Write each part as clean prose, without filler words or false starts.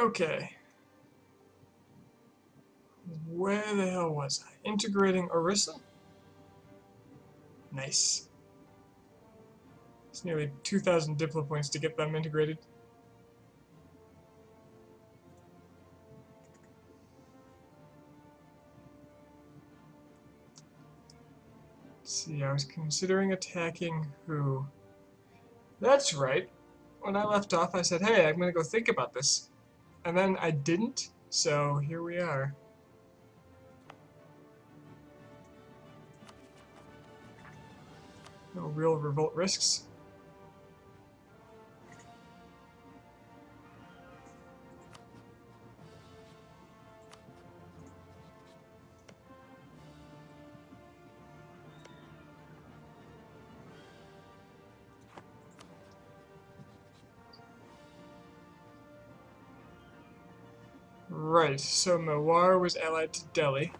Okay. Where the hell was I? Integrating Orissa? Nice. It's nearly 2,000 Diplo points to get them integrated. Let's see, I was considering attacking who? That's right. When I left off, I said, hey, I'm gonna go think about this. And then I didn't, so here we are. No real revolt risks. Right, so Mewar was allied to Delhi.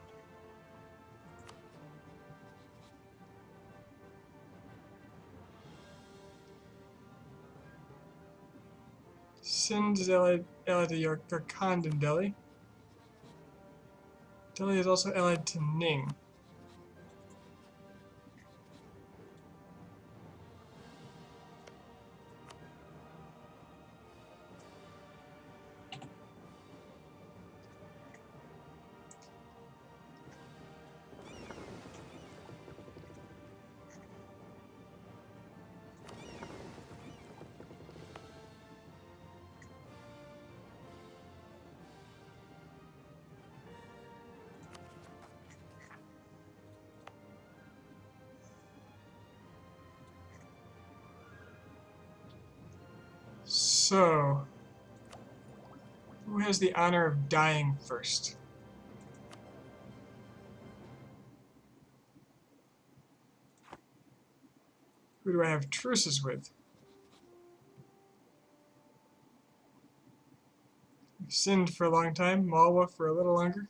Sindh is allied to Yarkand in Delhi. Delhi is also allied to Ning. So, who has the honor of dying first? Who do I have truces with? Sindh for a long time, Malwa for a little longer.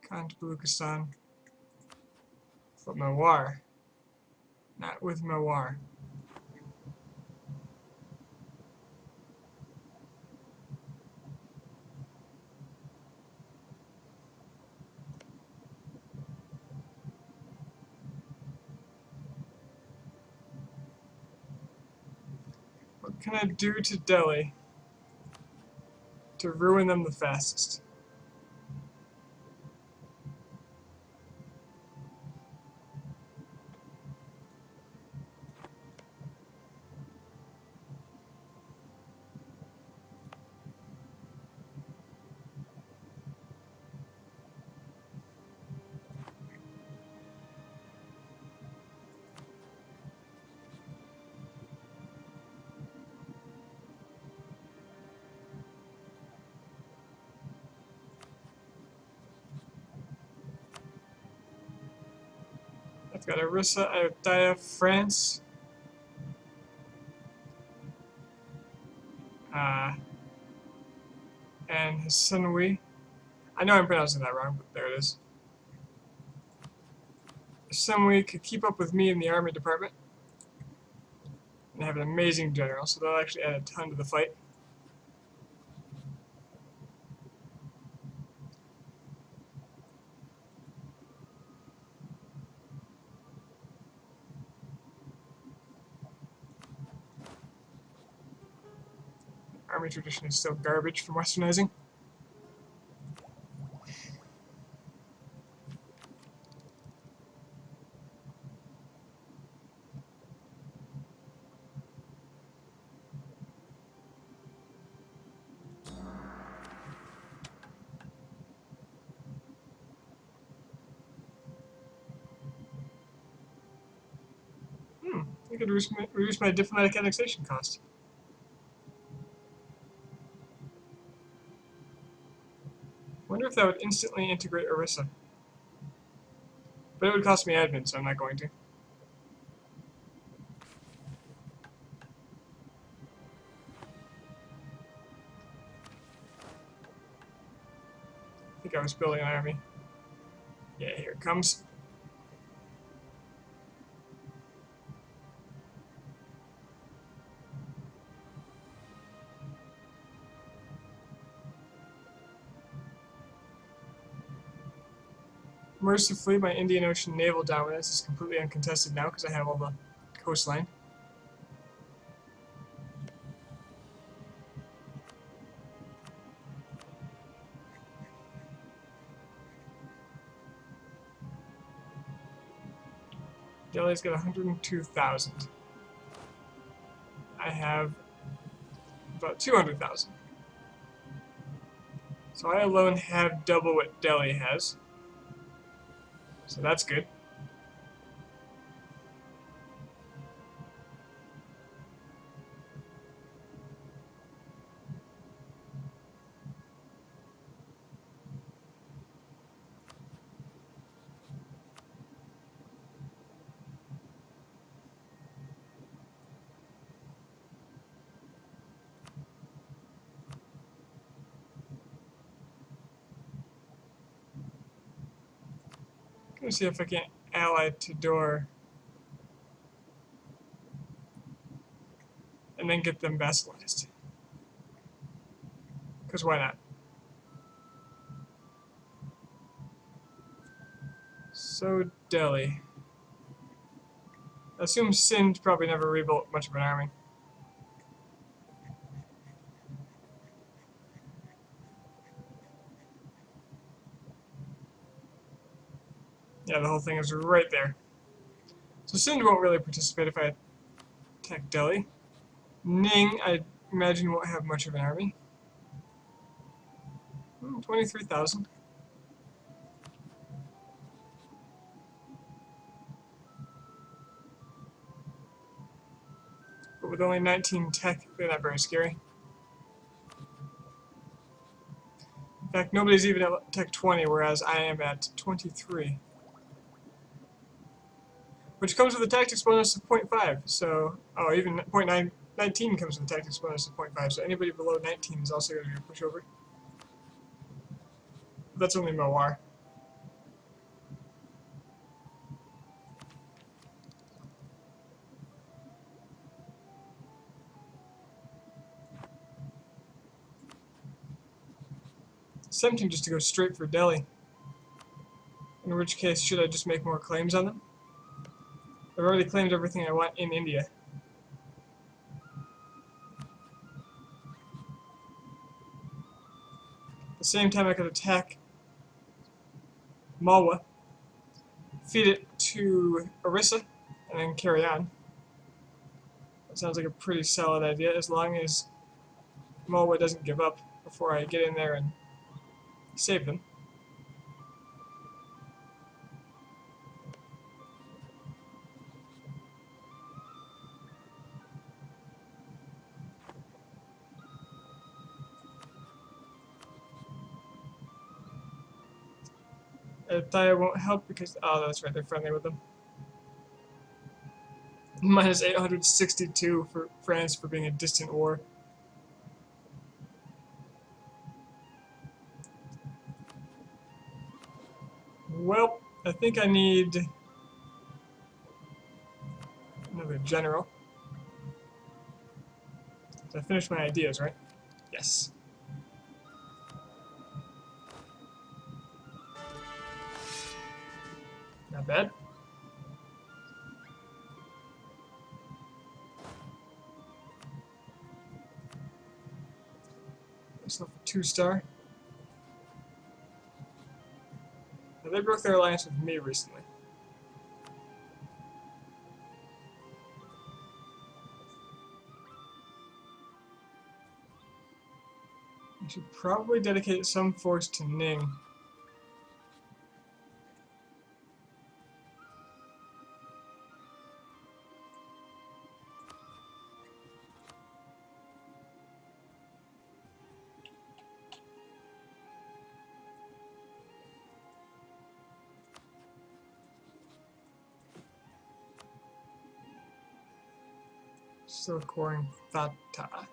Khan Baluchistan. But Mewar. Not with Mewar. What can I do to Delhi to ruin them the fastest? I've got Orissa, Ayutthaya, France. And Hasanwi. I know I'm pronouncing that wrong, but there it is. Hasanwi could keep up with me in the army department. And have an amazing general, so they'll actually add a ton to the fight. Army tradition is still garbage from westernizing. I could reduce my diplomatic annexation cost. Wonder if that would instantly integrate Orissa. But it would cost me admin, so I'm not going to. I think I was building an army. Yeah, here it comes. Mercifully, my Indian Ocean naval dominance is completely uncontested now because I have all the coastline. Delhi's got 102,000. I have about 200,000. So I alone have double what Delhi has. So that's good. I'm gonna see if I can ally Tidor and then get them vassalized. Because why not? So Delhi. I assume Sindh probably never rebuilt much of an army. Yeah, the whole thing is right there. So Sindh won't really participate if I attack Delhi. Ning, I imagine, won't have much of an army. 23,000. But with only 19 tech, they're not very scary. In fact, nobody's even at tech 20, whereas I am at 23. Which comes with a tactics bonus of 0.5, so, oh, even 19 comes with a tactics bonus of 0.5, so anybody below 19 is also going to be a pushover. But that's only Mawar. It's tempting just to go straight for Delhi. In which case, should I just make more claims on them? I've already claimed everything I want in India. At the same time, I could attack Malwa, feed it to Orissa, and then carry on. That sounds like a pretty solid idea, as long as Malwa doesn't give up before I get in there and save them. Thaya won't help because, oh, that's right, they're friendly with them. Minus 862 for France for being a distant war. Well, I think I need another general. Did I finish my ideas, right? Yes. Not bad. Myself a 2-star. Now, they broke their alliance with me recently. I should probably dedicate some force to Ning. Still coring Thata.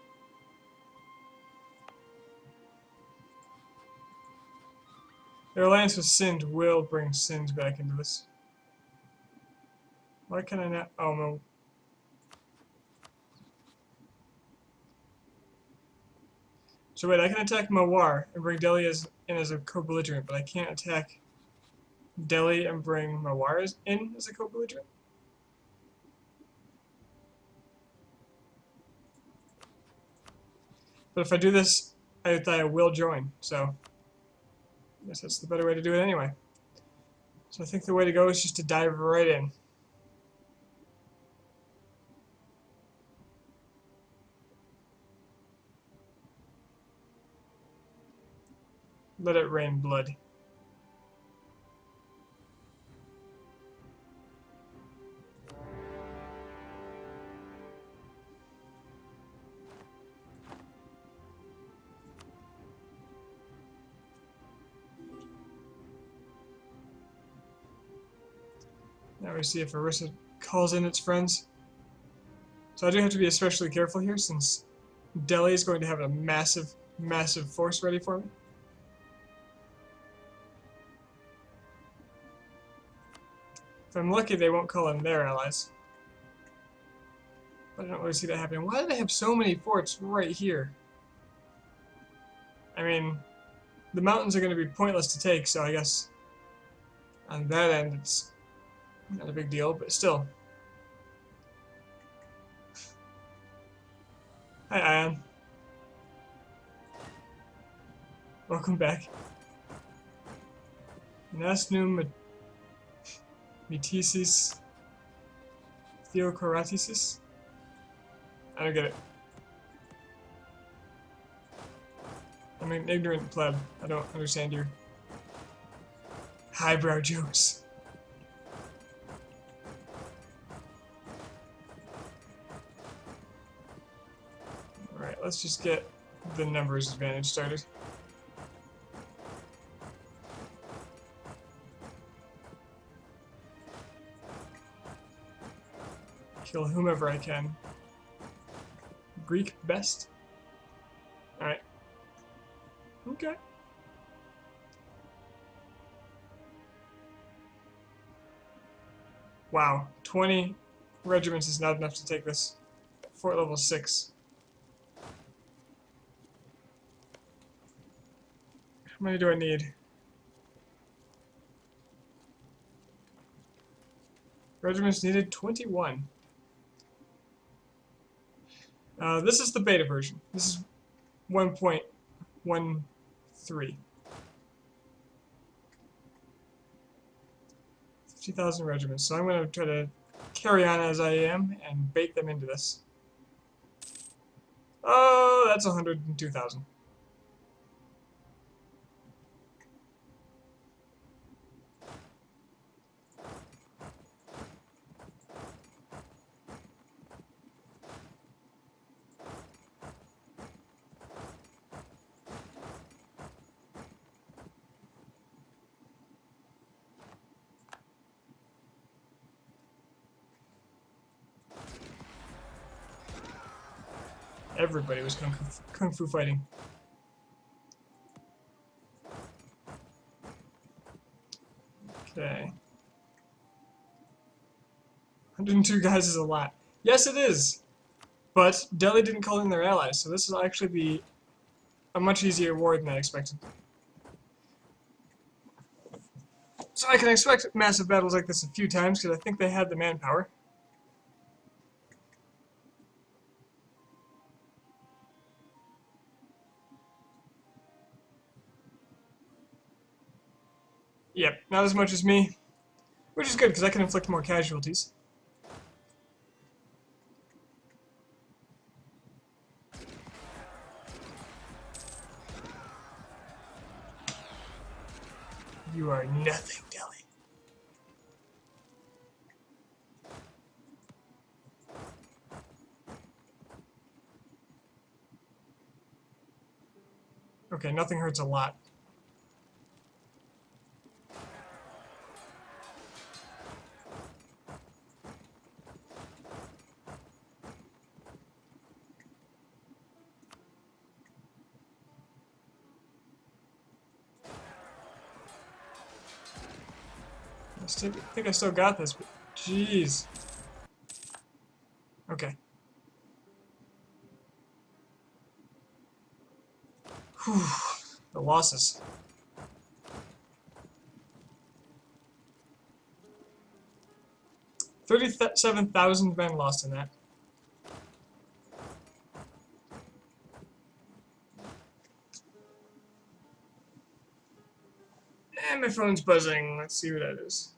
Their alliance with Sindh will bring Sindh back into this. Why can I not? Oh no. So wait, I can attack Mawar and bring Delhi in as a co-belligerent, but I can't attack Delhi and bring Mawar in as a co-belligerent. But if I do this, I will join. So I guess that's the better way to do it anyway. So I think the way to go is just to dive right in. Let it rain blood. Now we see if Orisa calls in its friends. So I do have to be especially careful here since Delhi is going to have a massive, massive force ready for me. If I'm lucky, they won't call in their allies. But I don't really see that happening. Why do they have so many forts right here? I mean, the mountains are going to be pointless to take, so I guess on that end it's not a big deal, but still. Hi, Ion. Welcome back. Nasnum Metisis Theocoratisis? I don't get it. I'm an ignorant pleb. I don't understand your highbrow jokes. Alright, let's just get the numbers advantage started. Kill whomever I can. Greek best? Alright. Okay. Wow, 20 regiments is not enough to take this. Fort level 6. How many do I need? Regiments needed 21. This is the beta version. This is 1.13. 50,000 regiments. So I'm going to try to carry on as I am and bait them into this. Oh, that's 102,000. Everybody was kung fu fighting. Okay. 102 guys is a lot. Yes, it is. But Delhi didn't call in their allies, so this will actually be a much easier war than I expected. So I can expect massive battles like this a few times because I think they had the manpower. Yep, not as much as me, which is good because I can inflict more casualties. You are nothing, Delhi. Okay, nothing hurts a lot. I think I still got this, but jeez. Okay. Whew. The losses. 37,000 men lost in that. And my phone's buzzing. Let's see who that is.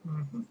Mm-hmm.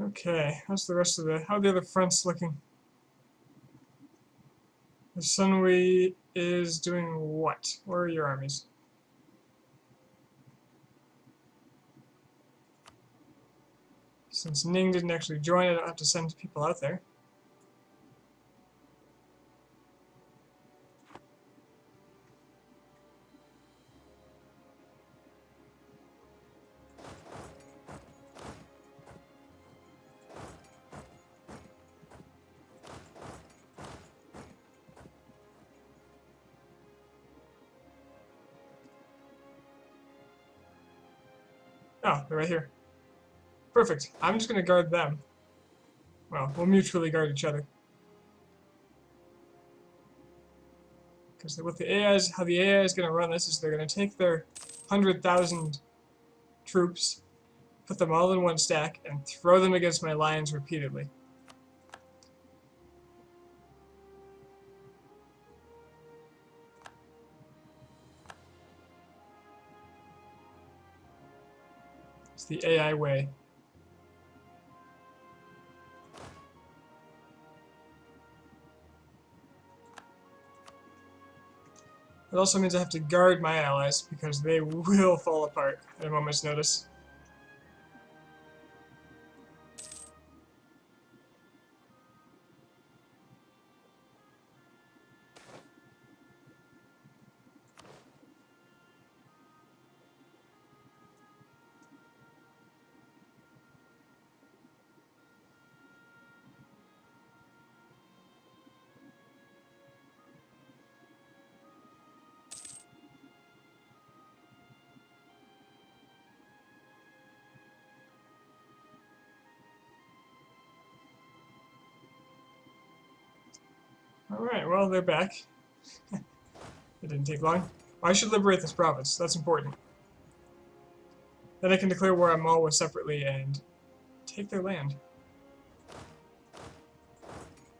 Okay, how's the rest of how are the other fronts looking? The Sunway is doing what? Where are your armies? Since Ning didn't actually join, I don't have to send people out there. Oh, they're right here. Perfect. I'm just going to guard them. Well, we'll mutually guard each other. Because what the AI is, how the AI is going to run this is they're going to take their 100,000 troops, put them all in one stack, and throw them against my lines repeatedly. It's the AI way. It also means I have to guard my allies because they will fall apart at a moment's notice. Alright, well, they're back. It didn't take long. I should liberate this province. That's important. Then I can declare war on Malwa separately and take their land.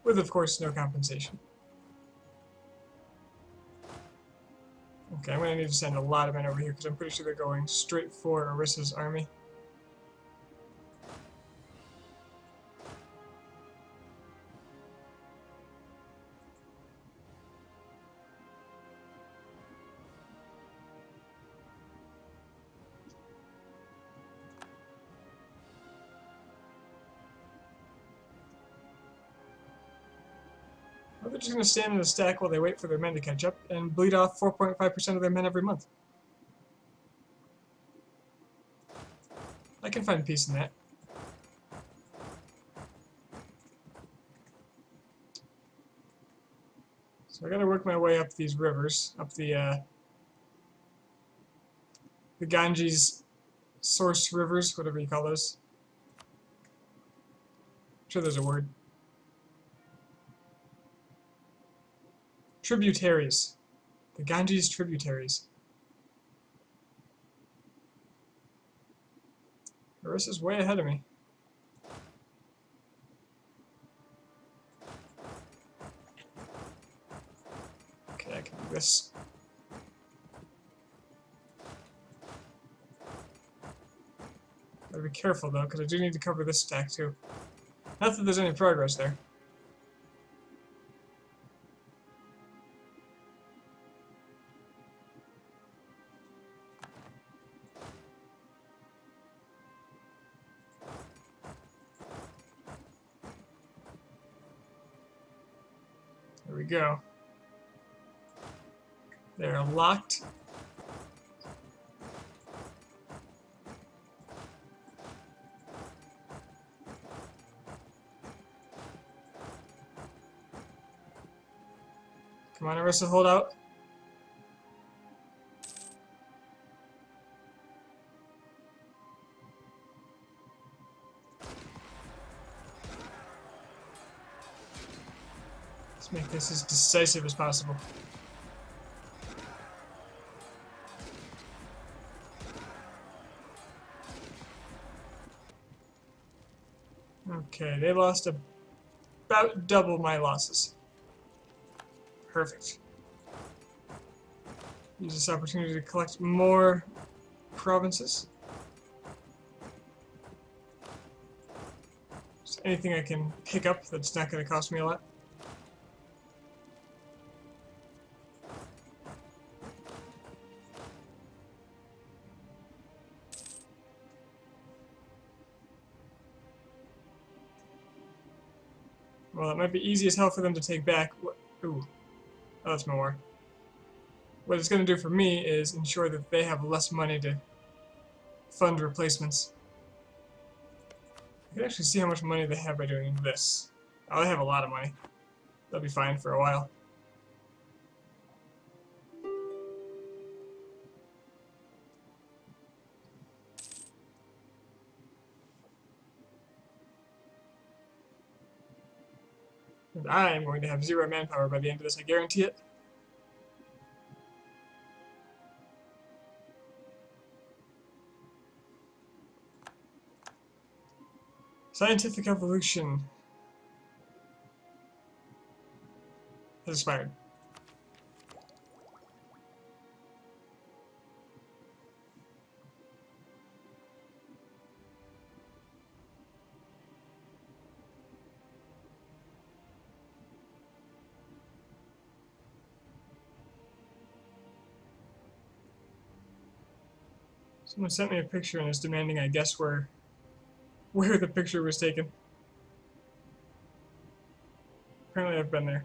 With, of course, no compensation. Okay, I'm going to need to send a lot of men over here because I'm pretty sure they're going straight for Orissa's army. Or they're just going to stand in a stack while they wait for their men to catch up and bleed off 4.5% of their men every month. I can find peace in that. So I gotta work my way up these rivers, up the Ganges source rivers, whatever you call those. I'm sure there's a word. Tributaries. The Ganges tributaries. Orissa's way ahead of me. this. Gotta be careful though, because I do need to cover this stack too. Not that there's any progress there. There we go. They're locked. Come on, Arissa, hold out. Let's make this as decisive as possible. Okay, they lost about double my losses. Perfect. Use this opportunity to collect more provinces. Just anything I can pick up that's not going to cost me a lot. Well, it might be easy as hell for them to take back. Ooh. Oh, that's more. What it's going to do for me is ensure that they have less money to fund replacements. I can actually see how much money they have by doing this. Oh, they have a lot of money. They'll be fine for a while. And I am going to have 0 manpower by the end of this, I guarantee it. Scientific evolution has expired. Someone sent me a picture and is demanding I guess where the picture was taken. Apparently I've been there.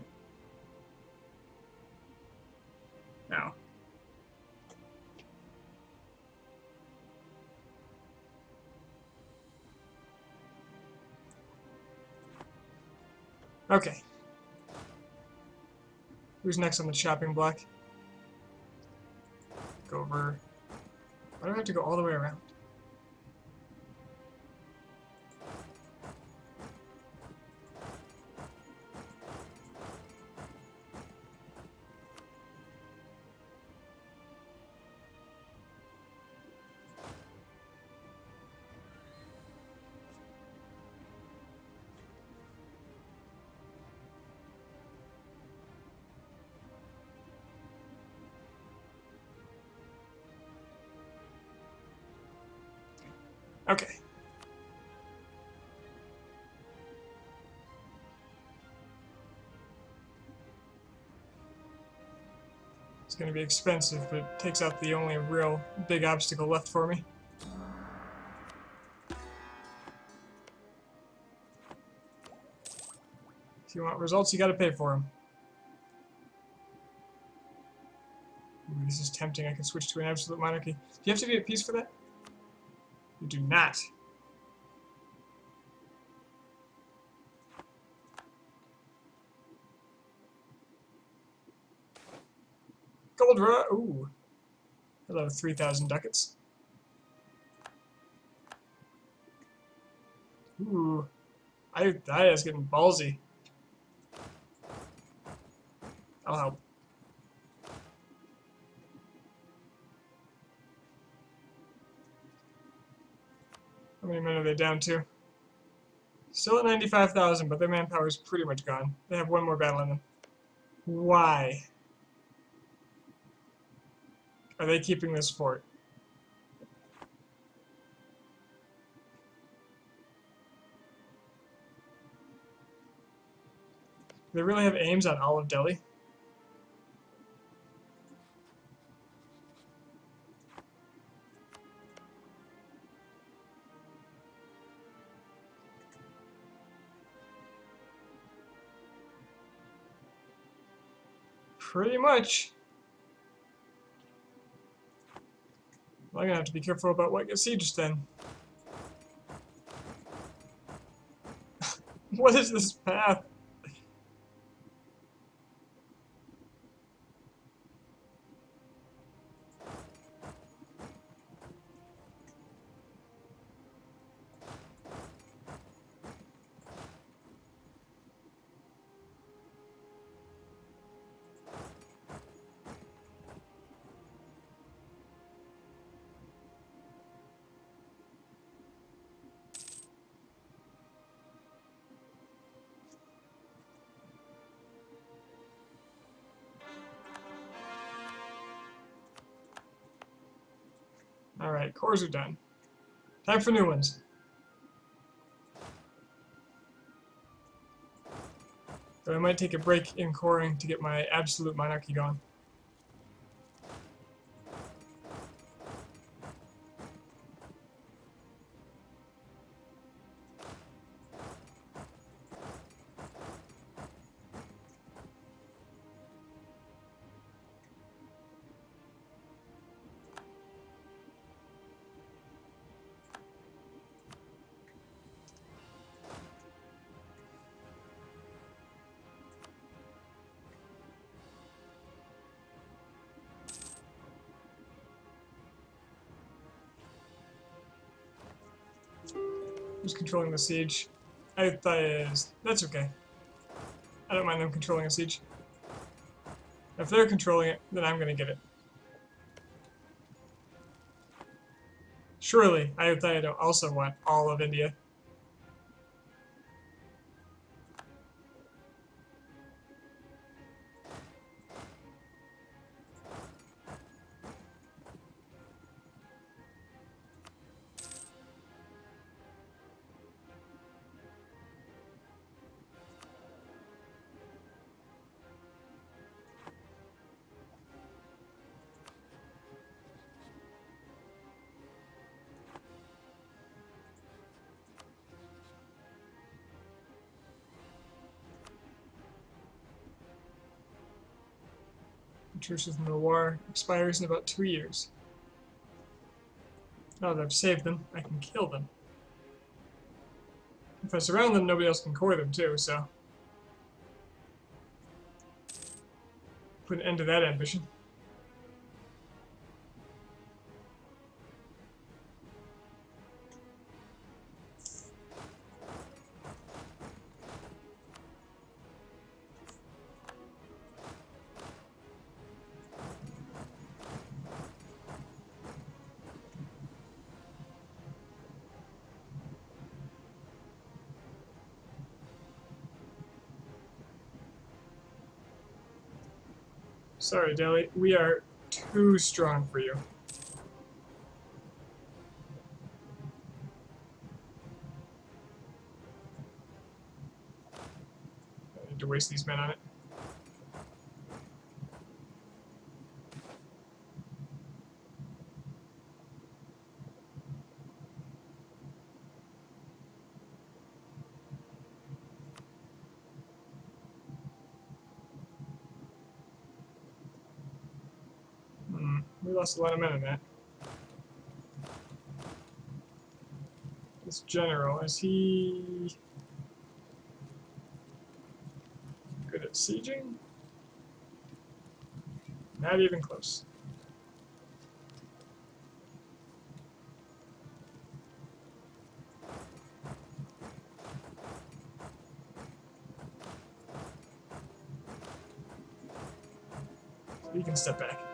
Now. Okay. Who's next on the chopping block? Go over. Why do I have to go all the way around? Okay. It's going to be expensive, but it takes out the only real big obstacle left for me. If you want results, you got to pay for them. Ooh, this is tempting. I can switch to an absolute monarchy. Do you have to be at peace for that? You do not. Gold rush. Ooh. Hello, 3,000 ducats. Ooh. That is getting ballsy. I'll help. How many men are they down to? Still at 95,000, but their manpower is pretty much gone. They have one more battle in them. Why? Are they keeping this fort? Do they really have aims on all of Delhi? Pretty much. Well, I'm gonna have to be careful about what gets sieged then. What is this path? Alright, cores are done. Time for new ones. Though I might take a break in coring to get my absolute monarchy going. Who's controlling the siege? I thought it is. That's okay. I don't mind them controlling a siege. If they're controlling it, then I'm gonna get it. Surely, I don't also want all of India. The truce with Mewar expires in about 2 years. Now that I've saved them, I can kill them. If I surround them, nobody else can core them too, so... put an end to that ambition. Sorry, Delhi, we are too strong for you. I need to waste these men on it. We lost a lot of men in that. This general, is he good at sieging? Not even close. You can step back.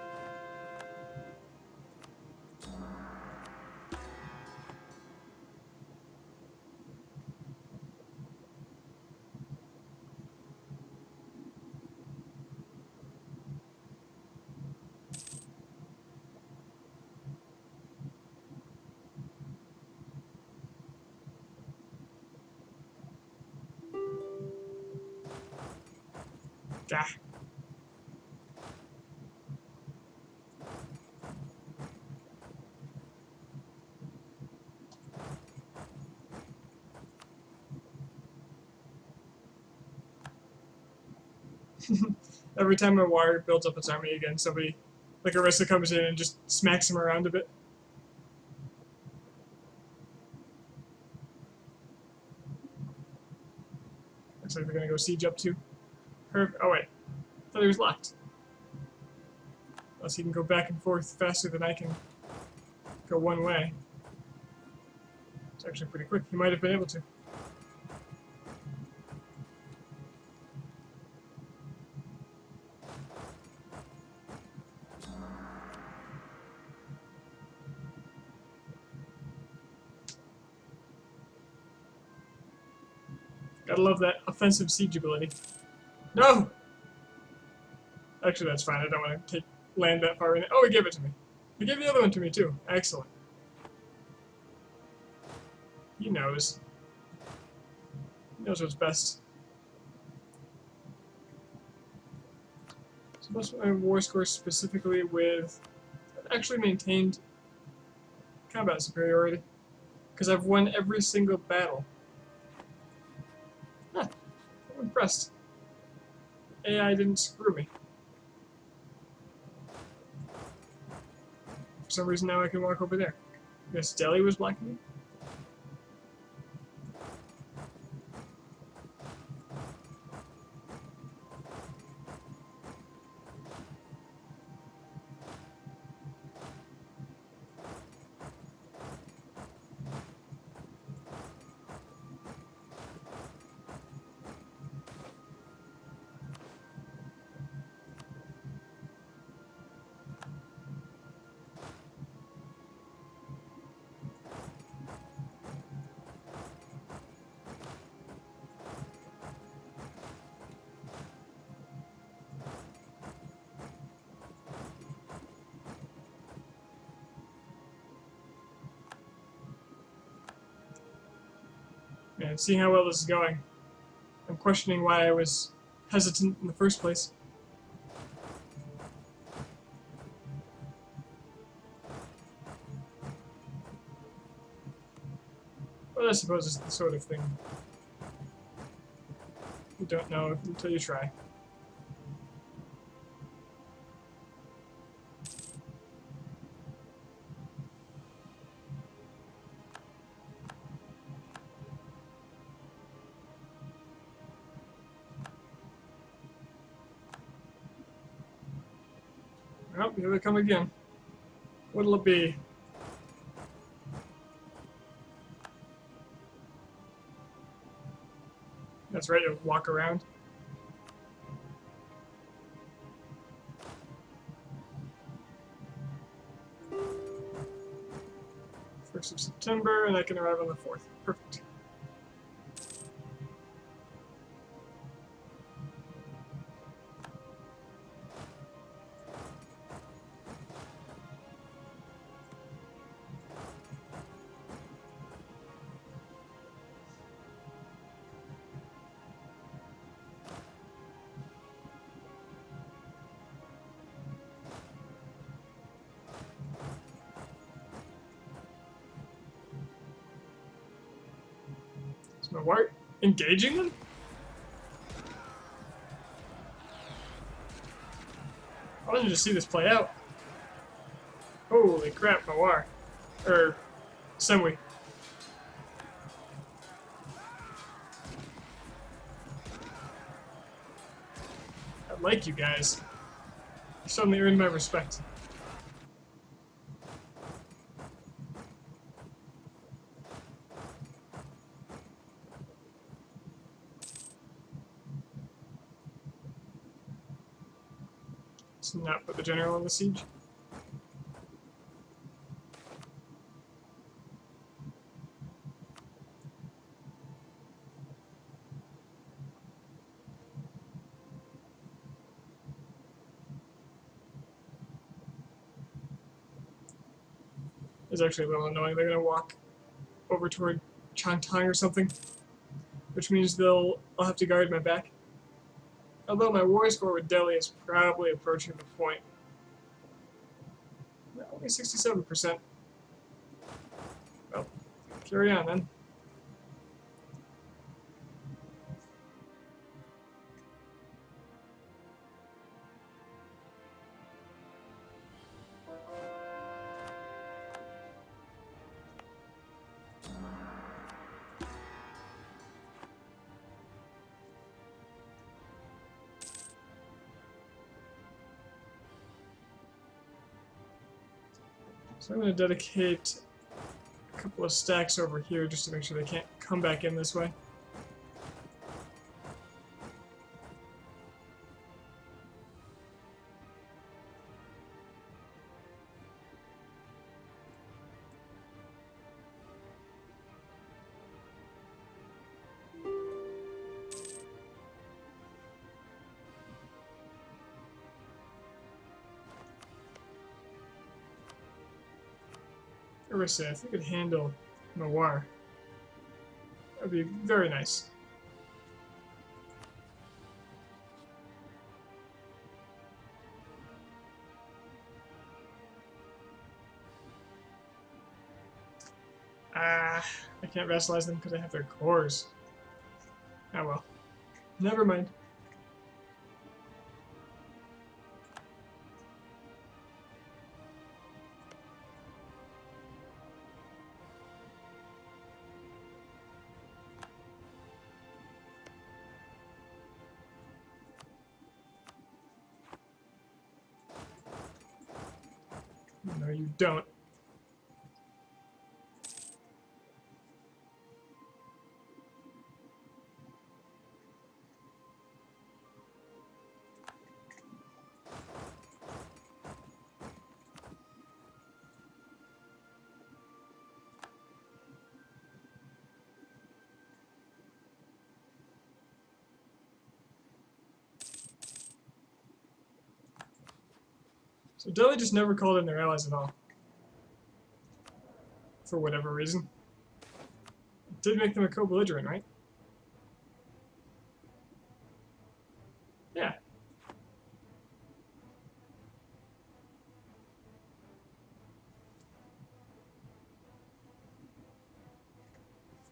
Gah. Every time a war builds up its army again, somebody, like Arissa, comes in and just smacks him around a bit. Looks like they're gonna go siege up too. Oh wait, I thought he was locked. Unless he can go back and forth faster than I can go one way. It's actually pretty quick. He might have been able to. Gotta love that offensive siege ability. No! Actually, that's fine. I don't want to land that far in it. Oh, he gave it to me. He gave the other one to me, too. Excellent. He knows. He knows what's best. So most of my war scores specifically with... I've actually maintained combat superiority. Because I've won every single battle. Huh. I'm impressed. AI didn't screw me. For some reason now I can walk over there. I guess Delhi was blocking me? And seeing how well this is going, I'm questioning why I was hesitant in the first place. But I suppose it's the sort of thing you don't know until you try. Oh, here they come again. What'll it be? That's right, to walk around. First of September, and I can arrive on the 4th. Perfect. So what? Engaging them? I wanted to see this play out. Holy crap, Mawar. Semwi. I like you guys. You suddenly earned my respect. Let's not put the general on the siege. It's actually a little annoying. They're gonna walk over toward Chantang or something, which means I'll have to guard my back. Although my war score with Delhi is probably approaching the point. Only 67%. Well, carry on then. So I'm going to dedicate a couple of stacks over here just to make sure they can't come back in this way. Orissa, if you could handle Mawar, that would be very nice. I can't vassalize them because I have their cores. Oh well. Never mind. No, you don't. So Delhi just never called in their allies at all. For whatever reason. It did make them a co-belligerent, right? Yeah.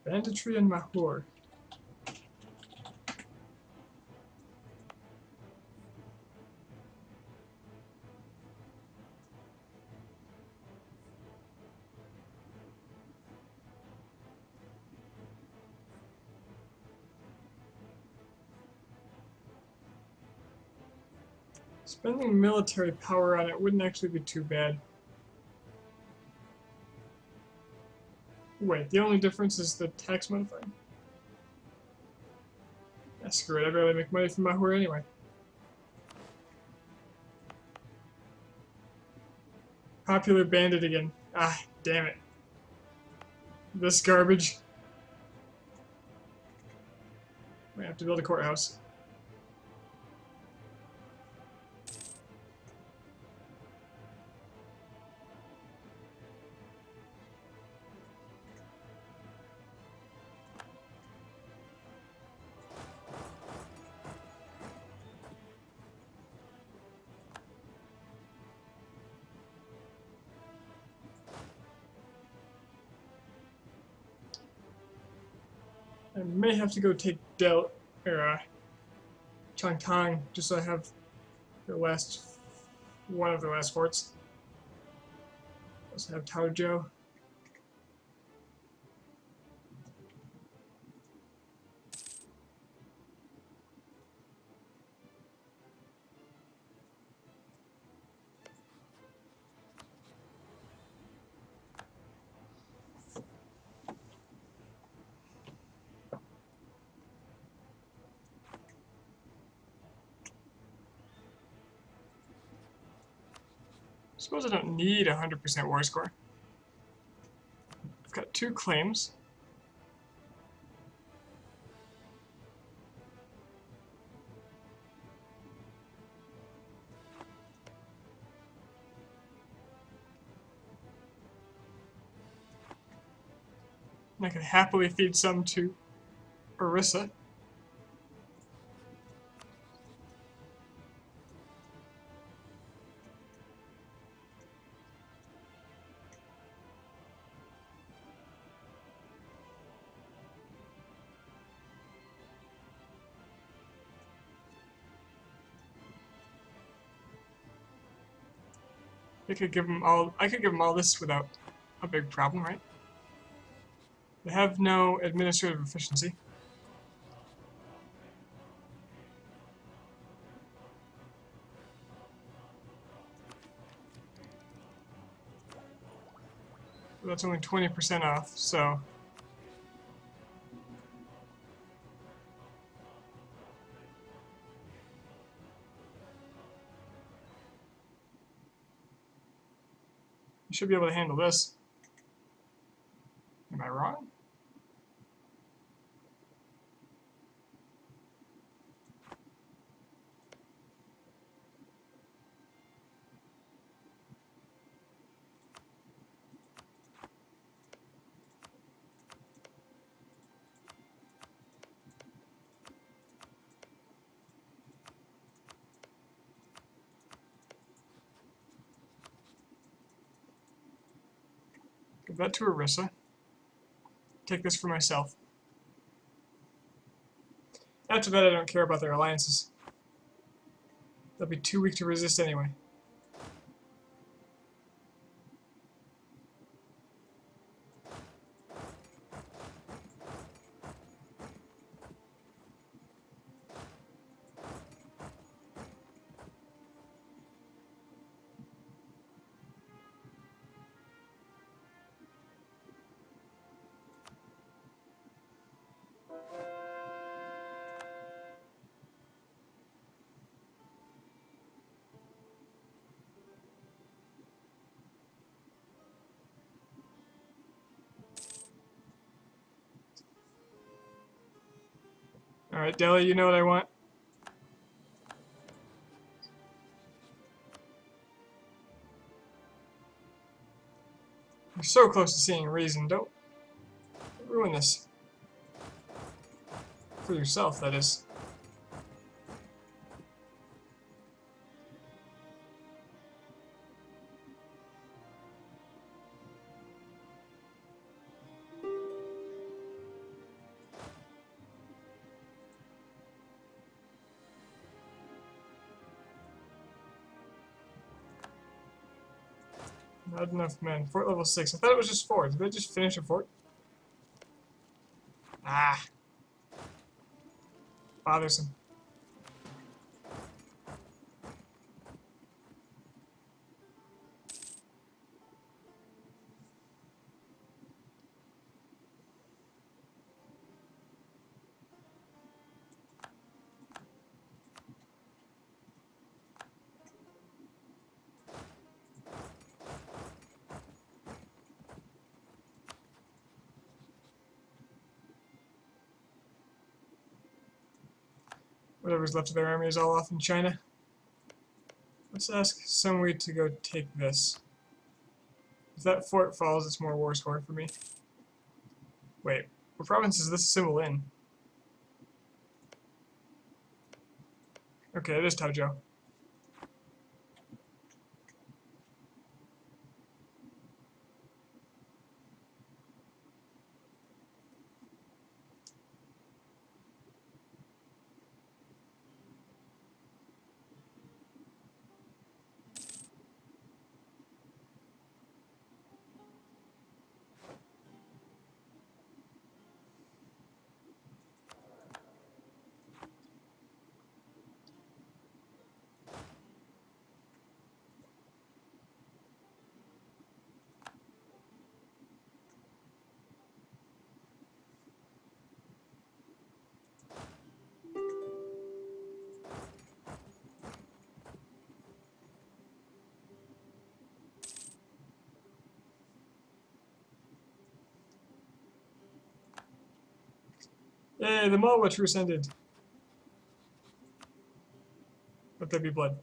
Banditry and Mahur. Spending military power on it wouldn't actually be too bad. Wait, the only difference is the tax modifier? Yeah, screw it, I barely make money from Mahur anyway. Popular bandit again. Ah, damn it. This garbage. Might have to build a courthouse. I may have to go take Changtang, just so I have one of the last forts. Also have Taozhou. Suppose I don't need 100% war score. I've got 2 claims. And I could happily feed some to Orissa. I could give them all. I could give them all this without a big problem, right? They have no administrative efficiency. That's only 20% off, so you should be able to handle this. Am I wrong? Give that to Arissa. Take this for myself. After that, I don't care about their alliances. They'll be too weak to resist anyway. Alright, Delhi, you know what I want? You're so close to seeing reason. Don't ruin this. For yourself, that is. Not enough men. Fort level 6. I thought it was just 4. Did they just finish a fort? Ah. Bothersome. Whatever's left of their army is all off in China. Let's ask Sungui to go take this. If that fort falls, it's more war score for me. Wait, what province is this symbol in? Okay, it is Taozhou. Yay, the Malwa truce ended. Let there be blood.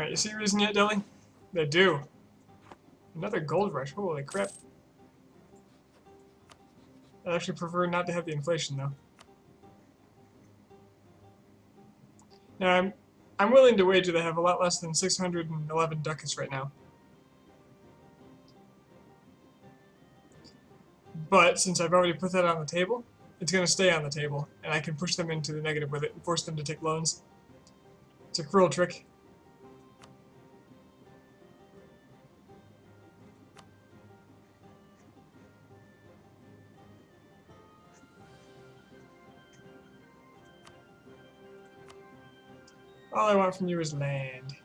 Alright, you see a reason yet, Dilly? They do. Another gold rush. Holy crap. I'd actually prefer not to have the inflation, though. Now, I'm willing to wager they have a lot less than 611 ducats right now. But since I've already put that on the table, it's going to stay on the table, and I can push them into the negative with it and force them to take loans. It's a cruel trick. All I want from you is land.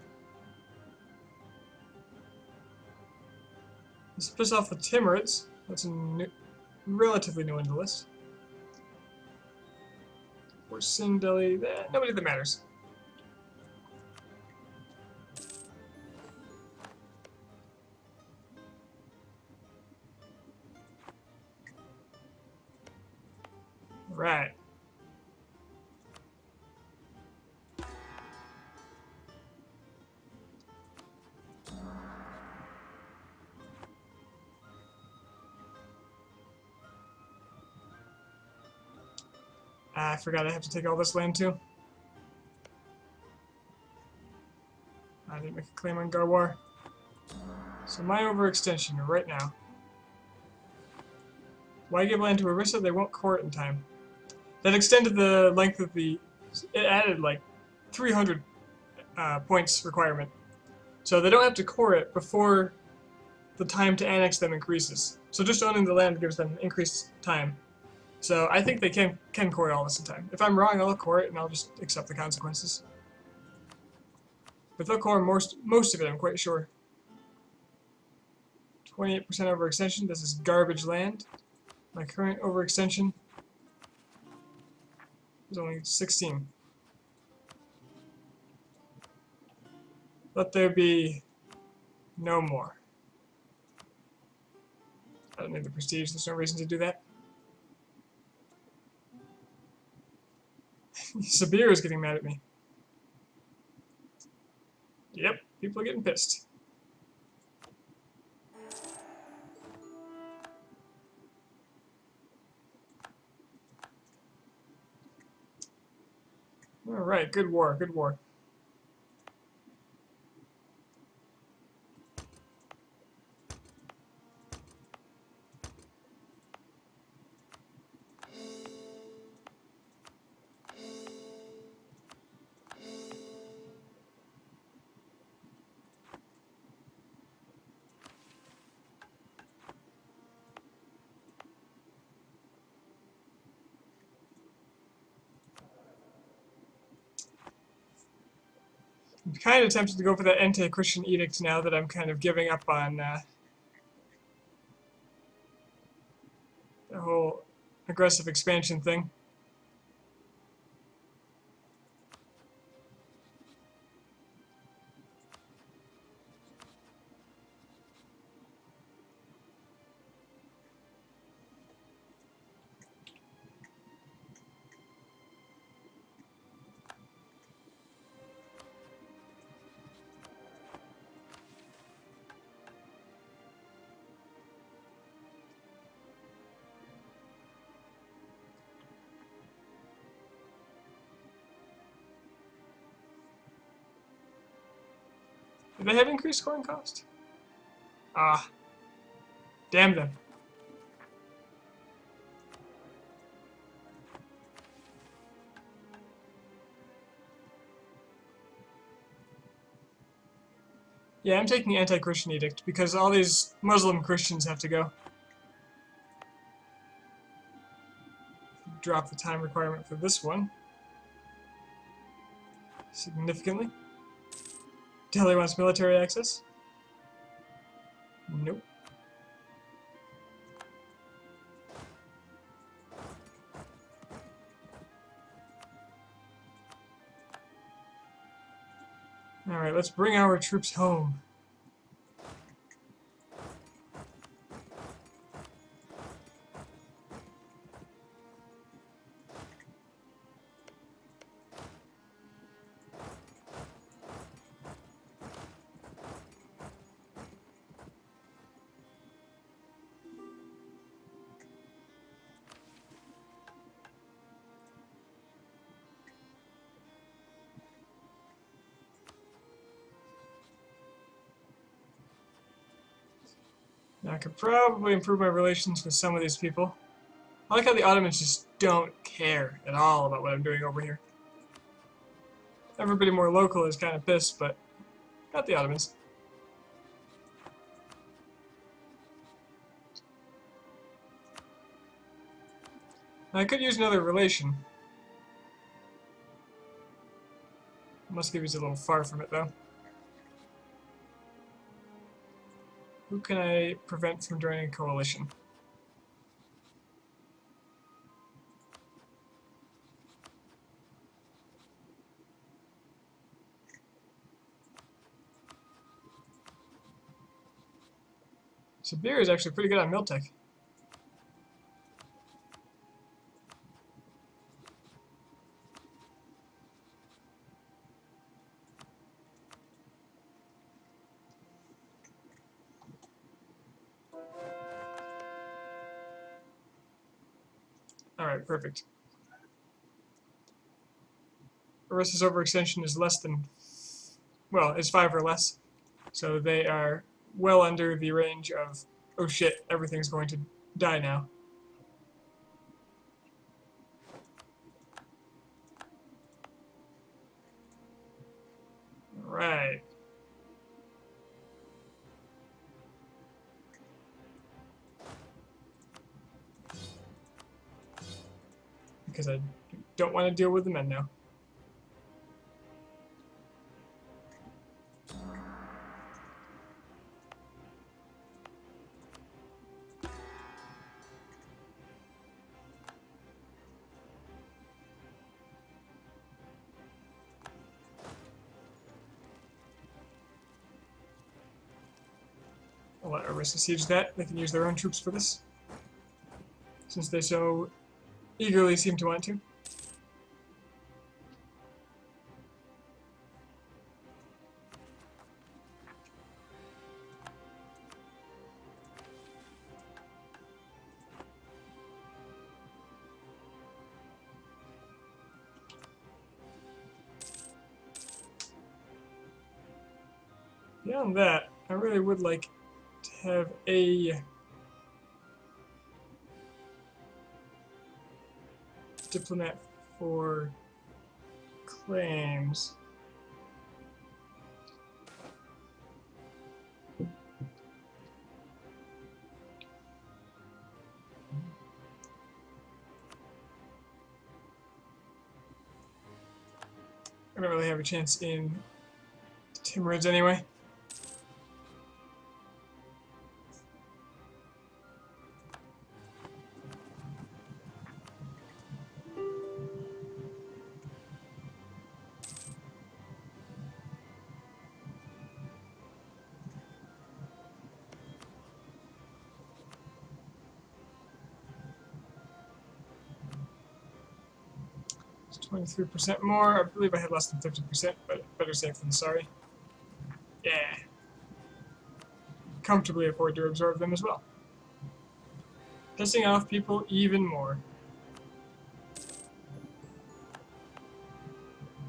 Let's piss off the Timurids. That's a relatively new one to the list. Or Sindeli. Nobody that matters. Right. I forgot I have to take all this land too. I didn't make a claim on Garwar. So my overextension right now. Why give land to Orissa? They won't core it in time. That extended the length of the... It added like 300 points requirement. So they don't have to core it before the time to annex them increases. So just owning the land gives them increased time. So I think they can core all this in time. If I'm wrong, I'll core it and I'll just accept the consequences. But they'll core most of it, I'm quite sure. 28% overextension. This is garbage land. My current overextension is only 16. Let there be no more. I don't need the prestige. There's no reason to do that. Sabir is getting mad at me. Yep, people are getting pissed. Alright, good war, good war. I'm kind of tempted to go for that anti-Christian edict now that I'm kind of giving up on the whole aggressive expansion thing. Do they have increased scoring cost? Ah. Damn them. Yeah, I'm taking the anti-Christian edict because all these Muslim Christians have to go. Drop the time requirement for this one significantly. Delhi wants military access? Nope. Alright, let's bring our troops home. Now, I could probably improve my relations with some of these people. I like how the Ottomans just don't care at all about what I'm doing over here. Everybody more local is kind of pissed, but not the Ottomans. I could use another relation. Muscovy's a little far from it, though. Who can I prevent from joining a coalition? Siberia is actually pretty good on Miltech. Alright, perfect. Orissa's overextension is less than, well, is 5 or less. So they are well under the range of, oh shit, everything's going to die now. Right. Because I don't want to deal with the men now. I'll let Orissa siege that. They can use their own troops for this, since they so eagerly seem to want to. Beyond that, I really would like to have a diplomat for claims. I don't really have a chance in Timurids anyway. It's 23% more. I believe I had less than 50%, but better safe than sorry. Yeah. Comfortably afford to absorb them as well. Pissing off people even more.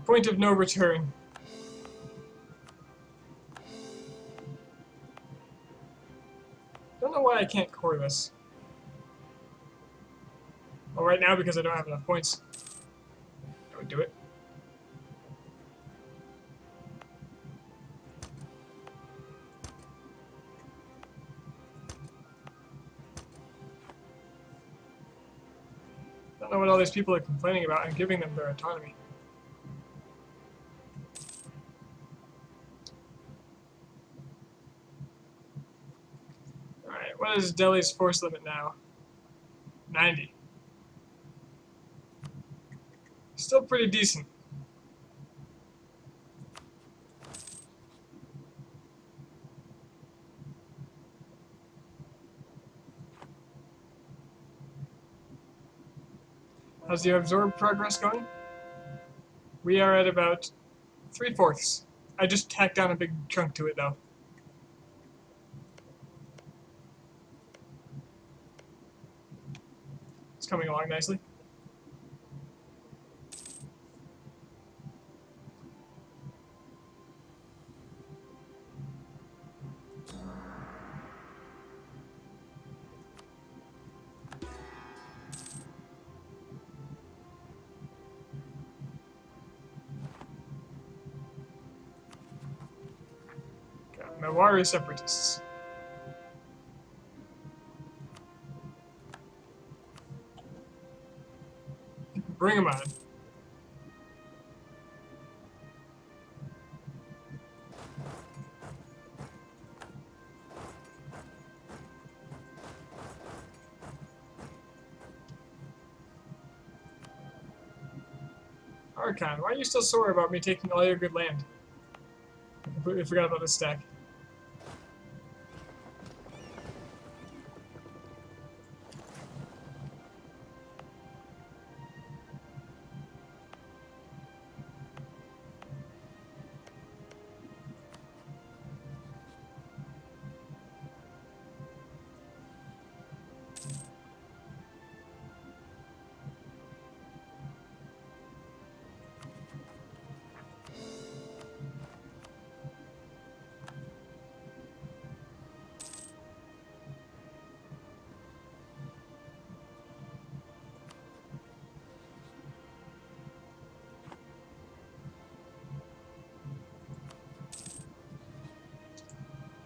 Point of no return. Don't know why I can't core this. Well, right now because I don't have enough points. I would do it. Don't know what all these people are complaining about. I'm giving them their autonomy. Alright, what is Delhi's force limit now? 90. Still pretty decent. How's the absorb progress going? We are at about 3/4. I just tacked down a big chunk to it though. It's coming along nicely. Mawari separatists. Bring them on. Archon, why are you still sore about me taking all your good land? I completely forgot about this stack.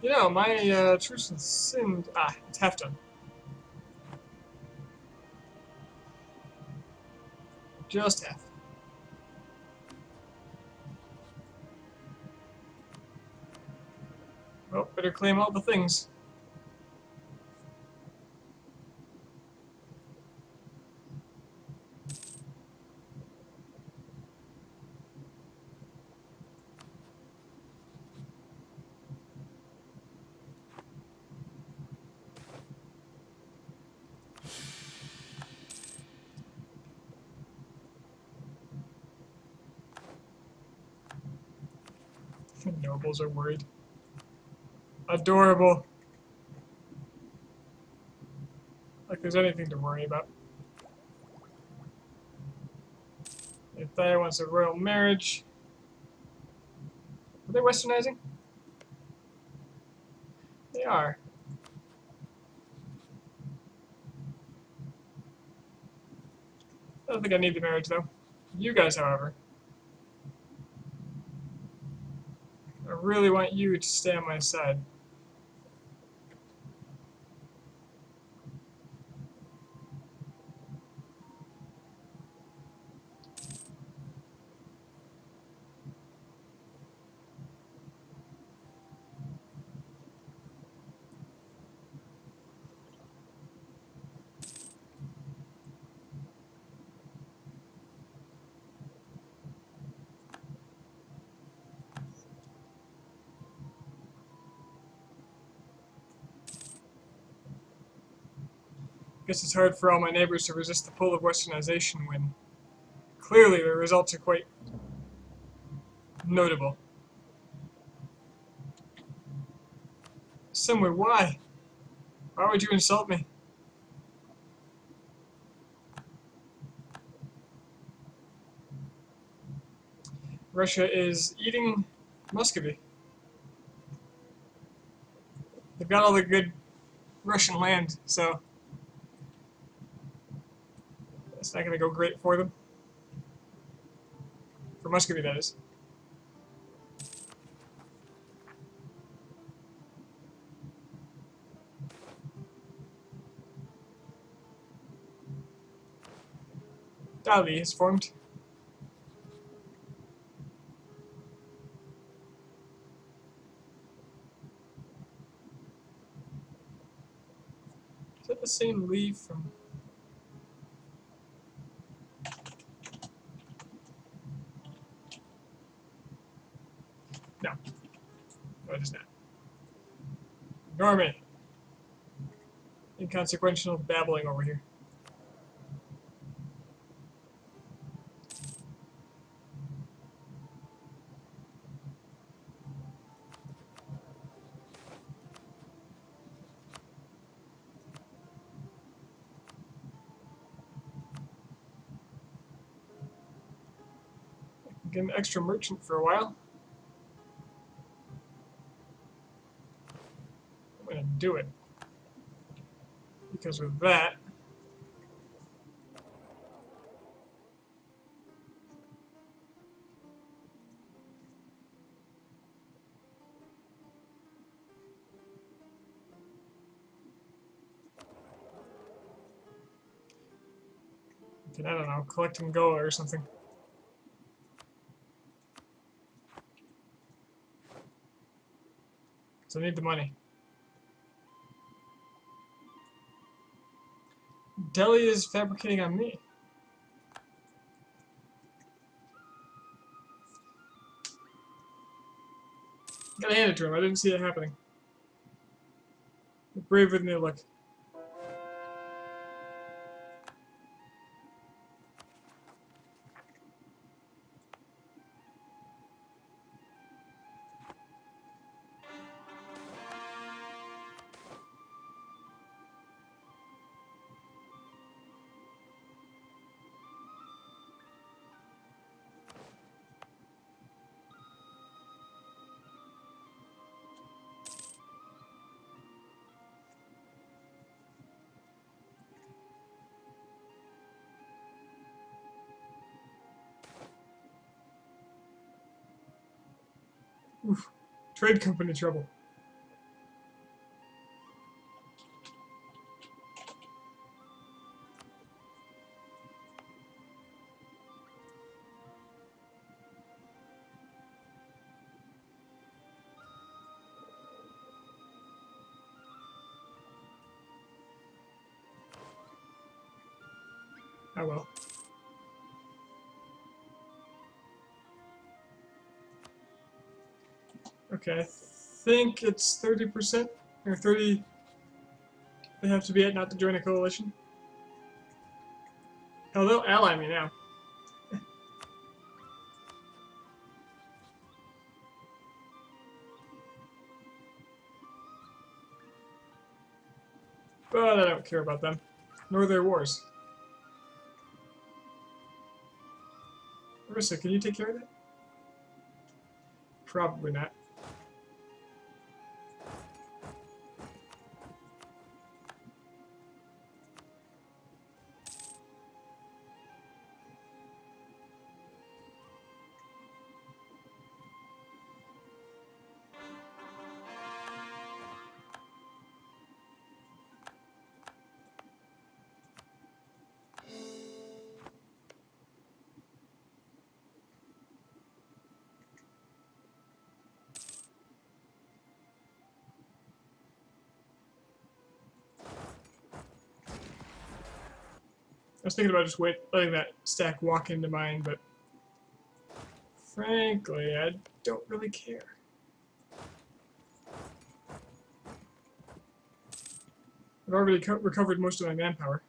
You know, my truce with Sind. Ah, it's half done. Just half. Well, better claim all the things. The nobles are worried. Adorable. Like there's anything to worry about. If Thaya wants a royal marriage. Are they westernizing? They are. I don't think I need the marriage, though. You guys, however. I really want you to stay on my side. Guess it's hard for all my neighbors to resist the pull of westernization when clearly the results are quite notable. Somewhere, why? Why would you insult me? Russia is eating Muscovy. They've got all the good Russian land, so it's not going to go great for them. For Muscovy, that is. Dali has formed. Is that the same leaf from... No. No, it is not. Ignore me. Inconsequential babbling over here. Get an extra merchant for a while. I'm going to do it. Because with that, I don't know, collect and go or something. So I need the money. Delhi is fabricating on me. Gotta hand it to him. I didn't see it happening. Braver than they look. Oof. Trade company trouble. Oh well. Okay, I think it's 30%, or 30 they have to be at not to join a coalition. Hell, they'll ally me now. But I don't care about them, nor their wars. Marissa, can you take care of that? Probably not. I was thinking about just letting that stack walk into mine, but frankly, I don't really care. I've already recovered most of my manpower.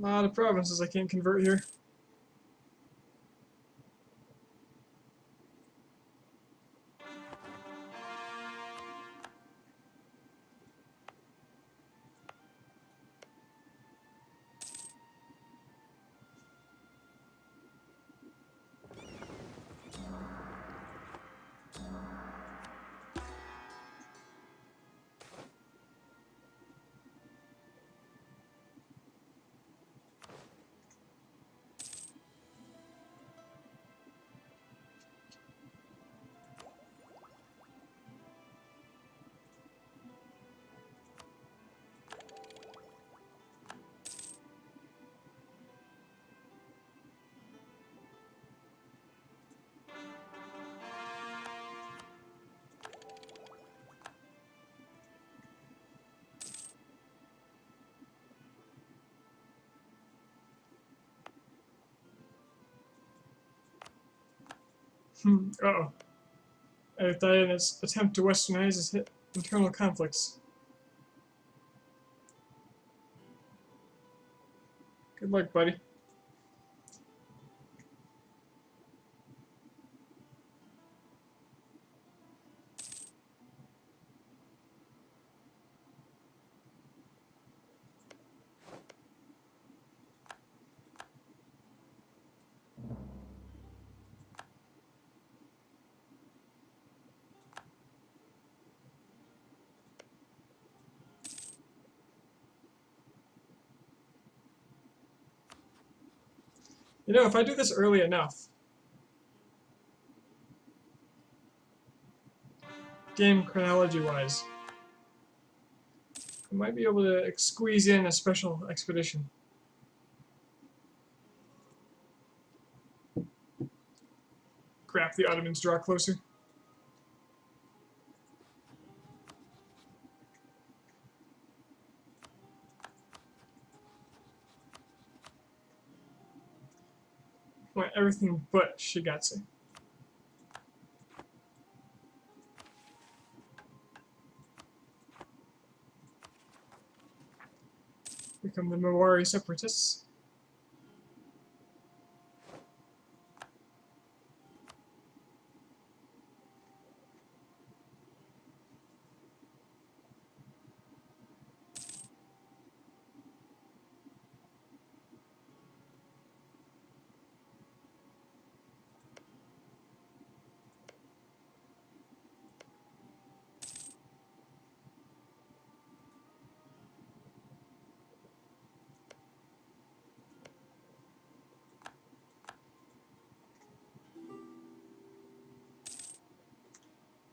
A lot of provinces I can't convert here. Uh-oh. I died in its attempt to westernize its internal conflicts. Good luck, buddy. You know, if I do this early enough, game chronology-wise, I might be able to squeeze in a special expedition. Crap, the Ottomans draw closer. I want everything but Shigatse. Become the Mawari separatists.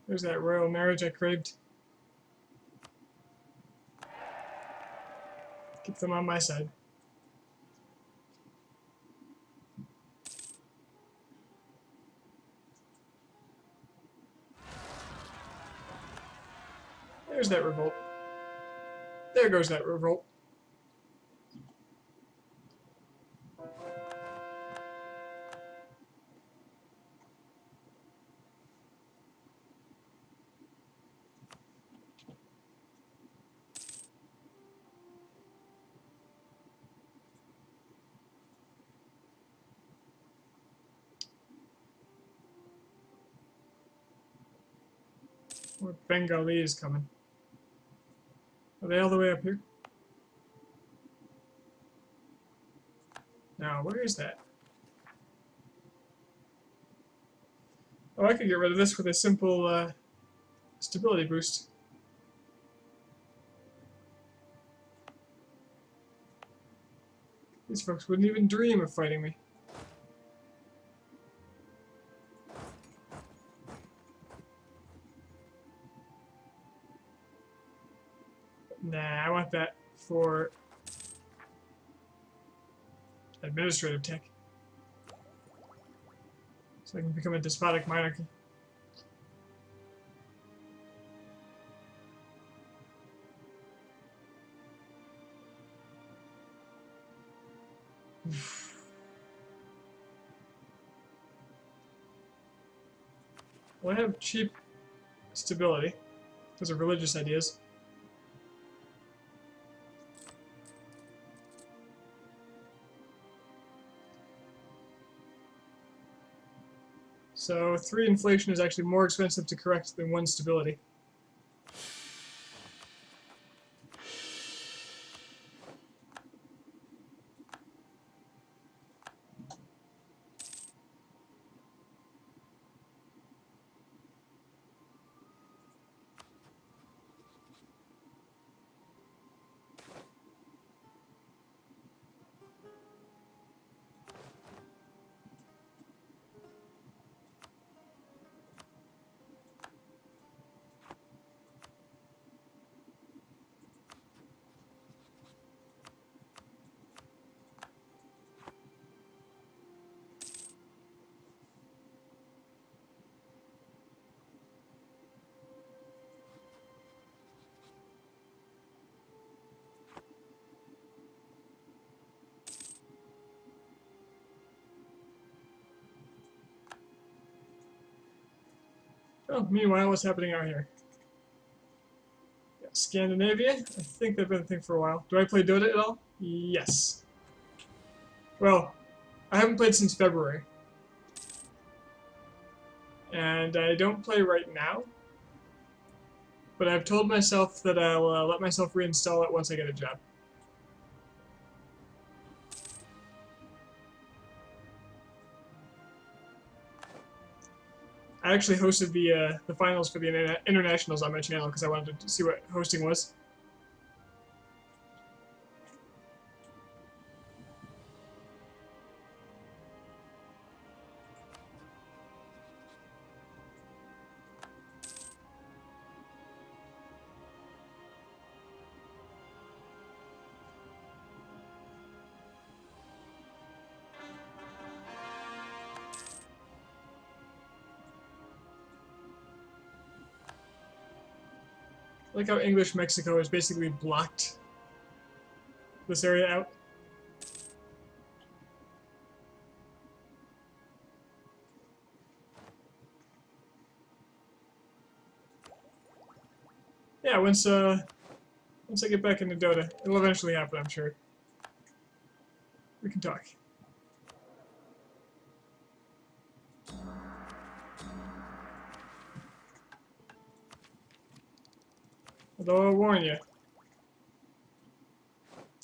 There's that royal marriage I craved. Keep them on my side. There's that revolt. There goes that revolt. More Bengalese coming. Are they all the way up here? Now, where is that? Oh, I could get rid of this with a simple stability boost. These folks wouldn't even dream of fighting me. Nah, I want that for administrative tech. So I can become a despotic monarchy. Well, I have cheap stability because of religious ideas. So 3 inflation is actually more expensive to correct than 1 stability. Oh, meanwhile, what's happening out here? Scandinavia? I think they've been a thing for a while. Do I play Dota at all? Yes. Well, I haven't played since February. And I don't play right now. But I've told myself that I'll let myself reinstall it once I get a job. I actually hosted the finals for the internationals on my channel because I wanted to see what hosting was. Like how English Mexico has basically blocked this area out. Yeah, once I get back into Dota, it'll eventually happen, I'm sure. We can talk. Although I'll warn you,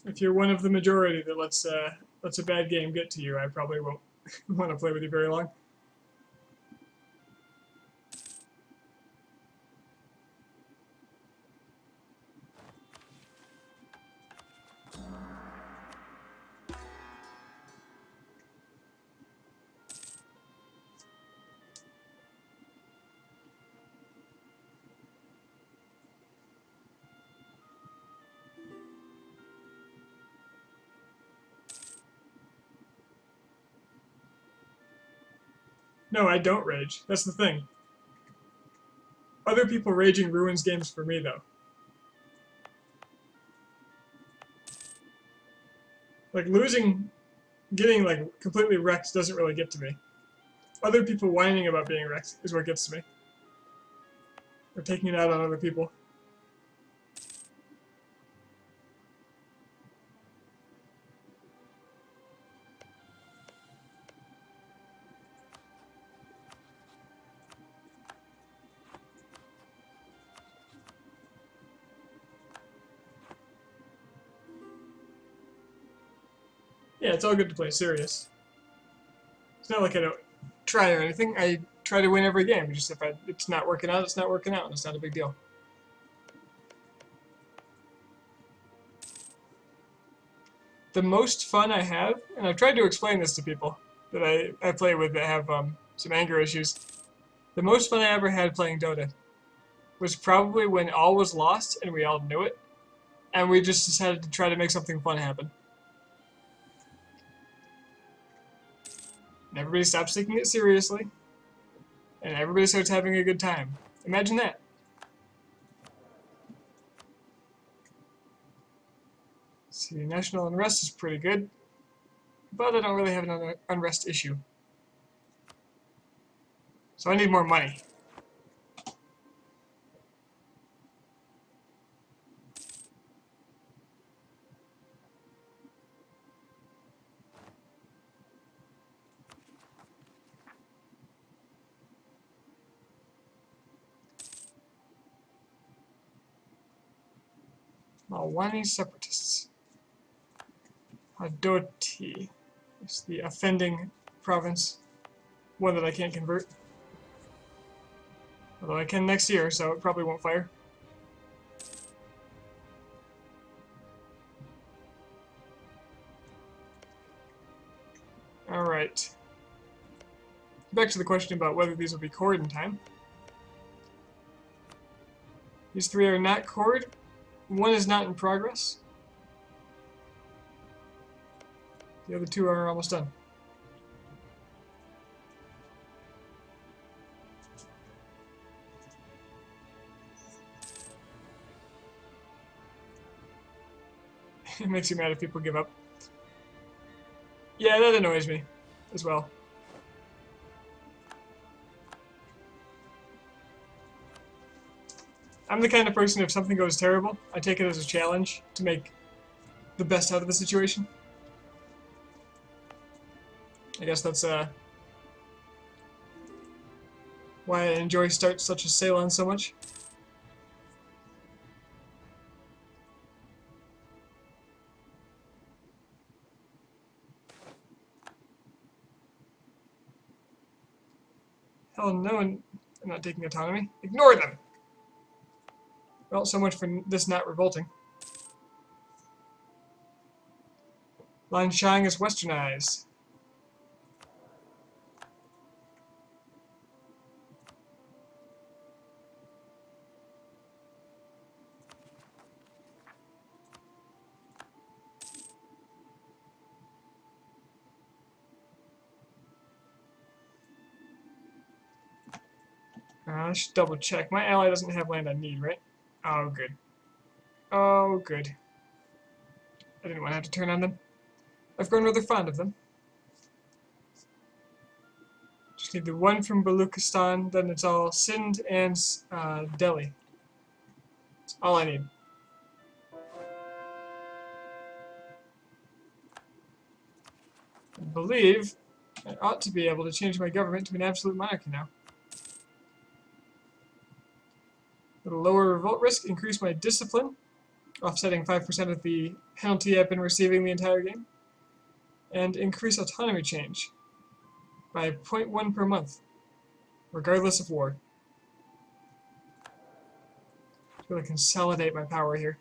if you're one of the majority that lets a bad game get to you, I probably won't want to play with you very long. No, I don't rage. That's the thing. Other people raging ruins games for me, though. Like, losing, getting, like, completely wrecked doesn't really get to me. Other people whining about being wrecked is what gets to me. Or taking it out on other people. Yeah, it's all good to play serious. It's not like I don't try or anything. I try to win every game. Just if it's not working out, it's not working out. It's not a big deal. The most fun I have, and I've tried to explain this to people that I play with that have some anger issues. The most fun I ever had playing Dota was probably when all was lost and we all knew it, and we just decided to try to make something fun happen. And everybody stops taking it seriously, and everybody starts having a good time. Imagine that. See, national unrest is pretty good, but I don't really have an unrest issue. So I need more money. Malwani separatists. Hadoti is the offending province, one that I can't convert. Although I can next year, so it probably won't fire. Alright. Back to the question about whether these will be cored in time. These three are not cored. One is not in progress. The other two are almost done. It makes you mad if people give up. Yeah, that annoys me as well. I'm the kind of person, if something goes terrible, I take it as a challenge to make the best out of the situation. I guess that's why I enjoy starts such as Ceylon so much. Hell no, I'm not taking autonomy. Ignore them! Well, so much for this not revolting. Lanshang is westernized. I should double check. My ally doesn't have land I need, right? Oh, good. Oh, good. I didn't want to have to turn on them. I've grown rather fond of them. Just need the one from Baluchistan, then it's all Sind and Delhi. That's all I need. I believe I ought to be able to change my government to an absolute monarchy now. It'll lower revolt risk, increase my discipline, offsetting 5% of the penalty I've been receiving the entire game, and increase autonomy change by 0.1 per month, regardless of war. Really consolidate my power here.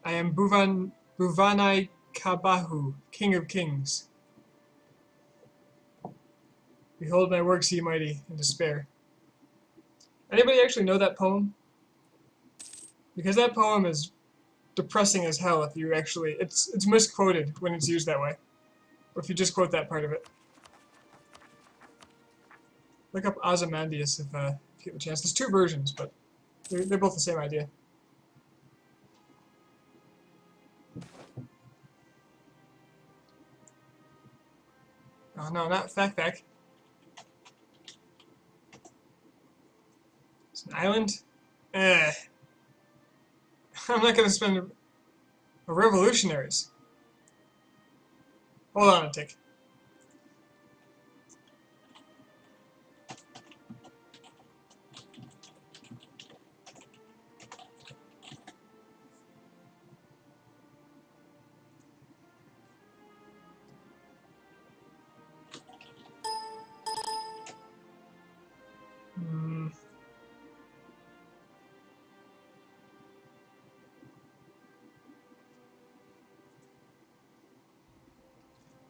I am Bhuvanai Kabahu, King of Kings. Behold my works, ye mighty, in despair. Anybody actually know that poem? Because that poem is depressing as hell if you actually... It's misquoted when it's used that way. Or if you just quote that part of it. Look up Ozymandias if you get the chance. There's two versions, but they're both the same idea. Oh no, not Fac. It's an island? Eh. I'm not gonna spend revolutionaries. Hold on a tick.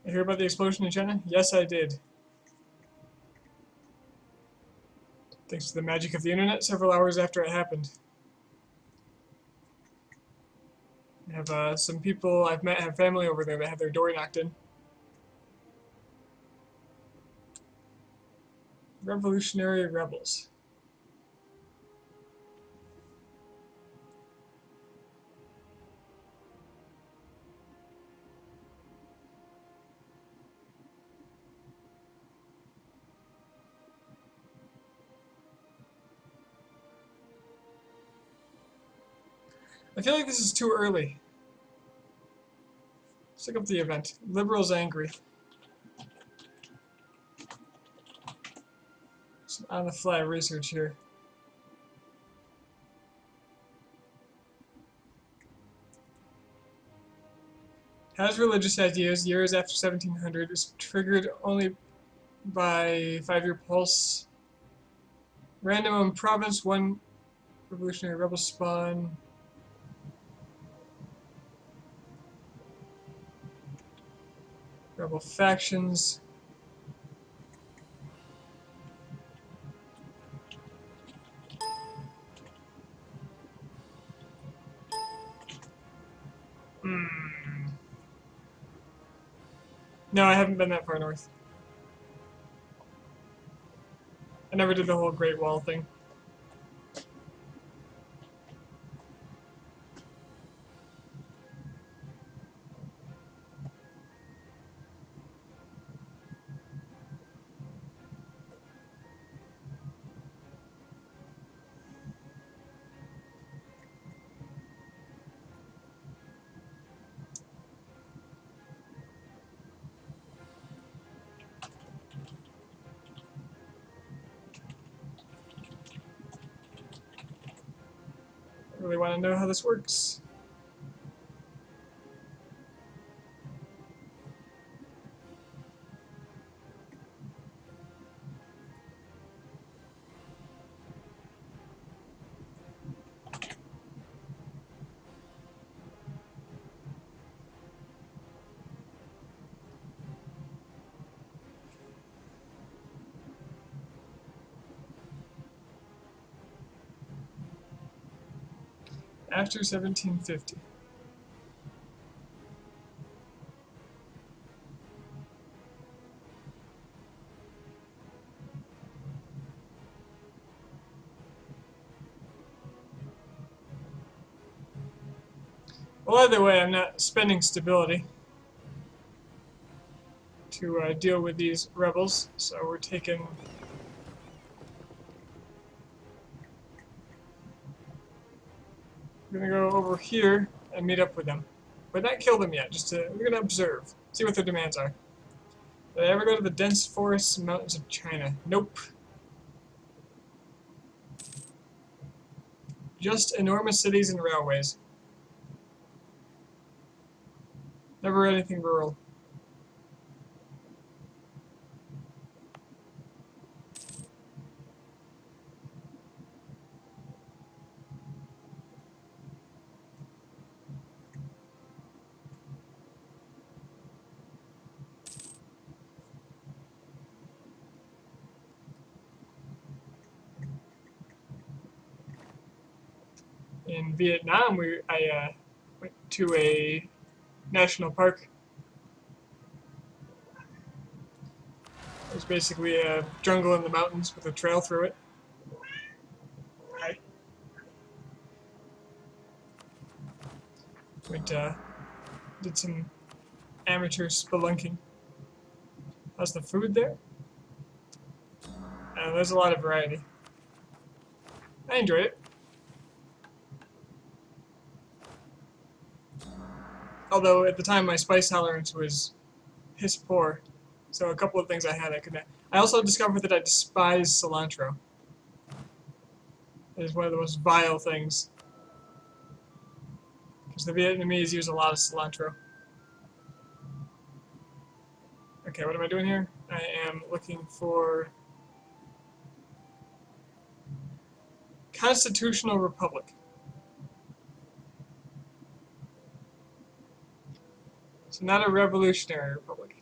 You hear about the explosion in China? Yes, I did. Thanks to the magic of the internet, several hours after it happened. I have some people I've met have family over there that had their door knocked in. Revolutionary rebels. I feel like this is too early. Let's look up the event. Liberals angry. Some on-the-fly research here. Has religious ideas years after 1700 is triggered only by 5-year pulse. Random province, 1 revolutionary rebel spawn. Rebel factions. No, I haven't been that far north. I never did the whole Great Wall thing. I really want to know how this works. After 1750. Well, either way, I'm not spending stability to deal with these rebels, so we're taking. We're gonna go over here and meet up with them, but not kill them yet. We're gonna observe, see what their demands are. Did I ever go to the dense forests and mountains of China? Nope. Just enormous cities and railways. Never anything rural. In Vietnam, I went to a national park. It was basically a jungle in the mountains with a trail through it. I went, did some amateur spelunking. How's the food there? There's a lot of variety. I enjoyed it. Although at the time my spice tolerance was piss poor, so a couple of things I had I could not. I also discovered that I despise cilantro. It is one of the most vile things. Because the Vietnamese use a lot of cilantro. Okay, what am I doing here? I am looking for Constitutional Republic. So not a revolutionary republic.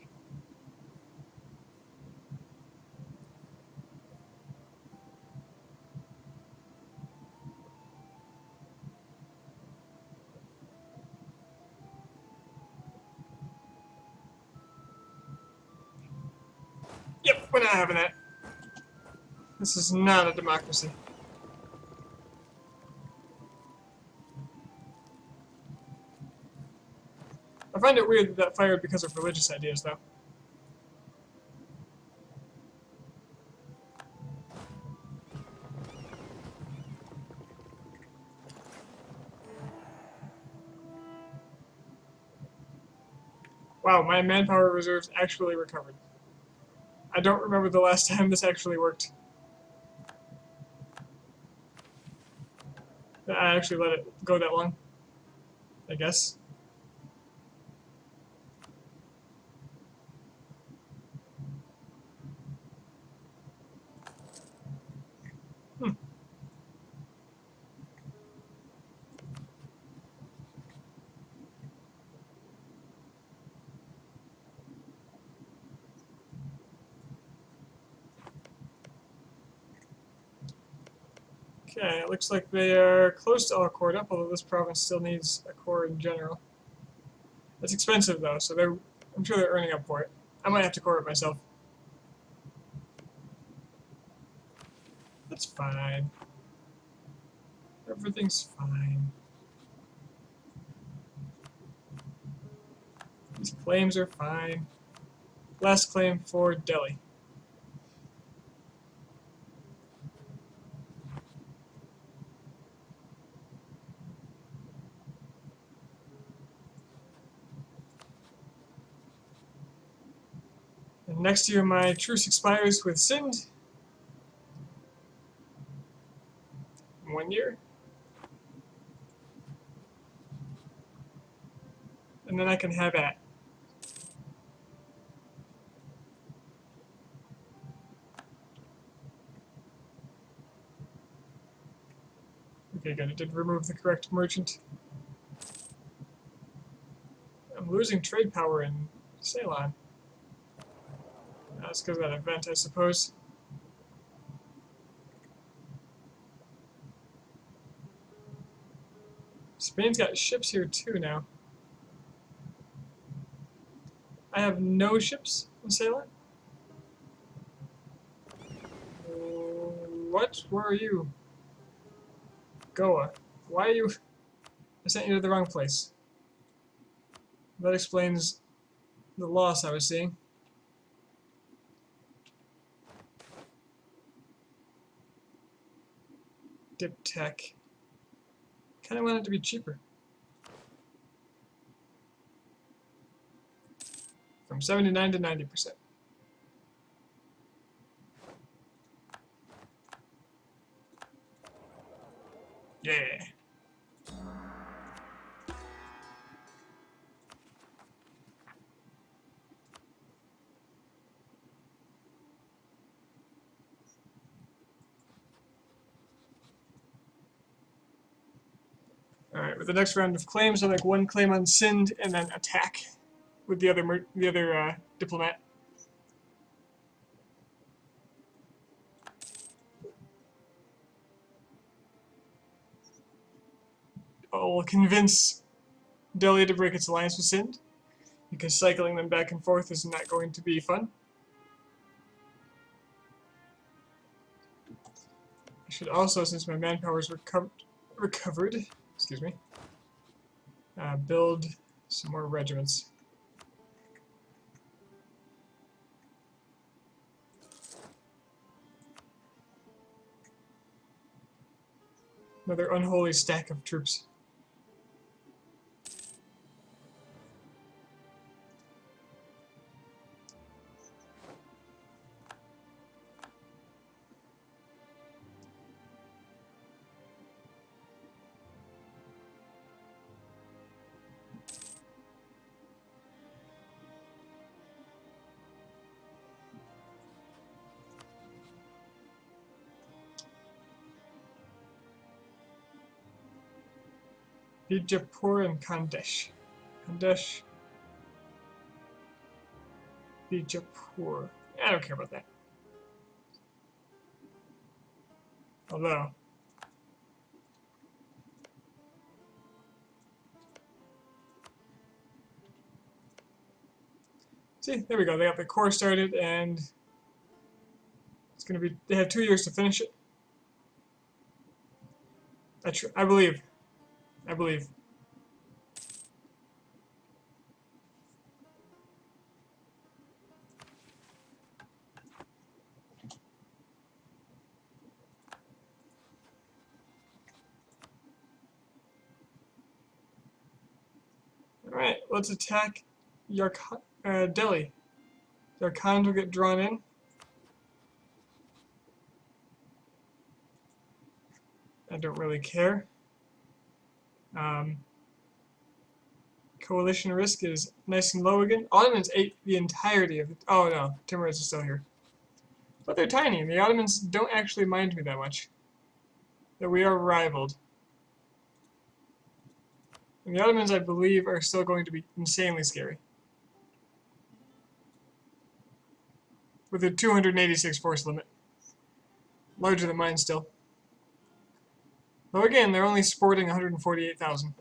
Yep, we're not having that. This is not a democracy. I find it weird that that fired because of religious ideas, though. Wow, my manpower reserves actually recovered. I don't remember the last time this actually worked. I actually let it go that long, I guess. Hmm. Okay, it looks like they are close to all cored up, although this province still needs a core in general. It's expensive though, so I'm sure they're earning up for it. I might have to core it myself. That's fine. Everything's fine. These claims are fine. Last claim for Delhi. And next year my truce expires with Sind. 1 year. And then I can have at. Okay, good. It did remove the correct merchant. I'm losing trade power in Ceylon. That's because of that event, I suppose. Spain's got ships here too now. I have no ships in Ceylon? What? Where are you? Goa. Why are you... I sent you to the wrong place. That explains the loss I was seeing. Dip tech. Kind of want it to be cheaper. From 79 to 90%. Yeah. Alright, with the next round of claims, I'll make one claim on Sind and then attack with the other diplomat. I'll convince Delhi to break its alliance with Sind, because cycling them back and forth is not going to be fun. I should also, since my manpower is recovered, excuse me, build some more regiments. Another unholy stack of troops. Bijapur and Khandesh. Khandesh. Bijapur. I don't care about that. Although, see, there we go. They got the core started, and it's going to be. They have 2 years to finish it. I believe. I believe. Alright, let's attack Delhi. Yarkand will get drawn in. I don't really care. Coalition risk is nice and low again. Ottomans ate the entirety of it. Oh no, Timurids are still here. But they're tiny, and the Ottomans don't actually mind me that much. Though we are rivaled. And the Ottomans, I believe, are still going to be insanely scary. With a 286 force limit. Larger than mine still. Though again, they're only sporting 148,000.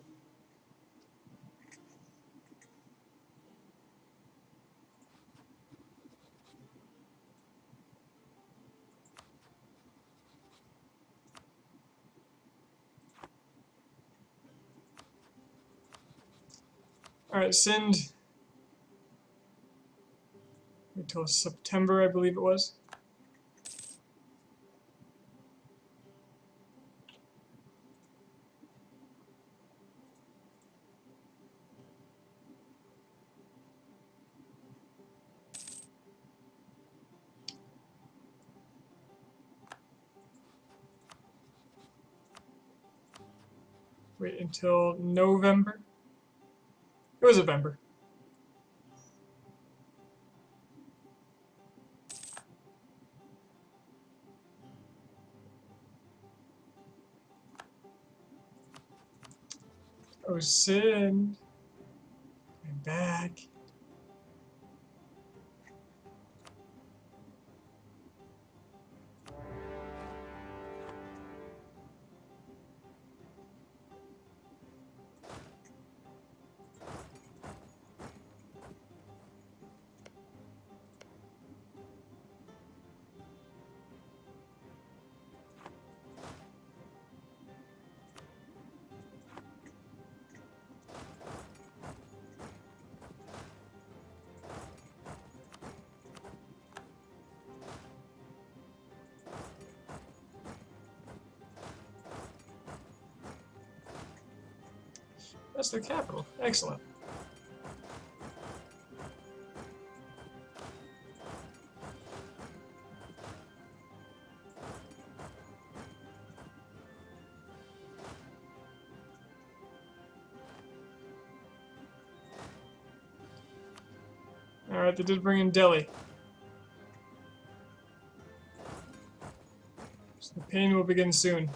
Alright, Sind. Until September, I believe it was. Wait until November. It was November. Oh, Sind. I'm back. That's their capital. Excellent. Alright, they did bring in Delhi. So the pain will begin soon.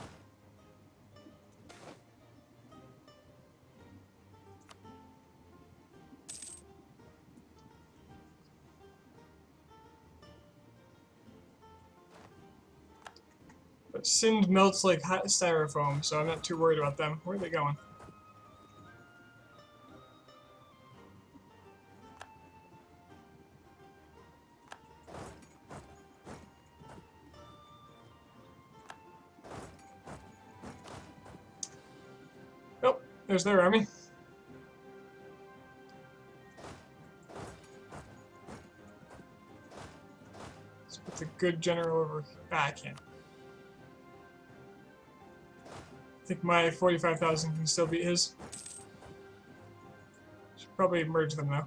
But Sind melts like hot styrofoam, so I'm not too worried about them. Where are they going? Oh, there's their army. Let's put the good general over. Ah, I can't. I think my 45,000 can still beat his. Should probably merge them though.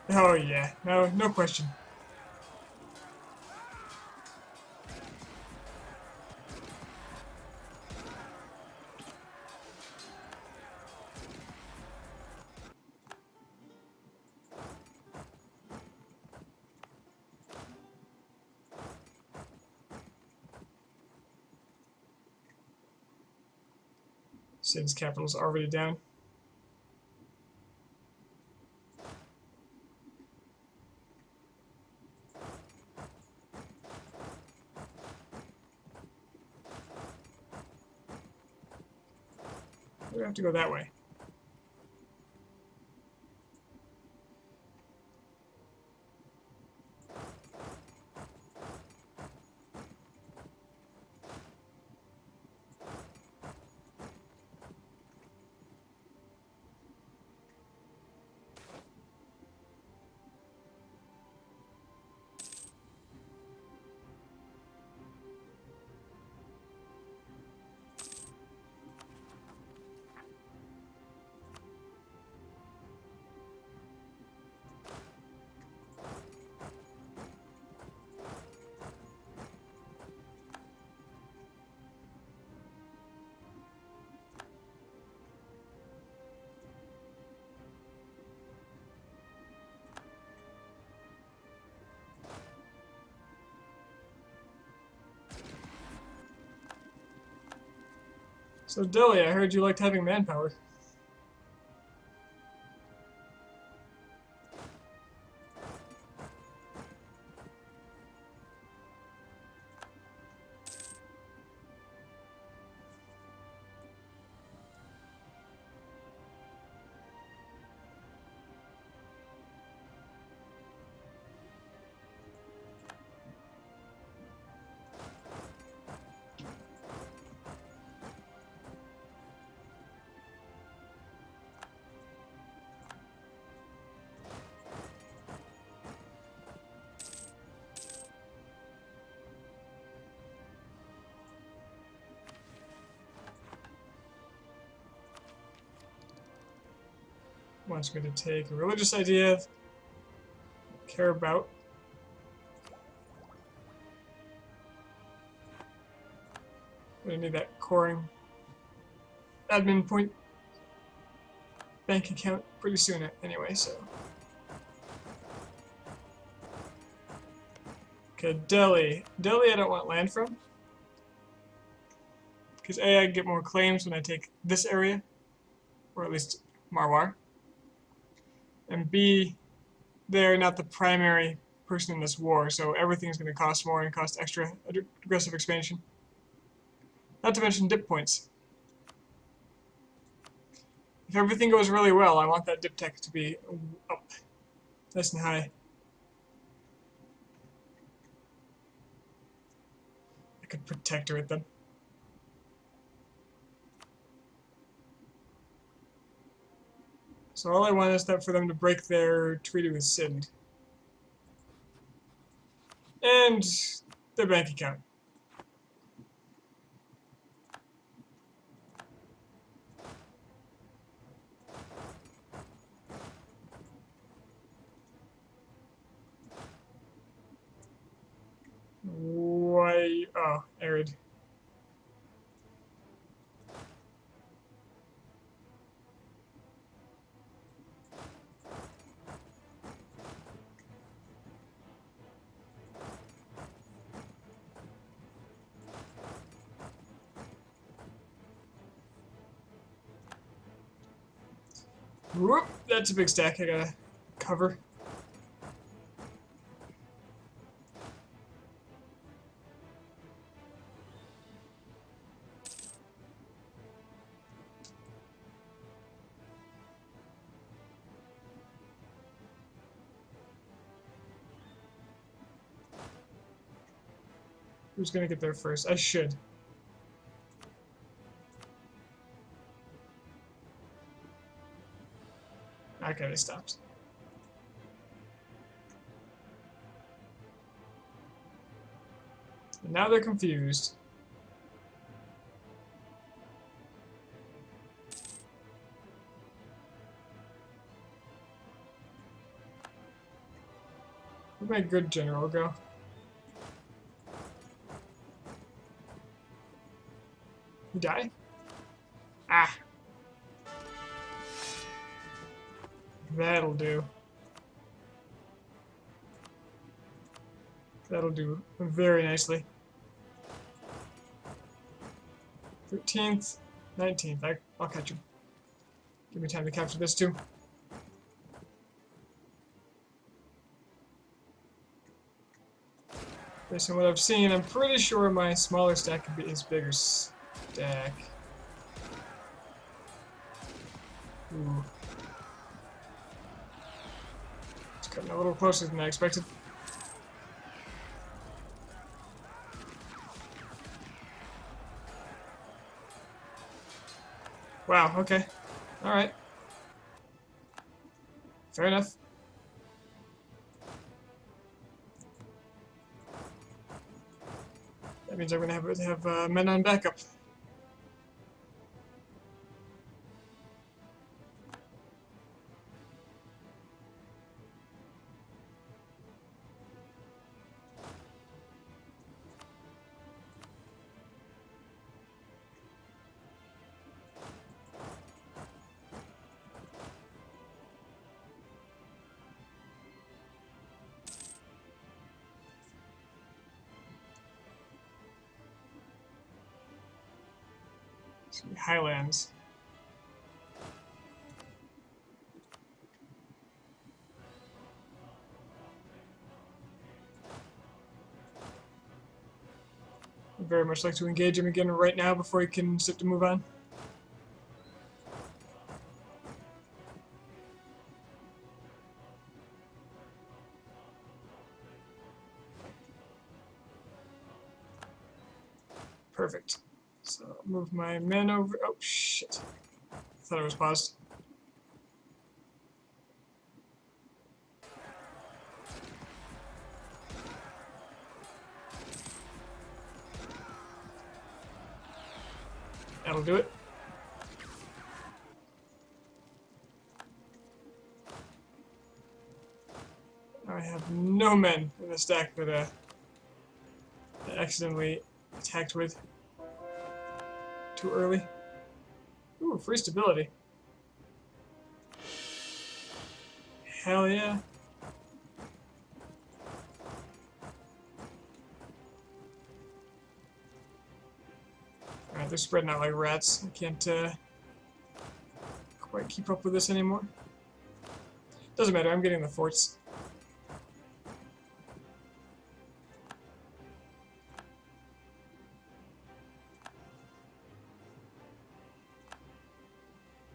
Oh yeah, no question. Sid's capital's already down. We have to go that way. So Dilly, I heard you liked having manpower. Wants me to take a religious idea, care about. I'm gonna need that coring admin point bank account pretty soon anyway, so. Okay, Delhi. Delhi I don't want land from. Because A, I get more claims when I take this area, or at least Marwar. And B, they're not the primary person in this war, so everything's going to cost more and cost extra aggressive expansion. Not to mention dip points. If everything goes really well, I want that dip tech to be up, nice and high. I could protector it then. So all I want is that for them to break their treaty with Sind. And their bank account. Why? Oh, arid. Whoop, that's a big stack I gotta cover. Who's gonna get there first? I should. Okay, they stopped. And now they're confused. Where'd my good general go? He die? Ah. That'll do. That'll do very nicely. 13th, 19th. I'll catch him. Give me time to capture this too. Based on what I've seen, I'm pretty sure my smaller stack could be his bigger stack. Ooh. It's cutting a little closer than I expected. Wow, okay. Alright. Fair enough. That means I'm gonna have men on backup. Highlands. I'd very much like to engage him again right now before he can start to move on. Perfect. So I'll move my men over. Oh shit. I thought it was paused. That'll do it. I have no men in the stack that I accidentally attacked with too early. Ooh, free stability. Hell yeah. Alright, they're spreading out like rats. I can't quite keep up with this anymore. Doesn't matter, I'm getting the forts.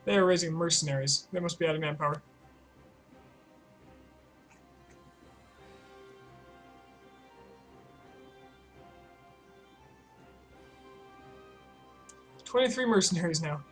They are raising mercenaries. They must be out of manpower. "23 mercenaries now.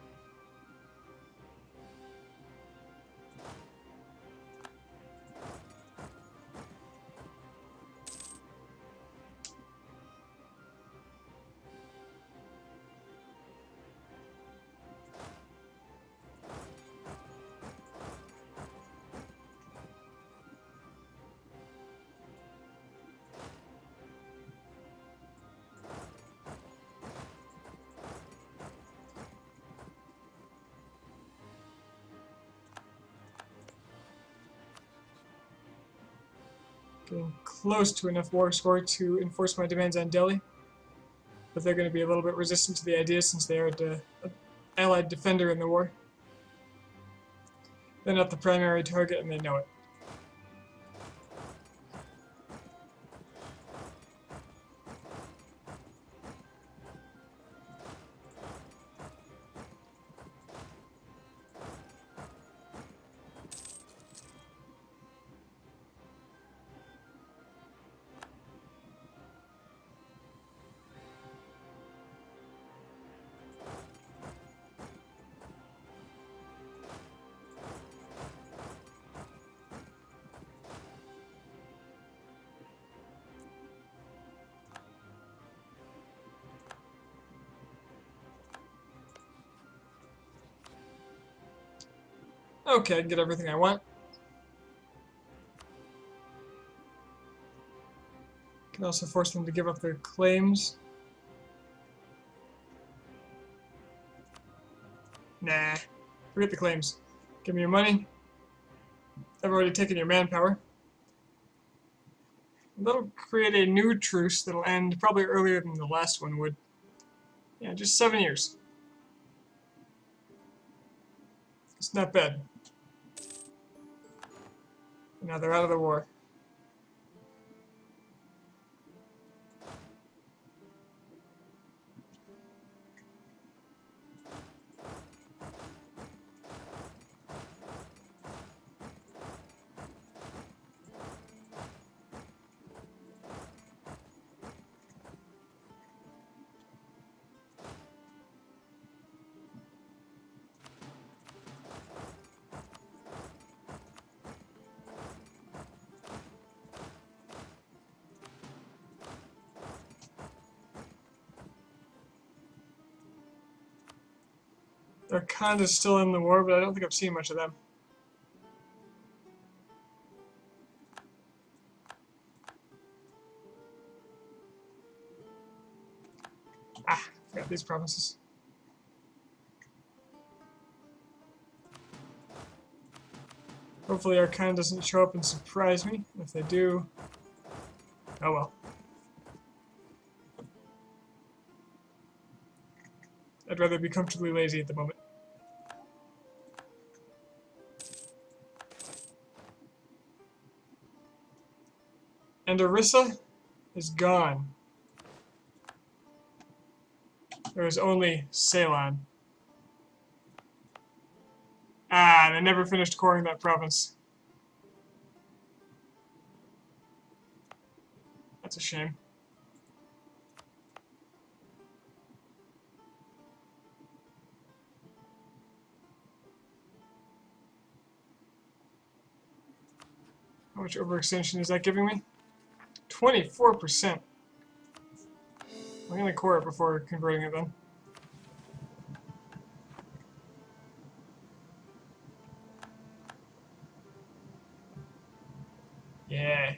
Getting close to enough war score to enforce my demands on Delhi. But they're going to be a little bit resistant to the idea since they are an allied defender in the war. They're not the primary target and they know it. Okay, I can get everything I want. Can also force them to give up their claims. Nah, forget the claims. Give me your money. I've already taken your manpower. That'll create a new truce that'll end probably earlier than the last one would. Yeah, just 7 years. It's not bad. Now they're out of the war. They're kind of still in the war, but I don't think I've seen much of them. Ah, forgot these provinces. Hopefully Arcana doesn't show up and surprise me. If they do, oh well. I'd rather be comfortably lazy at the moment. And Orissa is gone. There is only Ceylon. Ah, they never finished coring that province. That's a shame. How much overextension is that giving me? 24%. I'm going to core it before converting it then. Yeah.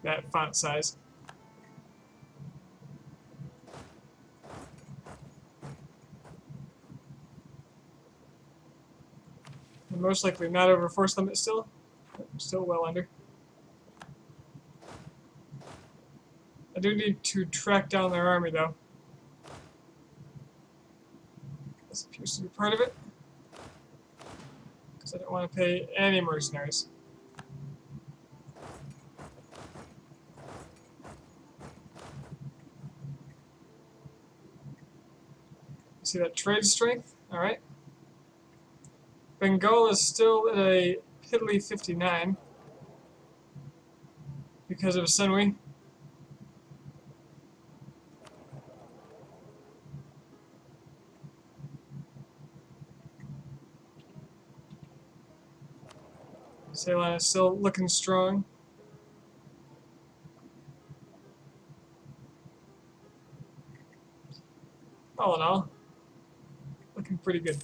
That font size. And most likely not over force limit still. Still well under. I do need to track down their army though. This appears to be part of it. Because I don't want to pay any mercenaries. See that trade strength? Alright. Bengal is still at a piddly 59 because of Senwi. Ceylon is still looking strong. All in all, looking pretty good.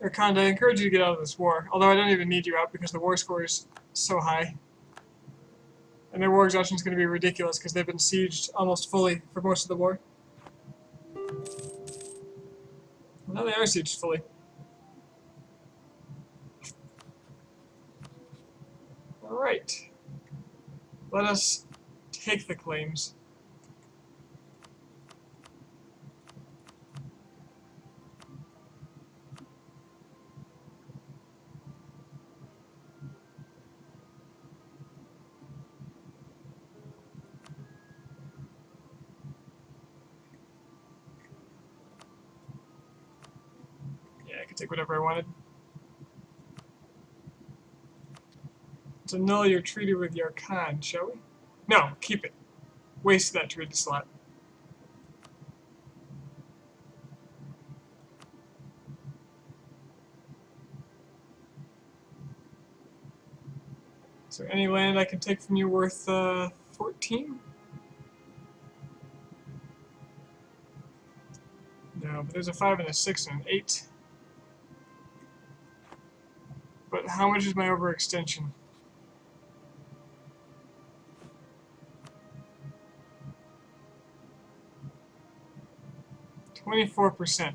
Erkanda, I encourage you to get out of this war. Although I don't even need you out because the war score is so high. And their war exhaustion is going to be ridiculous because they've been sieged almost fully for most of the war. Well, now they are sieged fully. Alright. Let us take the claims. Yeah, I could take whatever I wanted. Let's annul your treaty with your Khan, shall we? No, keep it. Waste that treaty slot. Is there any land I can take from you worth 14? No, but there's a 5 and a 6 and an 8. But how much is my overextension? %.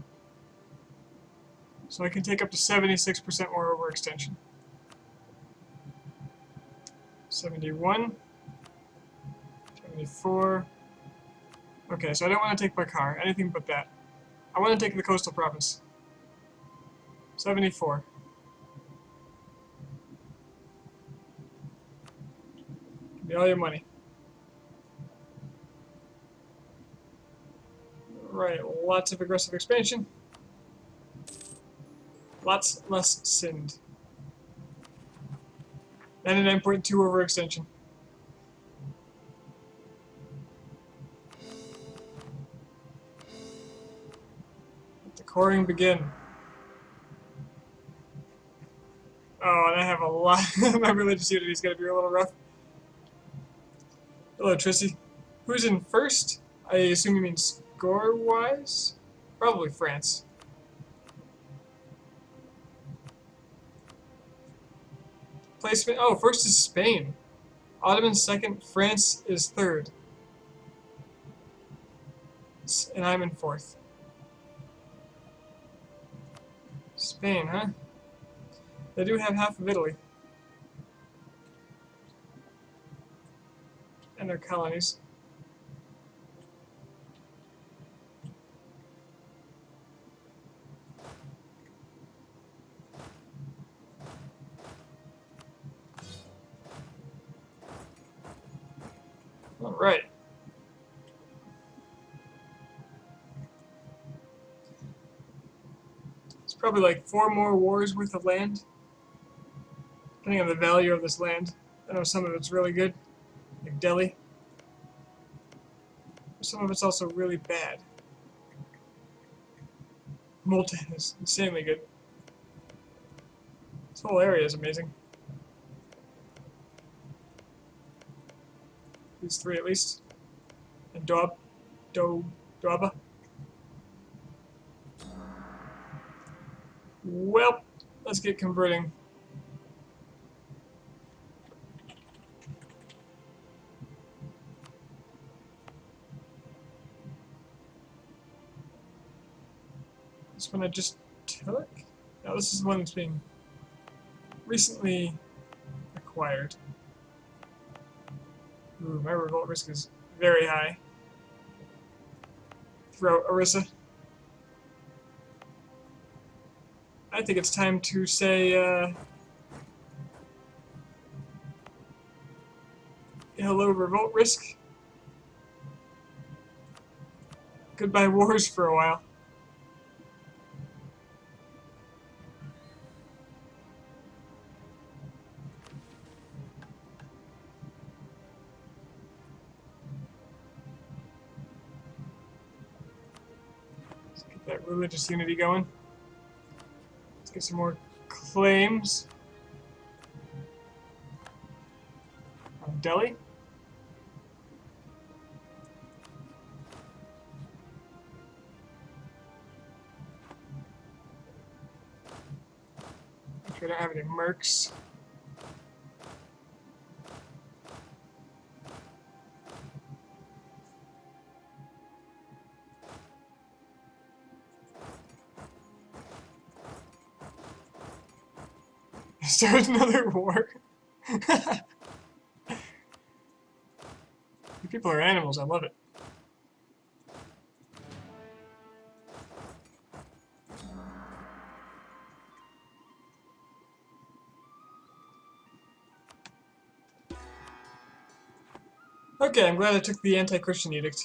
So I can take up to 76% more overextension. 71. 74. Okay, so I don't want to take Bakar, anything but that. I want to take the coastal province. 74. Give me all your money. Right, lots of aggressive expansion. Lots less sinned. 99.2 overextension. Let the coring begin. Oh, and I have a lot. My religious unity is going to be a little rough. Hello, Trissy. Who's in first? I assume you mean score-wise? Probably France. Placement. Oh, first is Spain. Ottoman second. France is third. And I'm in fourth. Spain, huh? They do have half of Italy. And their colonies. Alright. It's probably like 4 more wars worth of land. Depending on the value of this land. I know some of it's really good, like Delhi. Some of it's also really bad. Multan is insanely good. This whole area is amazing. These 3 at least. And Doaba. Well, let's get converting. This one I just took? No, this is the one that's being recently acquired. Ooh, my revolt risk is very high. Throw Orissa. I think it's time to say, hello, revolt risk. Goodbye, wars for a while. Let's get that religious unity going. Let's get some more claims on Delhi. We don't have any mercs. Start another war. You people are animals, I love it. Okay, I'm glad I took the anti-Christian edict.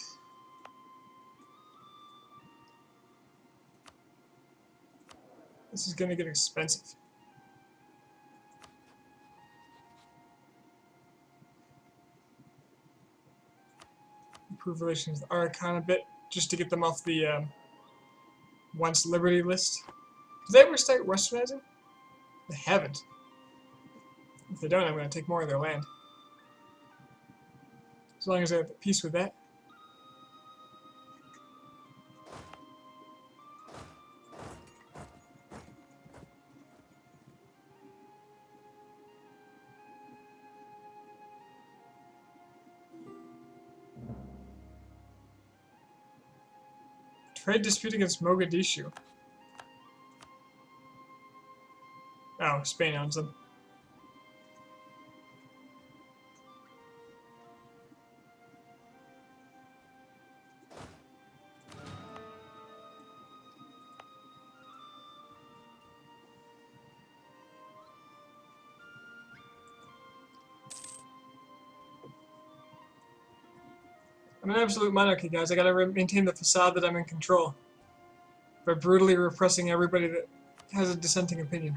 This is gonna get expensive. Improve relations with Archon a bit, just to get them off the once liberty list. Did they ever start westernizing? They haven't. If they don't, I'm gonna take more of their land. As long as they're at peace with that. Trade dispute against Mogadishu. Oh, Spain owns them. I'm an absolute monarchy, guys. I gotta maintain the facade that I'm in control by brutally repressing everybody that has a dissenting opinion.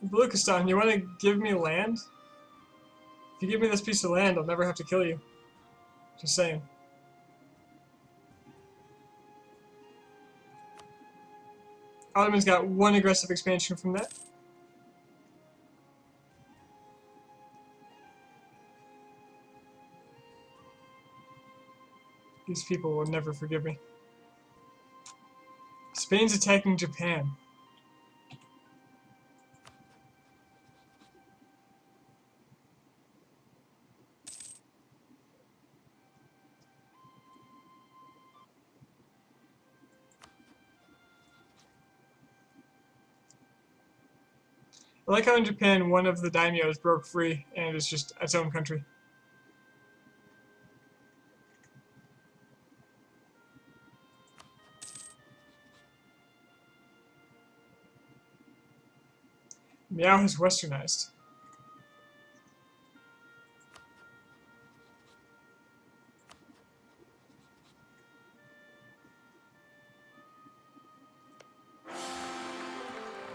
Baluchistan, you want to give me land? If you give me this piece of land, I'll never have to kill you. Just saying. Ottoman's got one aggressive expansion from that. These people will never forgive me. Spain's attacking Japan. I like how in Japan one of the daimyos broke free and it's just its own country. Miao has westernized.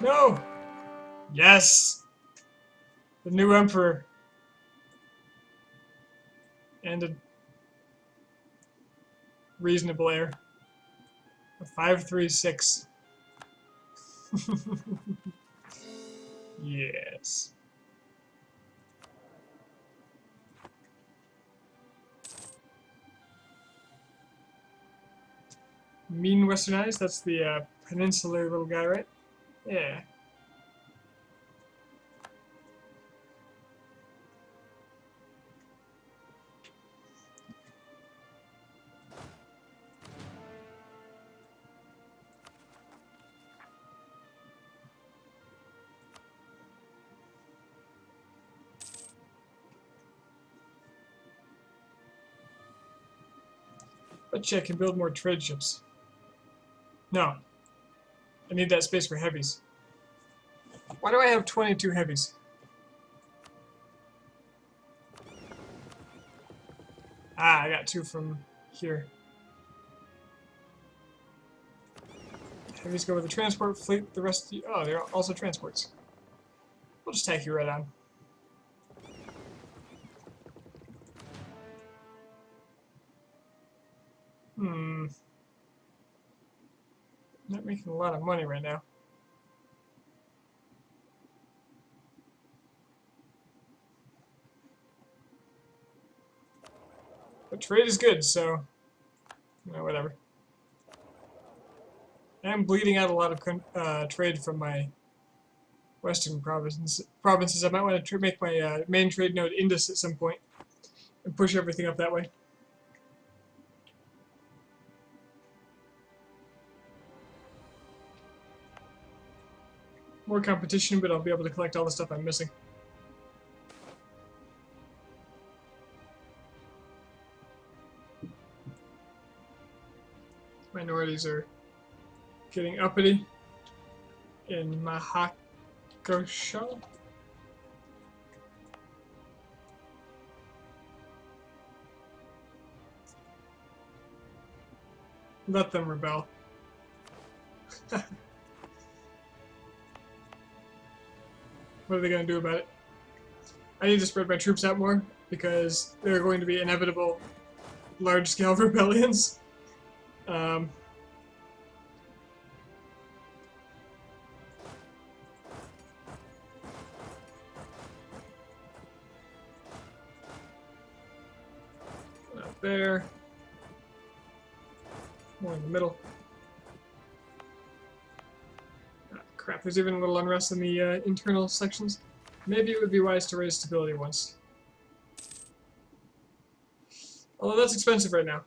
No! Yes! The new emperor. And a reasonable heir. A 536. Yes. Mean westernized? That's the peninsular little guy, right? Yeah. Bet you I can build more trade ships. No. I need that space for heavies. Why do I have 22 heavies? Ah, I got 2 from here. Heavies go with the transport fleet, the rest... Oh, they're also transports. We'll just tack you right on. Not making a lot of money right now. But trade is good, so whatever. I'm bleeding out a lot of trade from my western provinces. I might want to make my main trade node Indus at some point and push everything up that way. More competition, but I'll be able to collect all the stuff I'm missing. Minorities are getting uppity in Mahakosha. Let them rebel. What are they going to do about it? I need to spread my troops out more because there are going to be inevitable large-scale rebellions. Not there. More in the middle. Crap, there's even a little unrest in the internal sections. Maybe it would be wise to raise stability once. Although that's expensive right now.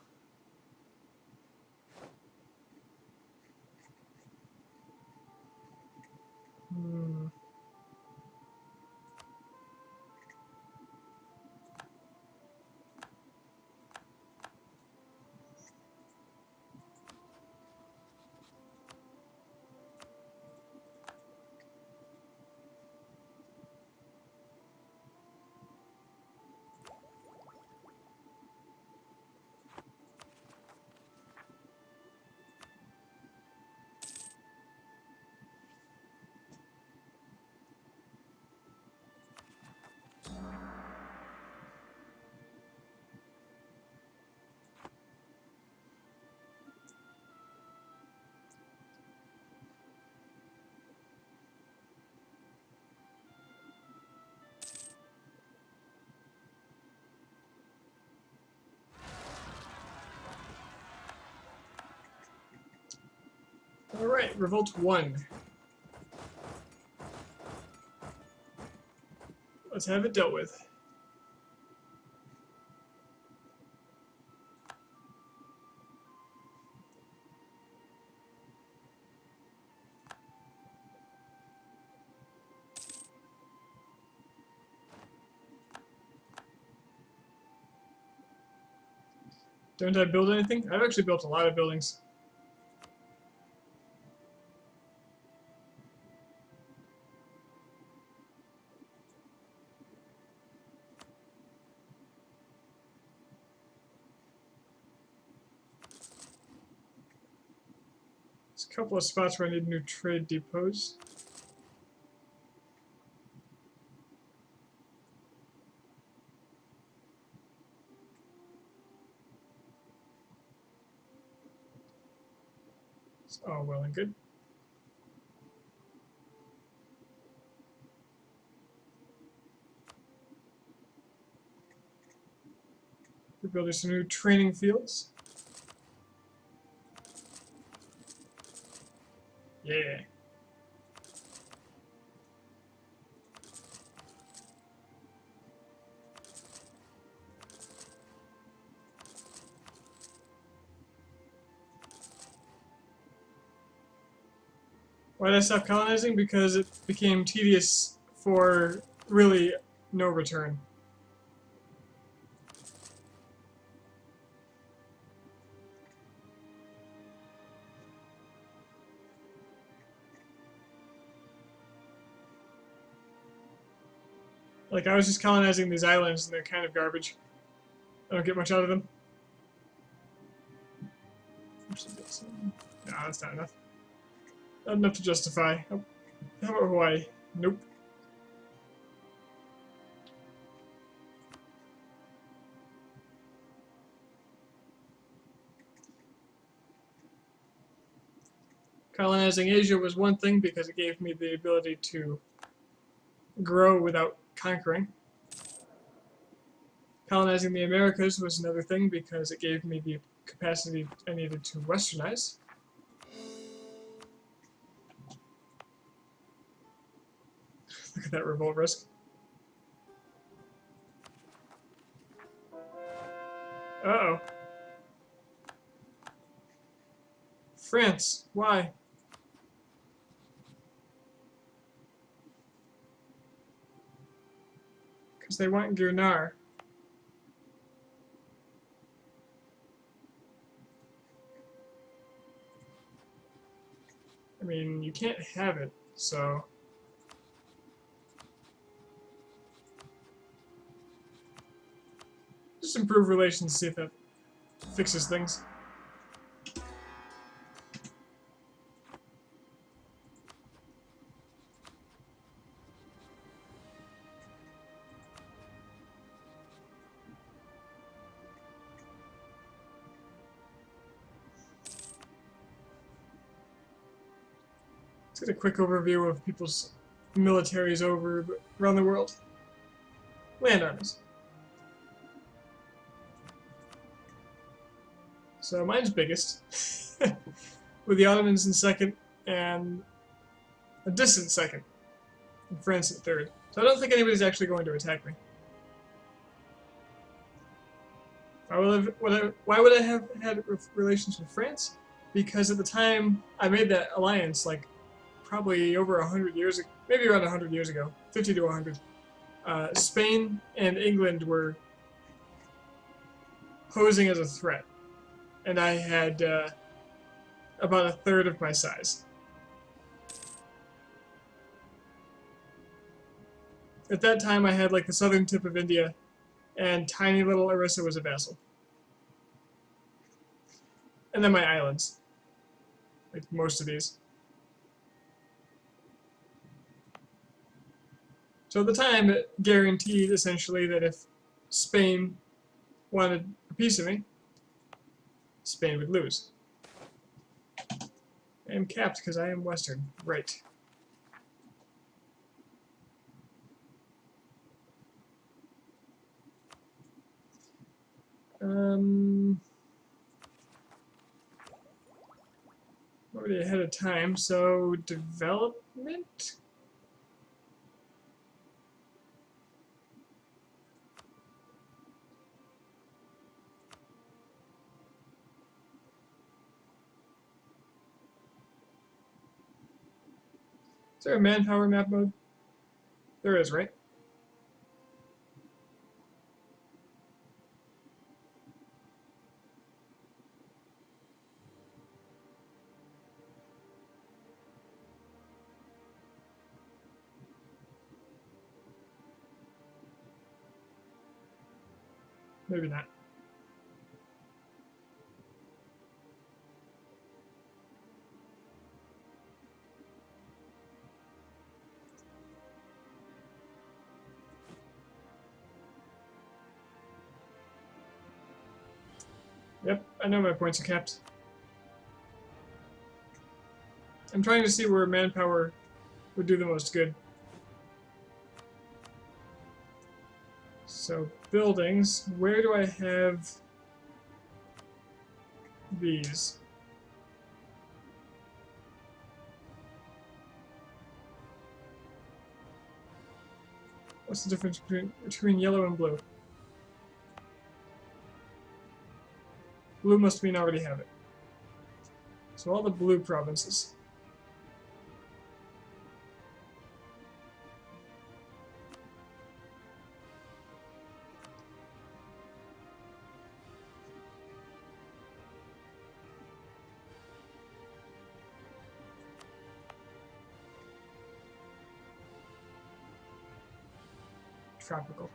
Alright, Revolt 1. Let's have it dealt with. Don't I build anything? I've actually built a lot of buildings. There's a couple of spots where I need new trade depots. It's all well and good. We're building some new training fields. Yeah. Why did I stop colonizing? Because it became tedious for really no return. Like, I was just colonizing these islands and they're kind of garbage. I don't get much out of them. No, that's not enough. Not enough to justify. How about Hawaii? Nope. Colonizing Asia was one thing because it gave me the ability to grow without conquering. Colonizing the Americas was another thing because it gave me the capacity I needed to westernize. Look at that revolt risk. Uh-oh. France, why? Because they want Gurnar. I mean, you can't have it, so... Just improve relations, see if that fixes things. Let's get a quick overview of people's militaries around the world. Land armies. So mine's biggest, with the Ottomans in second and a distant second, and France in third. So I don't think anybody's actually going to attack me. Why would I have had relations with France? Because at the time I made that alliance, like probably over 100 years, maybe around 100 years ago, 50 to 100, Spain and England were posing as a threat. And I had about a third of my size. At that time, I had like the southern tip of India, and tiny little Orissa was a vassal. And then my islands, like most of these. So at the time, it guaranteed essentially that if Spain wanted a piece of me, Spain would lose. I am capped because I am Western. Right. Already ahead of time, so development? Is there a manpower map mode? There is, right? Maybe not. Yep, I know my points are capped. I'm trying to see where manpower would do the most good. So, buildings, where do I have these? What's the difference between yellow and blue? Blue must mean I already have it. So all the blue provinces. Tropical.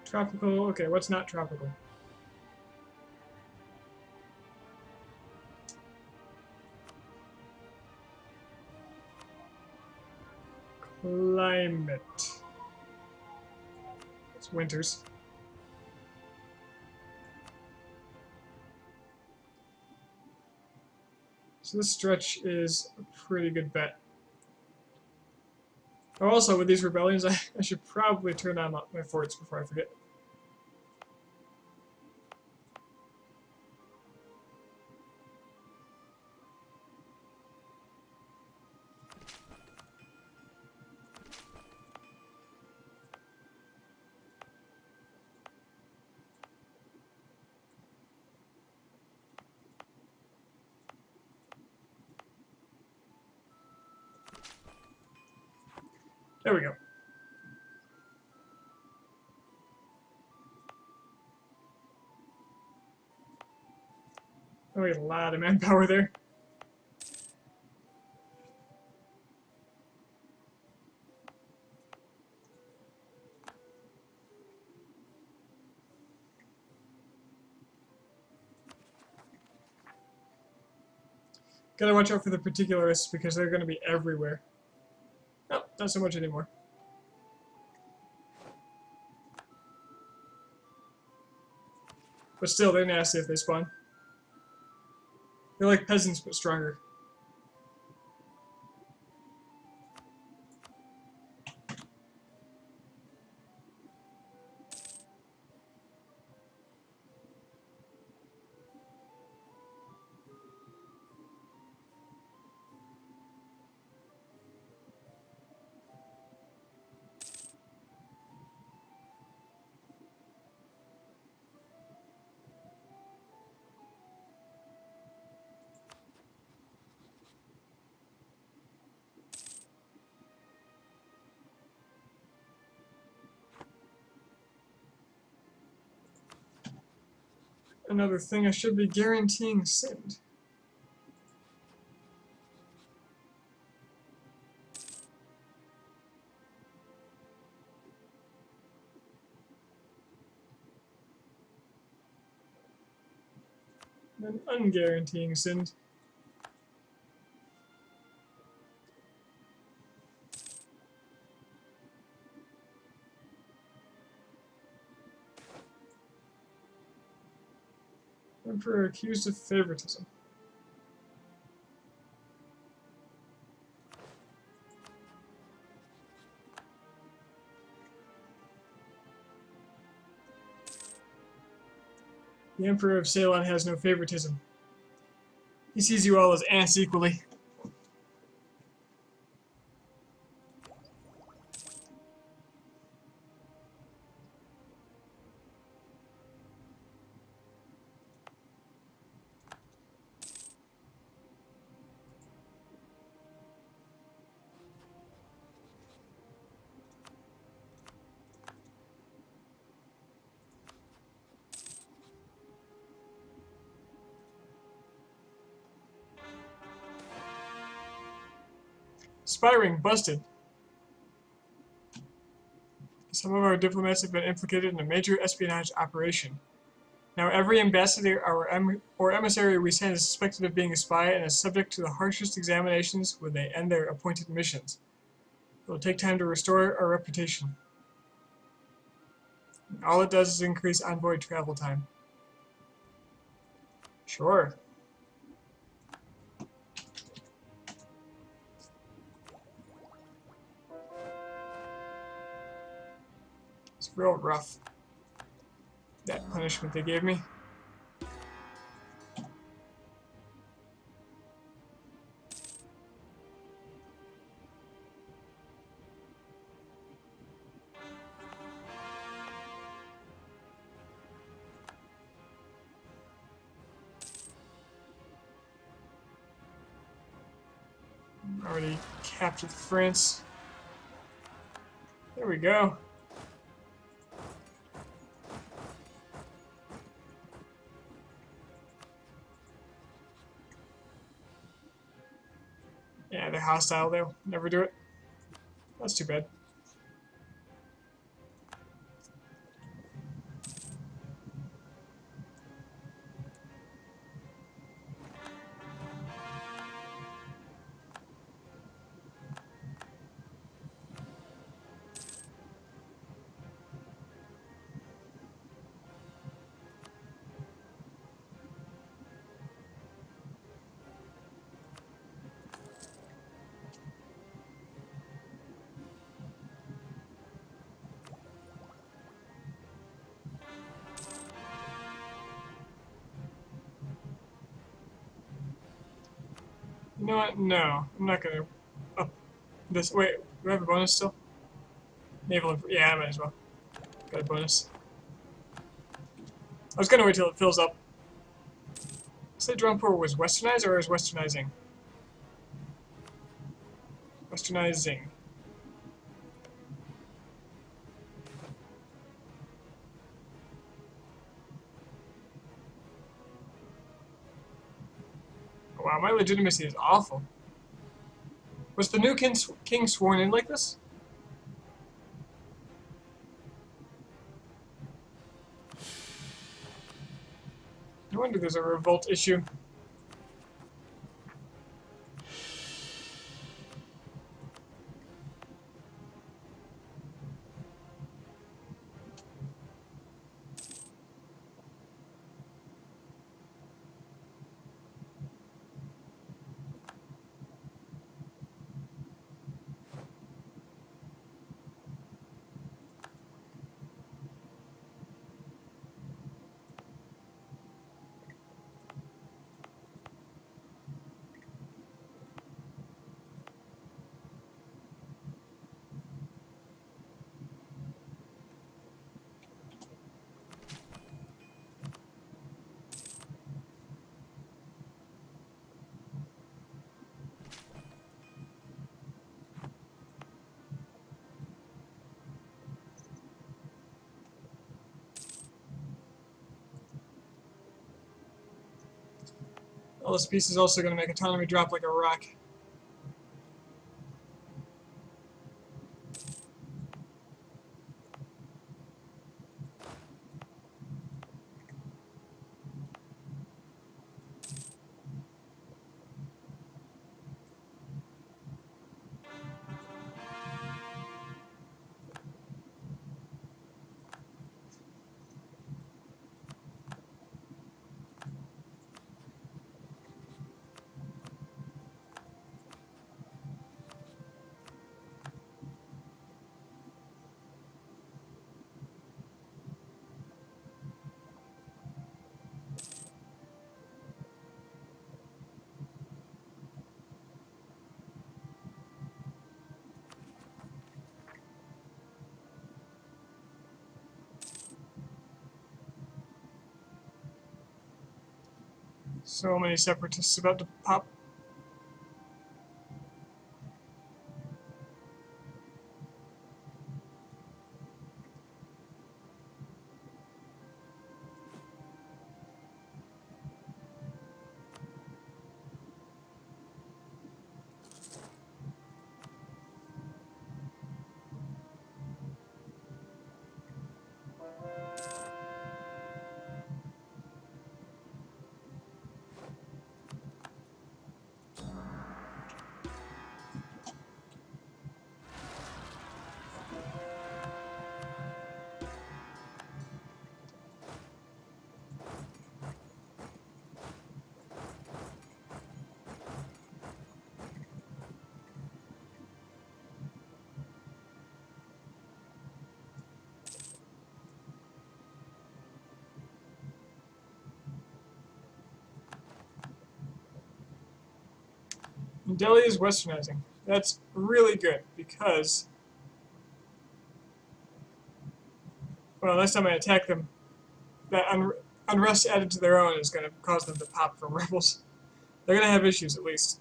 Tropical, okay, what's not tropical? Climate. It's winters. So this stretch is a pretty good bet. Oh, also, with these rebellions, I should probably turn on my forts before I forget. There we go. Oh, we got a lot of manpower there. Gotta watch out for the particularists because they're gonna be everywhere. No, not so much anymore. But still, they're nasty if they spawn. They're like peasants, but stronger. Another thing I should be guaranteeing send. And unguaranteeing send. Emperor accused of favoritism. The Emperor of Ceylon has no favoritism. He sees you all as ants equally. Spy ring busted. Some of our diplomats have been implicated in a major espionage operation. Now every ambassador or emissary we send is suspected of being a spy and is subject to the harshest examinations when they end their appointed missions. It will take time to restore our reputation. All it does is increase envoy travel time. Sure. It's real rough, that punishment they gave me. Already captured France. There we go. Yeah, they're hostile. They'll never do it. That's too bad. You know what? No, I'm not gonna up this. Wait, do I have a bonus still? Naval. Yeah, I might as well. Got a bonus. I was gonna wait till it fills up. Say Drumpur was westernized or is westernizing? Westernizing. Wow, my legitimacy is awful. Was the new king sworn in like this? No wonder there's a revolt issue. All this piece is also going to make autonomy drop like a rock. So many separatists about to pop. Delhi is westernizing. That's really good because, well, next time I attack them, that unrest added to their own is going to cause them to pop from rebels. They're going to have issues at least.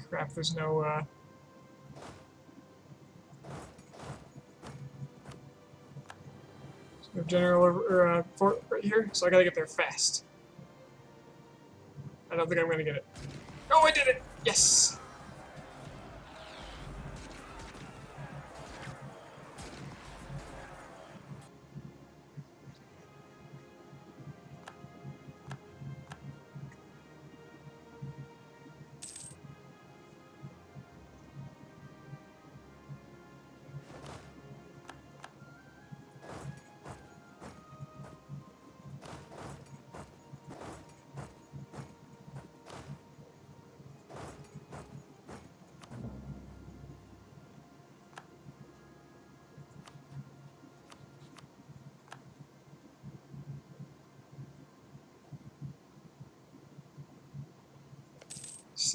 Crap, there's no general or fort right here, so I gotta get there fast. I don't think I'm gonna get it. Oh, I did it! Yes!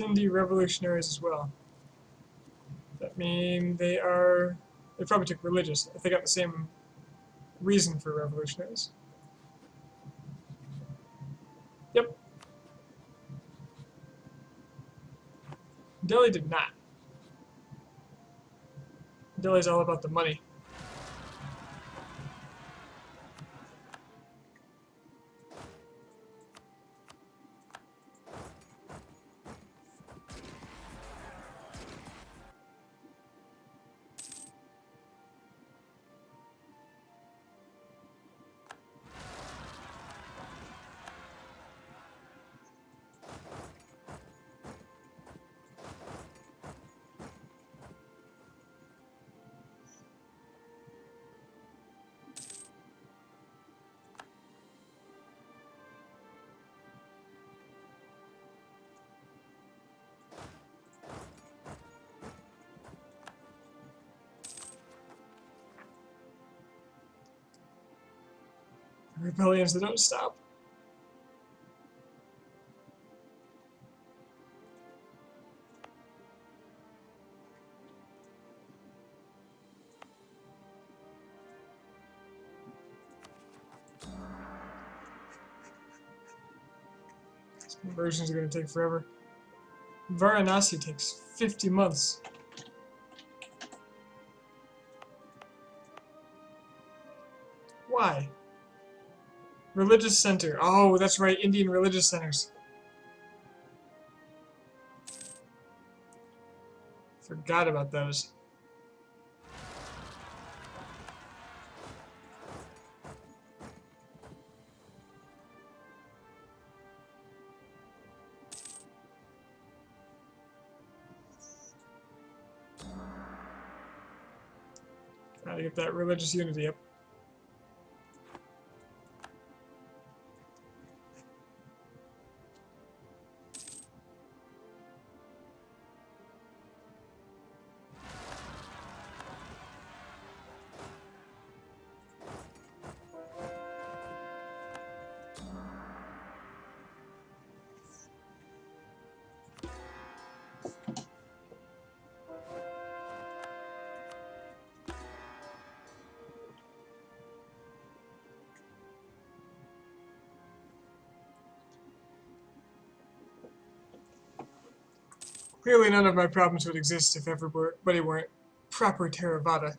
Sindhi revolutionaries as well. That mean they probably took religious, if they got the same reason for revolutionaries. Yep. Delhi did not. Delhi's all about the money. Rebellions that don't stop. These conversions are going to take forever. Varanasi takes 50 months. Why? Religious center. Oh, that's right, Indian religious centers. Forgot about those. Gotta get that religious unity up. Clearly none of my problems would exist if everybody weren't proper Theravada.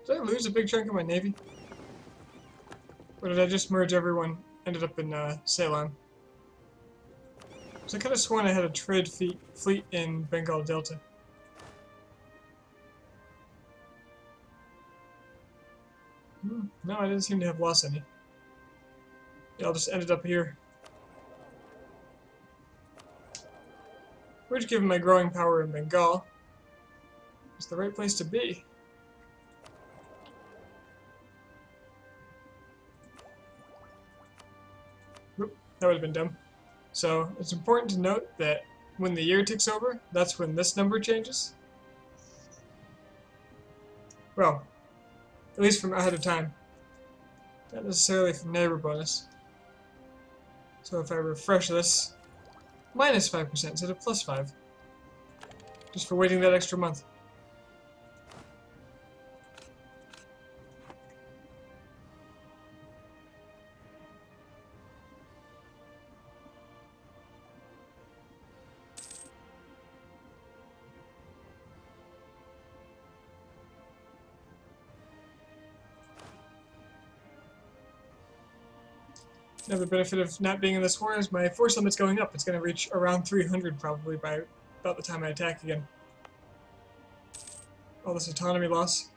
Did I lose a big chunk of my navy? Or did I just merge everyone? Ended up in Ceylon. So I could have sworn I had a trade fleet in Bengal Delta. No, I didn't seem to have lost any. They all just ended up here. Which, given my growing power in Bengal, is the right place to be. Oop, that would have been dumb. So it's important to note that when the year ticks over, that's when this number changes. Well, at least from ahead of time. Not necessarily from neighbor bonus. So if I refresh this, minus 5% instead of plus 5. Just for waiting that extra month. Another benefit of not being in this war is my force limit's going up. It's going to reach around 300 probably by about the time I attack again. All this autonomy loss.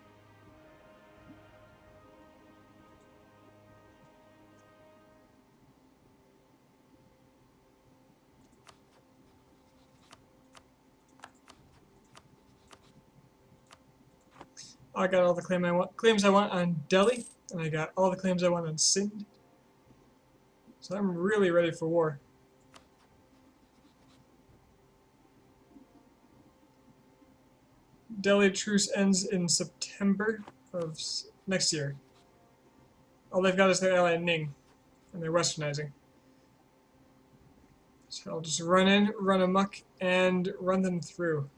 I got all the claims I want on Delhi, and I got all the claims I want on Sind. So I'm really ready for war. Delhi truce ends in September of next year. All they've got is their ally Ning, and they're westernizing. So I'll just run in, run amok, and run them through.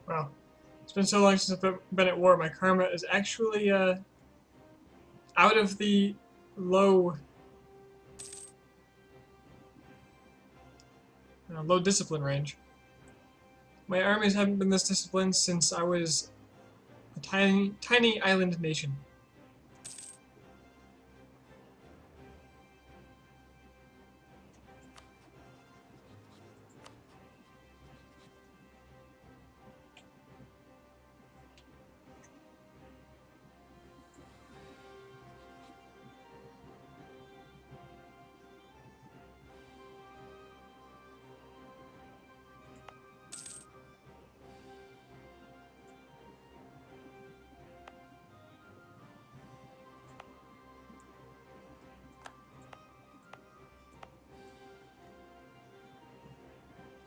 Wow. It's been so long since I've been at war. My karma is actually out of the low discipline range. My armies haven't been this disciplined since I was a tiny island nation.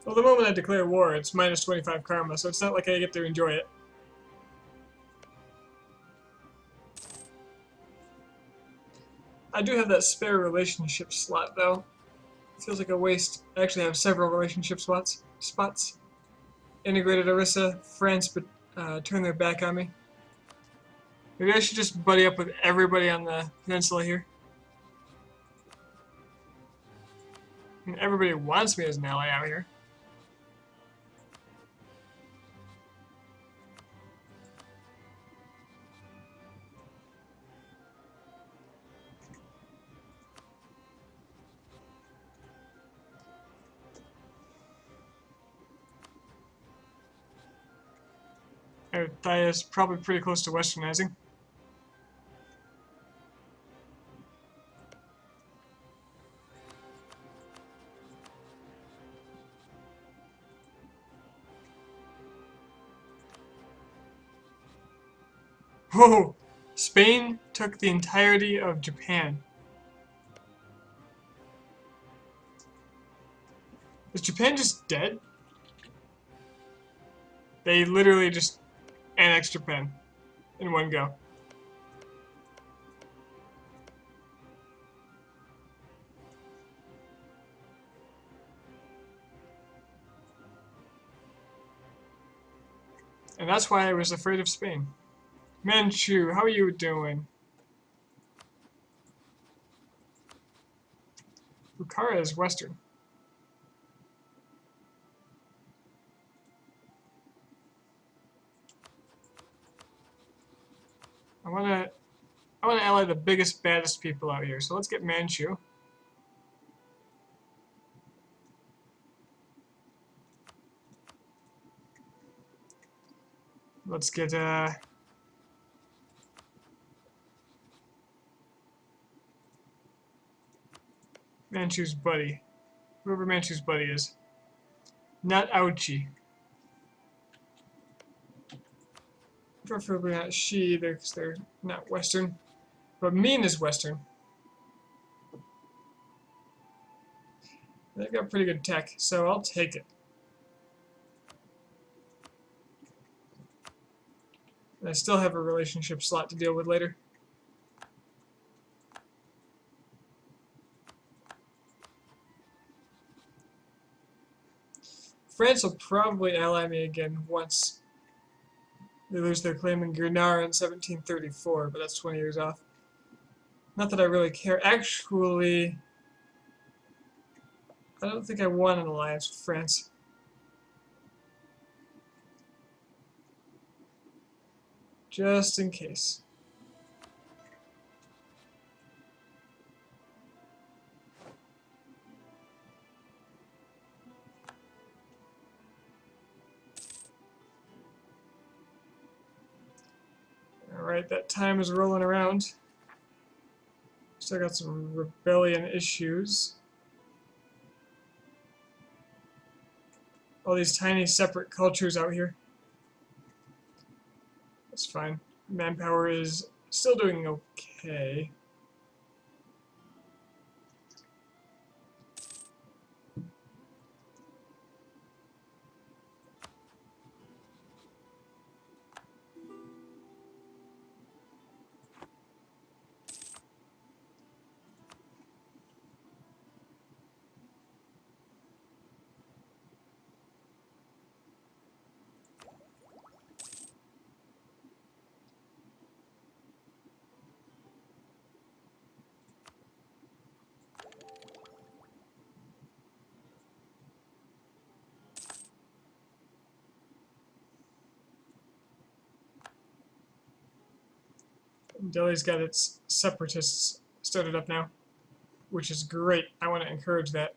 Well, the moment I declare war, it's minus 25 karma, so it's not like I get to enjoy it. I do have that spare relationship slot, though. It feels like a waste. I actually have several relationship spots. Integrated Orissa, France, but turned their back on me. Maybe I should just buddy up with everybody on the peninsula here. I mean, everybody wants me as an ally out here. Thai is probably pretty close to westernizing. Whoa! Spain took the entirety of Japan. Is Japan just dead? They literally just annexed Japan in one go. And that's why I was afraid of Spain. Manchu, how are you doing? Bukhara is western. I wanna ally the biggest, baddest people out here. So let's get Manchu. Let's get Manchu's buddy. Whoever Manchu's buddy is. Not Ouchi. Preferably not she either, because they're not Western. But Min is Western. They've got pretty good tech, so I'll take it. And I still have a relationship slot to deal with later. France will probably ally me again once they lose their claim in Grenada in 1734, but that's 20 years off. Not that I really care. Actually, I don't think I want an alliance with France. Just in case. Alright, that time is rolling around. Still got some rebellion issues. All these tiny separate cultures out here. That's fine. Manpower is still doing okay. Delhi's got its separatists started up now, which is great. I want to encourage that.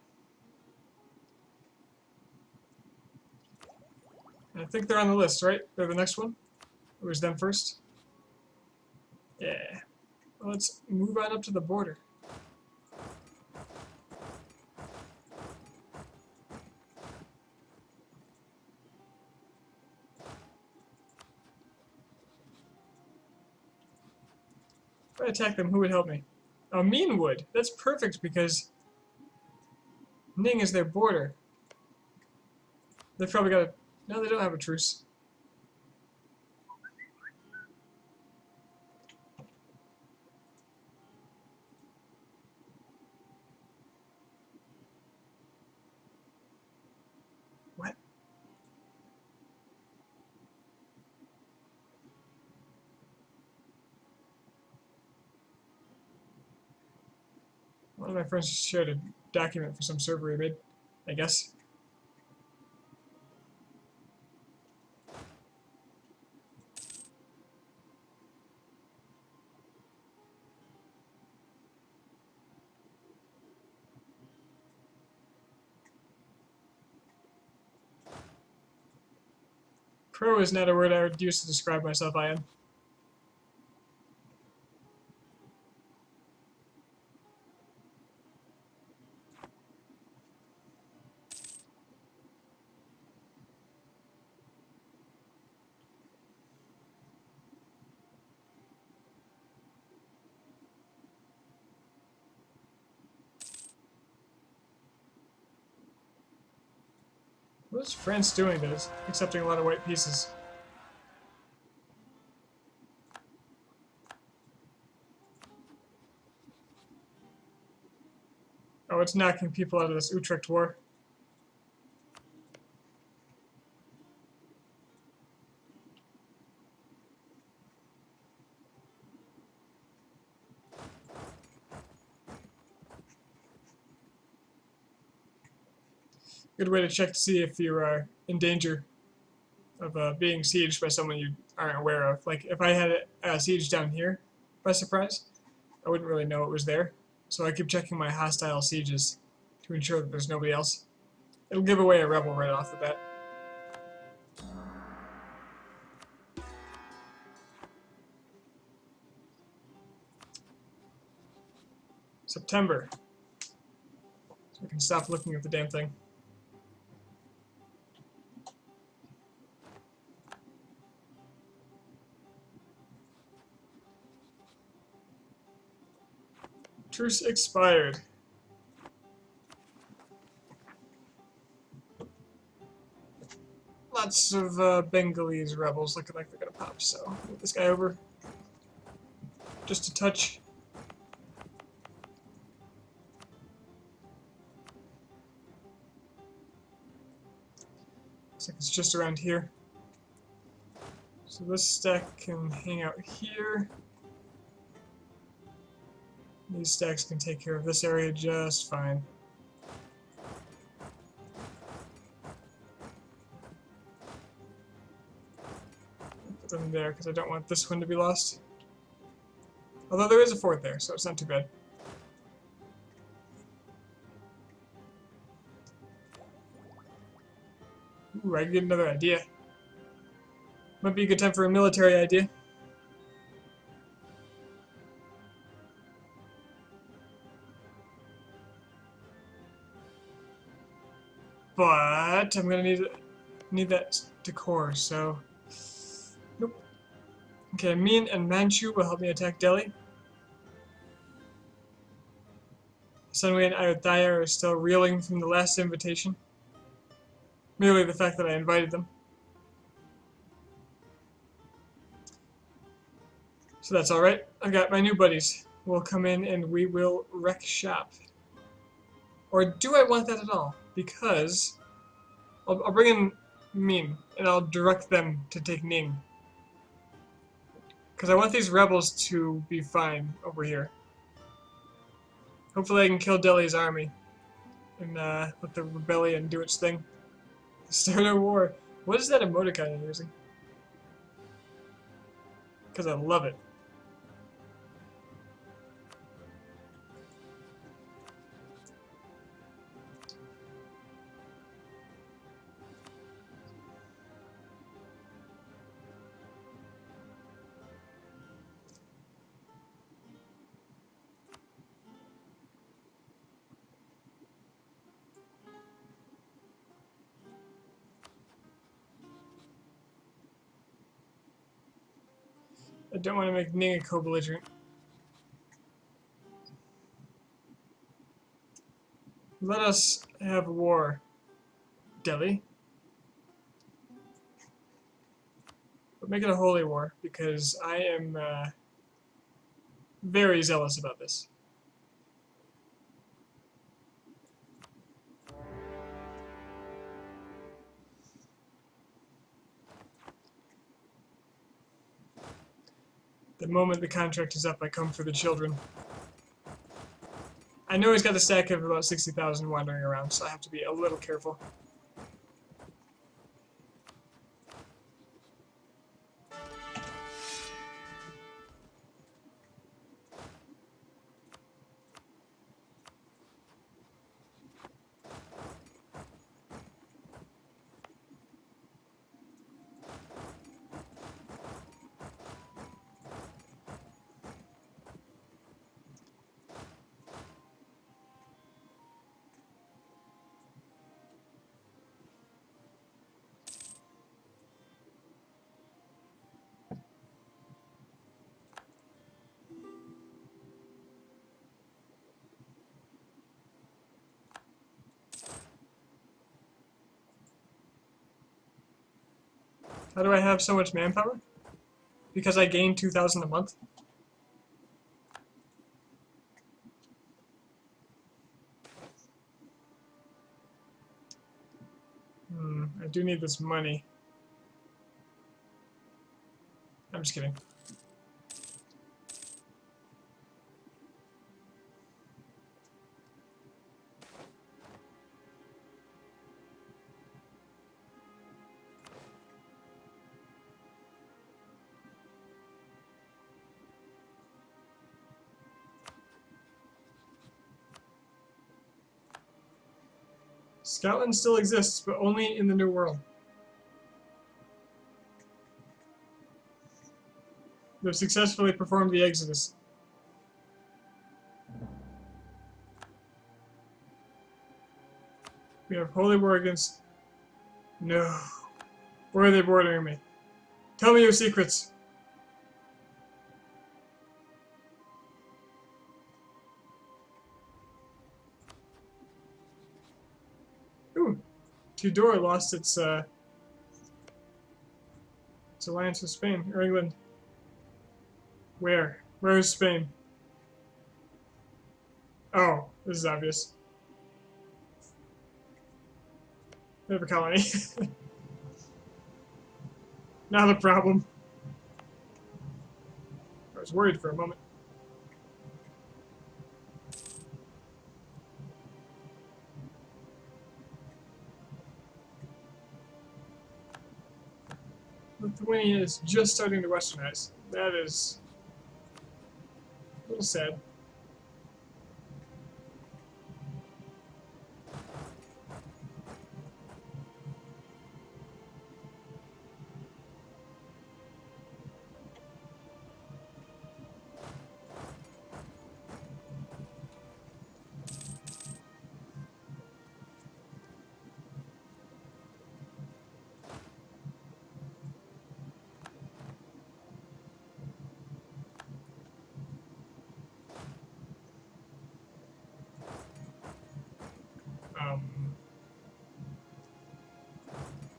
I think they're on the list, right? They're the next one? It was them first? Yeah. Well, let's move on up to the border. If I attack them, who would help me? Oh, Min would. That's perfect because Ning is their border. They've probably got a... No, they don't have a truce. What? One of my friends just shared a document for some server he made, I guess. Pro is not a word I would use to describe myself, I am. What is France doing that is accepting a lot of white pieces? Oh, it's knocking people out of this Utrecht war. Good way to check to see if you're in danger of being sieged by someone you aren't aware of. Like, if I had a siege down here by surprise, I wouldn't really know it was there. So I keep checking my hostile sieges to ensure that there's nobody else. It'll give away a rebel right off the bat. September. So we can stop looking at the damn thing. Truce expired. Lots of Bengalese rebels looking like they're gonna pop, so move this guy over. Just a touch. Looks like it's just around here. So this stack can hang out here. These stacks can take care of this area just fine. Put them there because I don't want this one to be lost. Although there is a fourth there, so it's not too bad. Ooh, I can get another idea. Might be a good time for a military idea. But I'm gonna need that decor, so nope. Okay, Min and Manchu will help me attack Delhi. Sunway and Ayodhya are still reeling from the last invitation. Merely the fact that I invited them. So that's alright. I've got my new buddies. We'll come in and we will wreck shop. Or do I want that at all? Because I'll bring in Min and I'll direct them to take Ning. Because I want these rebels to be fine over here. Hopefully I can kill Delhi's army and let the rebellion do its thing. Start a war. What is that emoticon I'm using? Because I love it. I don't want to make Ning a co-belligerent. Let us have war, Delhi. But make it a holy war, because I am very zealous about this. The moment the contract is up, I come for the children. I know he's got a stack of about 60,000 wandering around, so I have to be a little careful. How do I have so much manpower? Because I gain 2,000 a month? I do need this money. I'm just kidding. Scotland still exists, but only in the New World. They've successfully performed the Exodus. We have holy war against... No. Where are they bordering me? Tell me your secrets. Ooh. Tudor lost its It's alliance with Spain or England. Where? Where is Spain? Oh, this is obvious. They have a colony. Not a problem. I was worried for a moment. Lithuania is just starting to westernize. That is a little sad.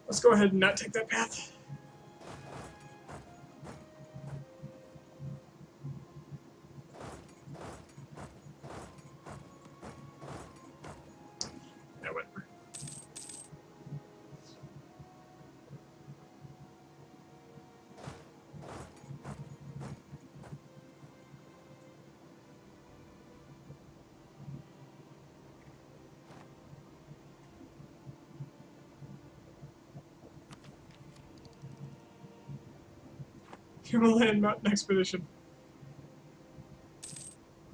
Let's go ahead and not take that path. Yeah, whatever. Himalayan Mountain Expedition.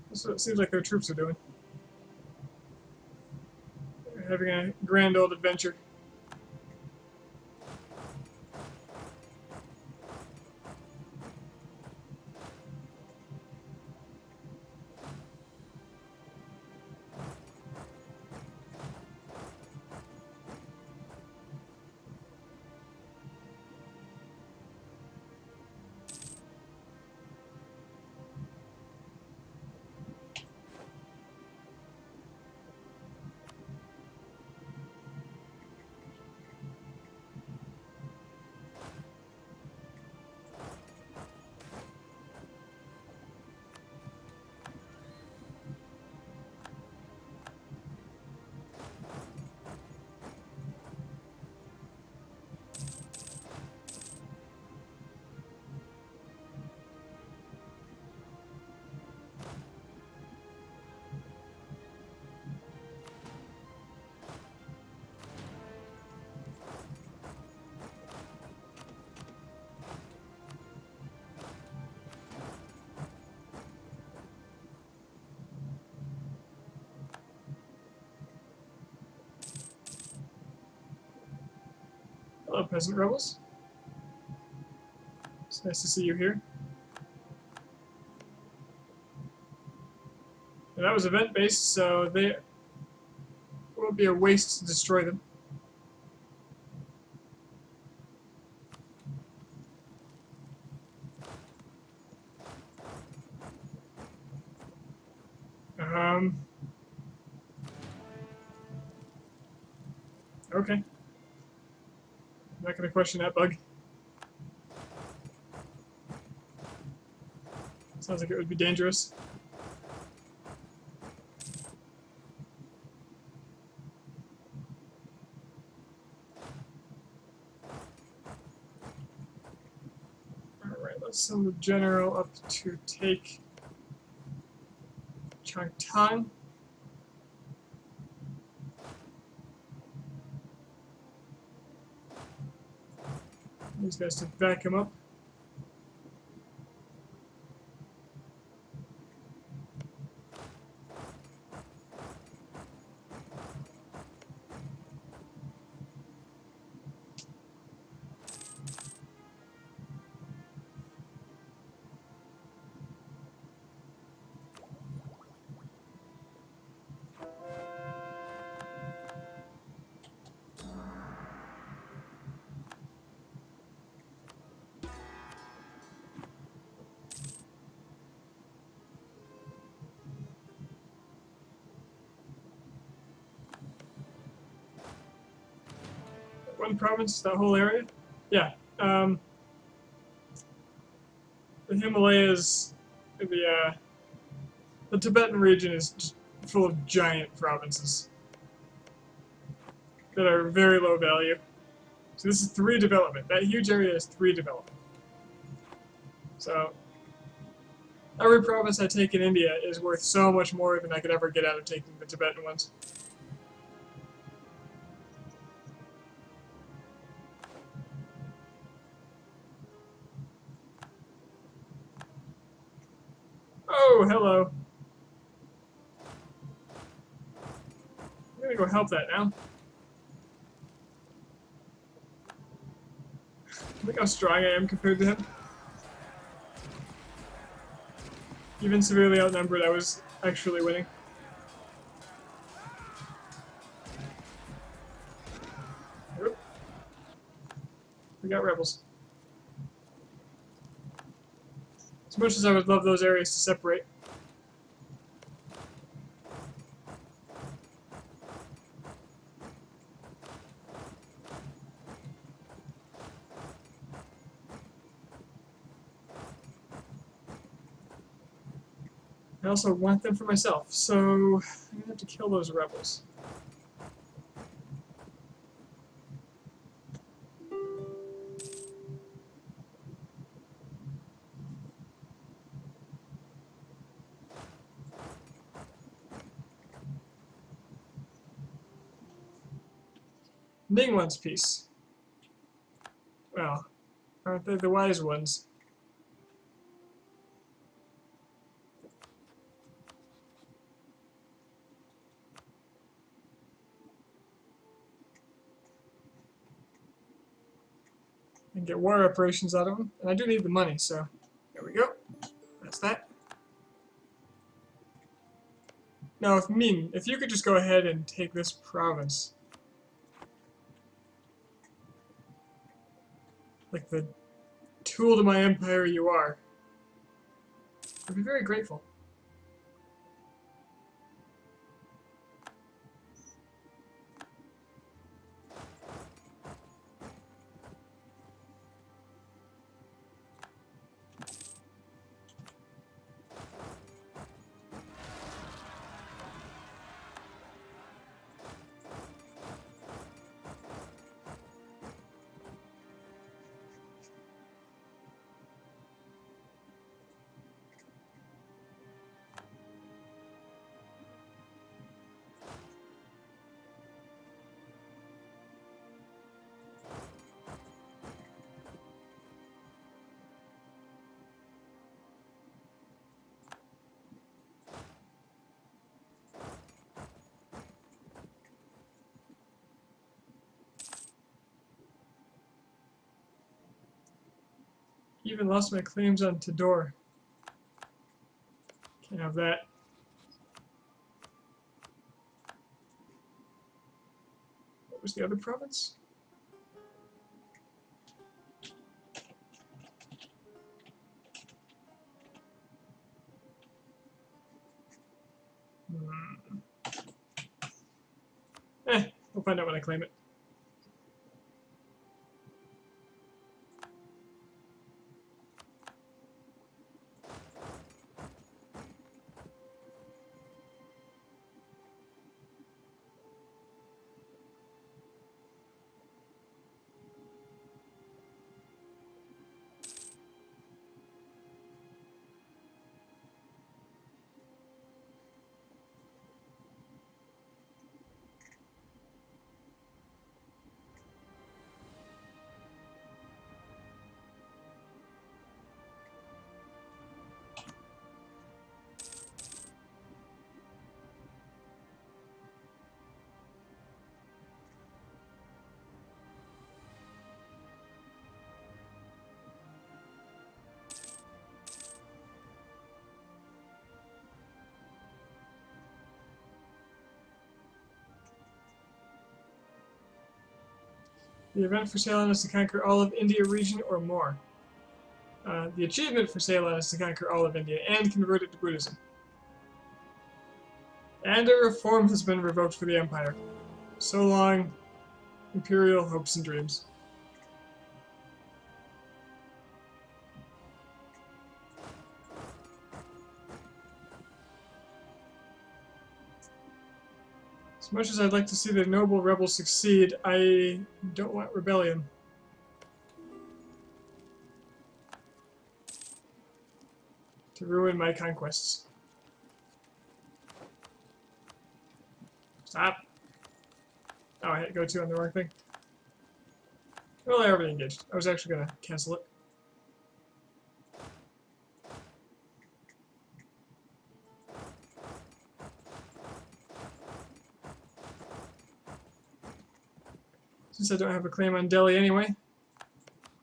That's what it seems like their troops are doing. They're having a grand old adventure. Hello, peasant rebels. It's nice to see you here. And that was event-based, so they will be a waste to destroy them. Okay. I'm not going to question that bug. Sounds like it would be dangerous. Alright, let's send the general up to take Changtan. These guys to back him up. One province, that whole area? Yeah. Himalayas, the Tibetan region is just full of giant provinces that are very low value. So this is 3 development. That huge area is 3 development. So every province I take in India is worth so much more than I could ever get out of taking the Tibetan ones. Oh, hello. I'm gonna go help that now. Look how strong I am compared to him. Even severely outnumbered, I was actually winning. Oop. We got rebels. As much as I would love those areas to separate. I also want them for myself, so I'm gonna have to kill those rebels. Ming wants peace. Well, aren't they the wise ones? And get war operations out of them. And I do need the money, so there we go. That's that. Now, if Ming, if you could just go ahead and take this province. Like the tool to my empire you are. I'd be very grateful. Even lost my claims on Tidor. Can't have that. What was the other province? We'll find out when I claim it. The event for Ceylon is to conquer all of India region or more. The achievement for Ceylon is to conquer all of India and convert it to Buddhism. And a reform has been revoked for the Empire. So long, imperial hopes and dreams. As much as I'd like to see the noble rebels succeed, I don't want rebellion. To ruin my conquests. Stop. Oh, I hit go to on the wrong thing. Well, I already engaged. I was actually going to cancel it. Since I don't have a claim on Delhi anyway,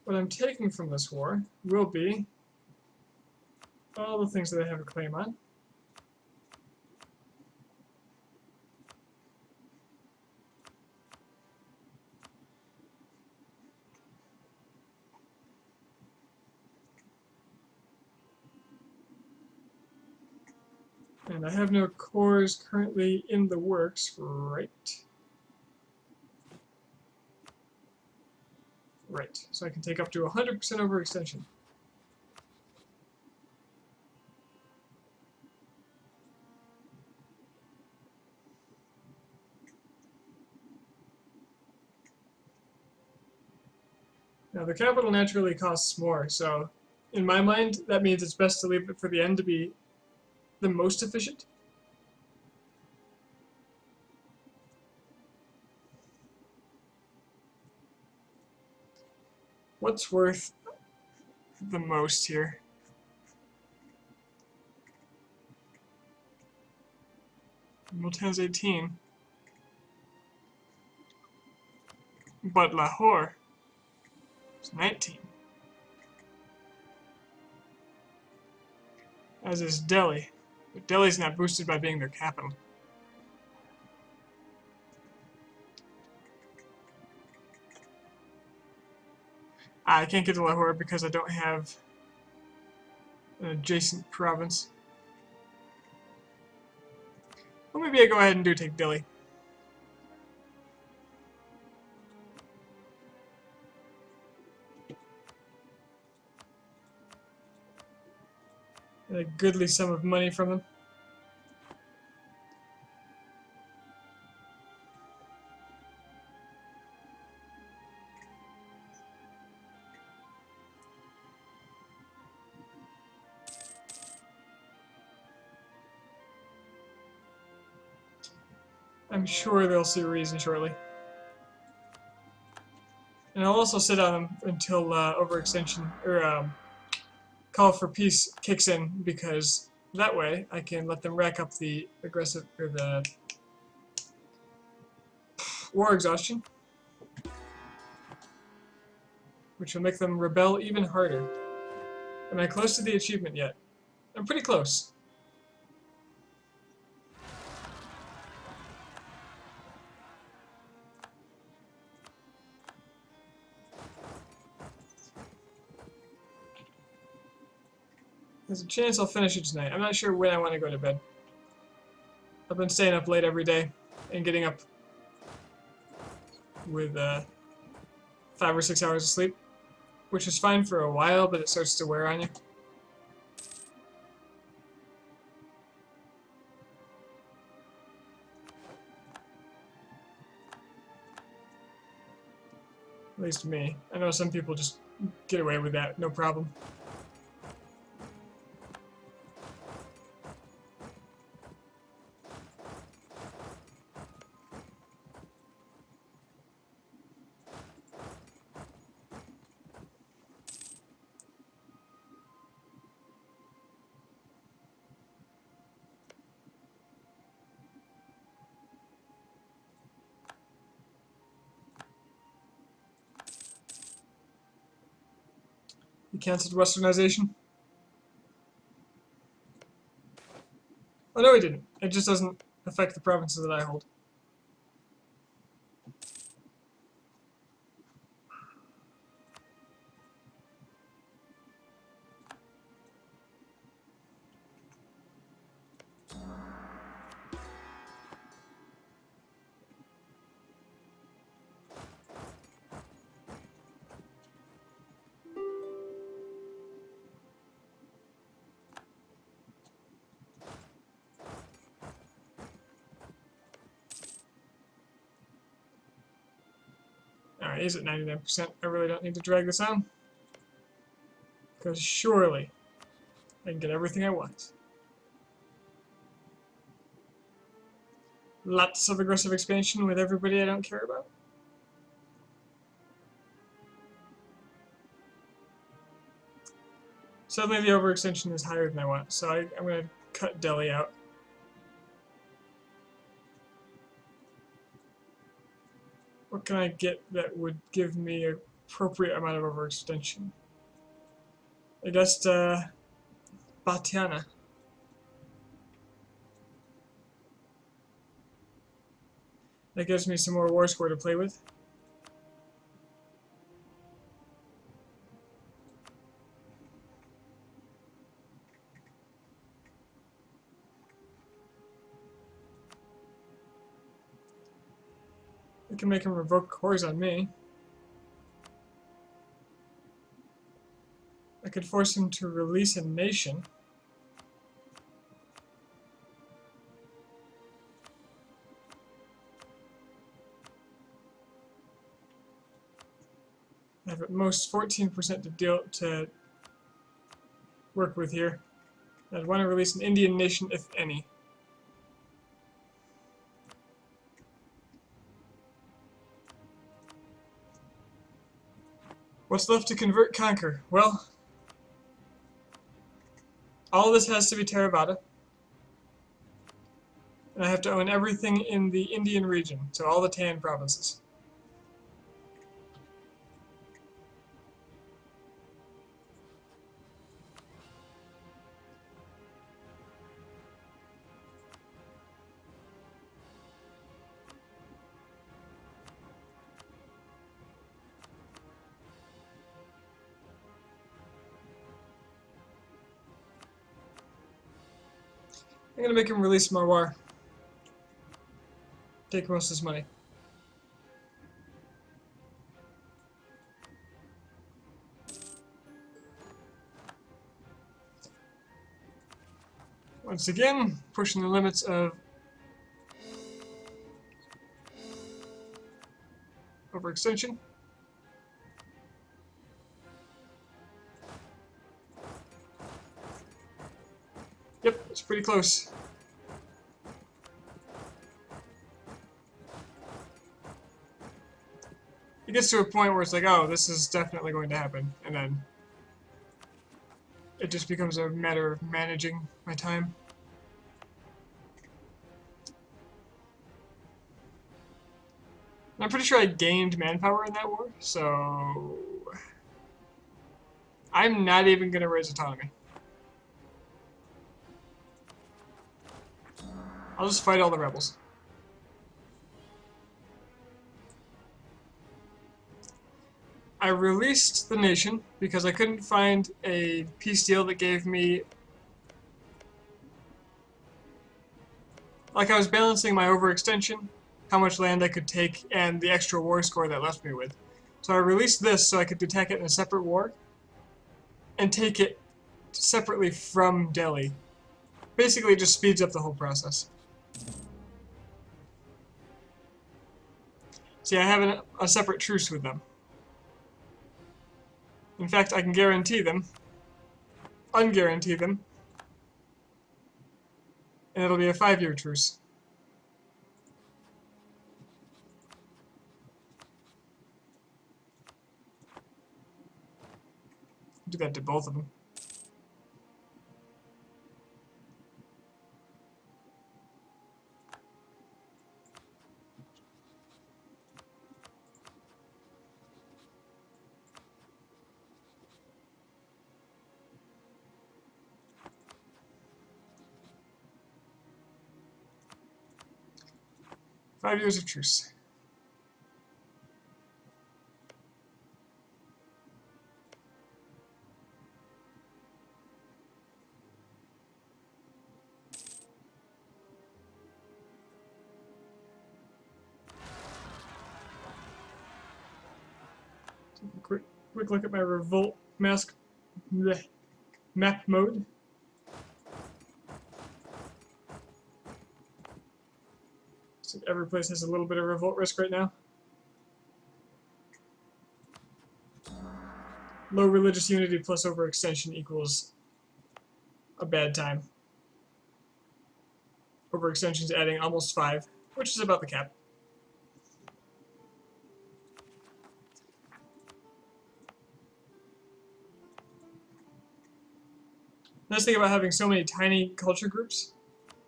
what I'm taking from this war will be all the things that I have a claim on. And I have no cores currently in the works, right? Right, so I can take up to 100% overextension. Now the capital naturally costs more, so in my mind that means it's best to leave it for the end to be the most efficient. What's worth the most here? Multan's 18. But Lahore is 19. As is Delhi. But Delhi's not boosted by being their capital. I can't get to Lahore because I don't have an adjacent province. Well, maybe I go ahead and do take Delhi. And a goodly sum of money from them. I'm sure they'll see a reason shortly. And I'll also sit on them until overextension, or call for peace kicks in, because that way I can let them rack up the aggressive, or the war exhaustion, which will make them rebel even harder. Am I close to the achievement yet? I'm pretty close. There's a chance I'll finish it tonight. I'm not sure when I want to go to bed. I've been staying up late every day and getting up with 5 or 6 hours of sleep, which is fine for a while, but it starts to wear on you. At least me. I know some people just get away with that, no problem. You canceled westernization? Oh no, he didn't. It just doesn't affect the provinces that I hold. My A's at 99%. I really don't need to drag this on. Because surely I can get everything I want. Lots of aggressive expansion with everybody I don't care about. Suddenly the overextension is higher than I want, so I'm going to cut Delhi out. What can I get that would give me an appropriate amount of overextension? I guess Batiana. That gives me some more war score to play with. I can make him revoke cores on me. I could force him to release a nation. I have at most 14% to work with here. I'd want to release an Indian nation, if any. What's left to convert, conquer? Well, all this has to be Theravada. And I have to own everything in the Indian region, so all the Tan provinces. I'm gonna make him release Marwar. Take most of his money. Once again, pushing the limits of overextension. Yep, it's pretty close. It gets to a point where it's like, oh, this is definitely going to happen, and then it just becomes a matter of managing my time. And I'm pretty sure I gained manpower in that war, so I'm not even going to raise autonomy. I'll just fight all the rebels. I released the nation because I couldn't find a peace deal that gave me... Like, I was balancing my overextension, how much land I could take, and the extra war score that left me with. So I released this so I could attack it in a separate war and take it separately from Delhi. Basically, it just speeds up the whole process. See, I have a separate truce with them. In fact, I can guarantee them, unguarantee them, and it'll be a 5-year truce. Do that to both of them. Five years of truce. Take a quick look at my revolt map mode. So every place has a little bit of revolt risk right now. low religious unity plus overextension equals a bad time. Overextension is adding almost 5, which is about the cap. Nice thing about having so many tiny culture groups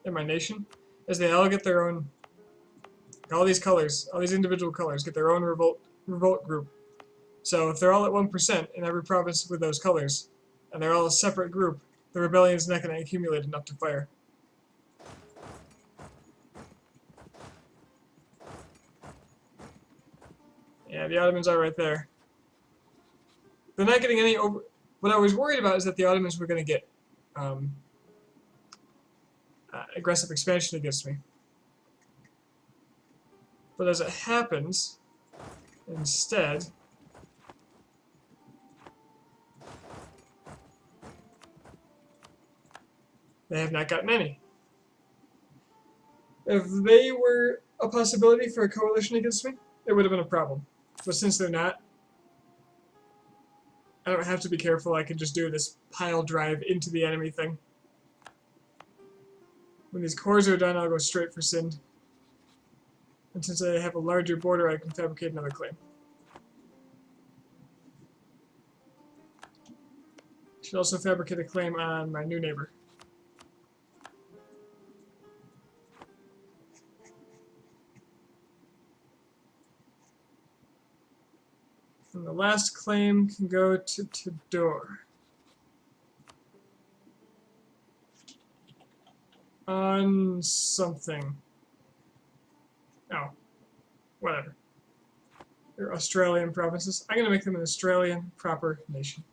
in my nation is they all get their own, all these colors, all these individual colors get their own revolt group. So if they're all at 1% in every province with those colors, and they're all a separate group, the rebellion is not going to accumulate enough to fire. Yeah, the Ottomans are right there. They're not getting any over... What I was worried about is that the Ottomans were going to get aggressive expansion against me. But as it happens, instead, they have not gotten any. If they were a possibility for a coalition against me, it would have been a problem. But since they're not, I don't have to be careful. I can just do this pile drive into the enemy thing. When these cores are done, I'll go straight for Sind. And since I have a larger border, I can fabricate another claim. Should also fabricate a claim on my new neighbor. And the last claim can go to Tidor. On something. Oh, whatever. They're Australian provinces. I'm going to make them an Australian proper nation.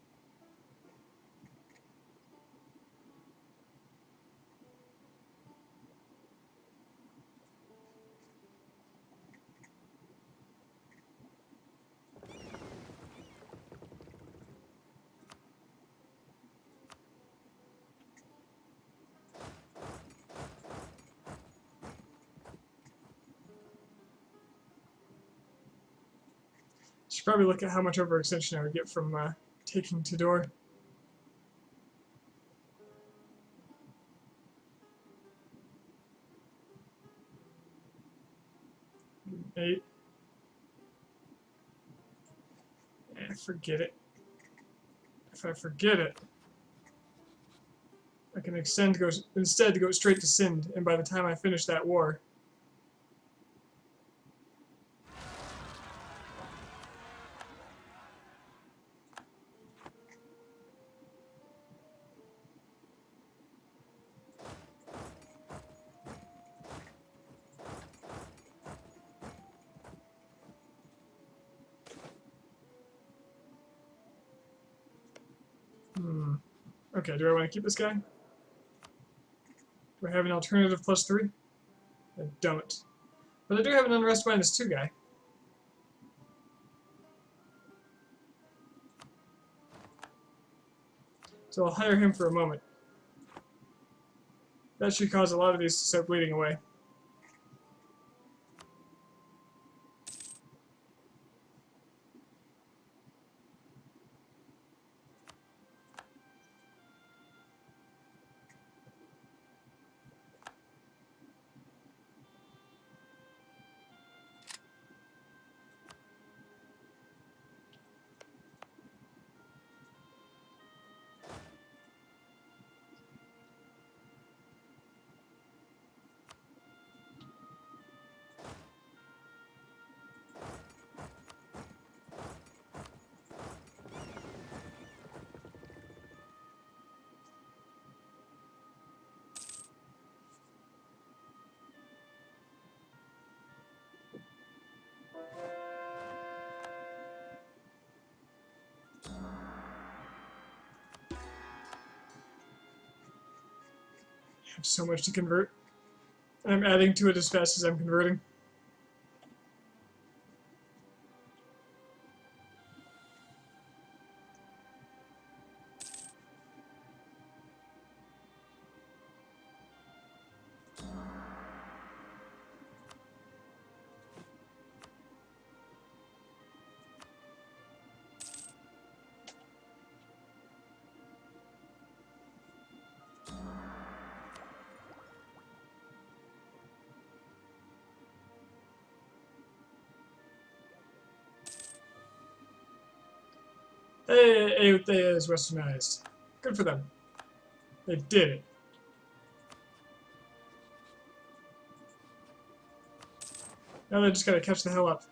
Should probably look at how much overextension I would get from taking Tidor. Eight. Forget it. If I forget it, I can instead go straight to Sind, and by the time I finish that war, okay, do I want to keep this guy? Do I have an alternative +3? I don't. But I do have an unrest -2 guy. So I'll hire him for a moment. That should cause a lot of these to start bleeding away. I have so much to convert. And I'm adding to it as fast as I'm converting. Hey, they is westernized. Good for them. They did it. Now they just gotta catch the hell up.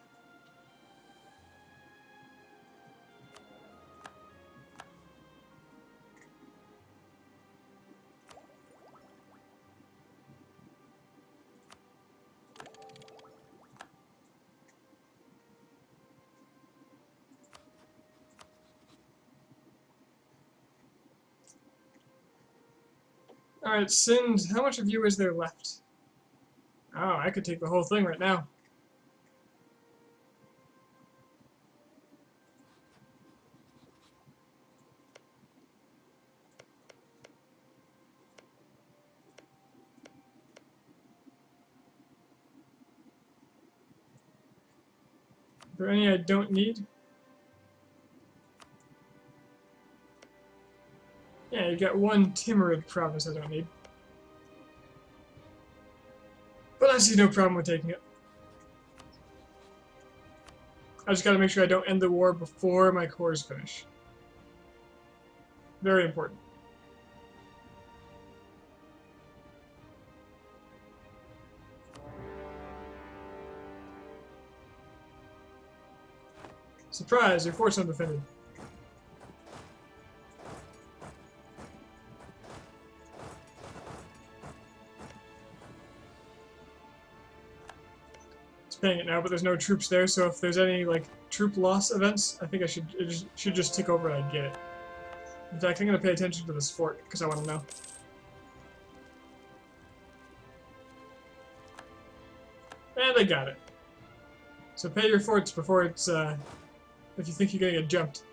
Alright, Sind, how much of you is there left? Oh, I could take the whole thing right now. Are there any I don't need? Yeah, you got one Timurid province I don't need. But I see no problem with taking it. I just gotta make sure I don't end the war before my cores finish. Very important. Surprise, your fort's undefended. It's paying it now, but there's no troops there, so if there's any like troop loss events, I think it should just tick over and I get it. In fact, I'm gonna pay attention to this fort because I want to know. And I got it. So pay your forts before it's if you think you're gonna get jumped.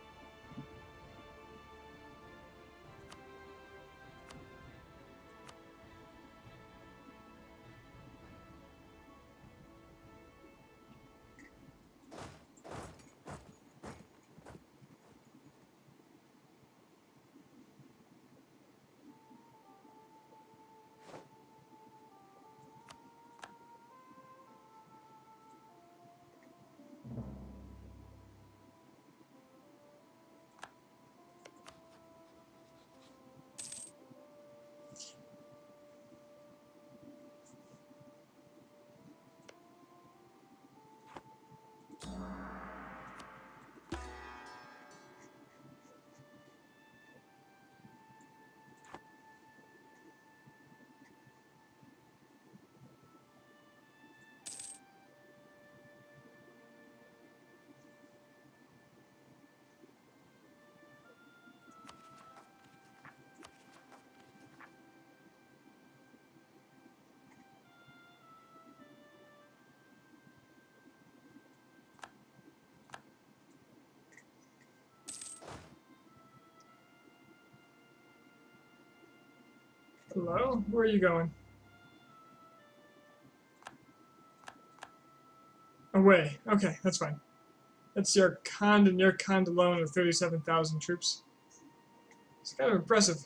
Hello? Where are you going? Away. Okay, that's fine. That's your Khand and your Khand alone of 37,000 troops. It's kind of impressive.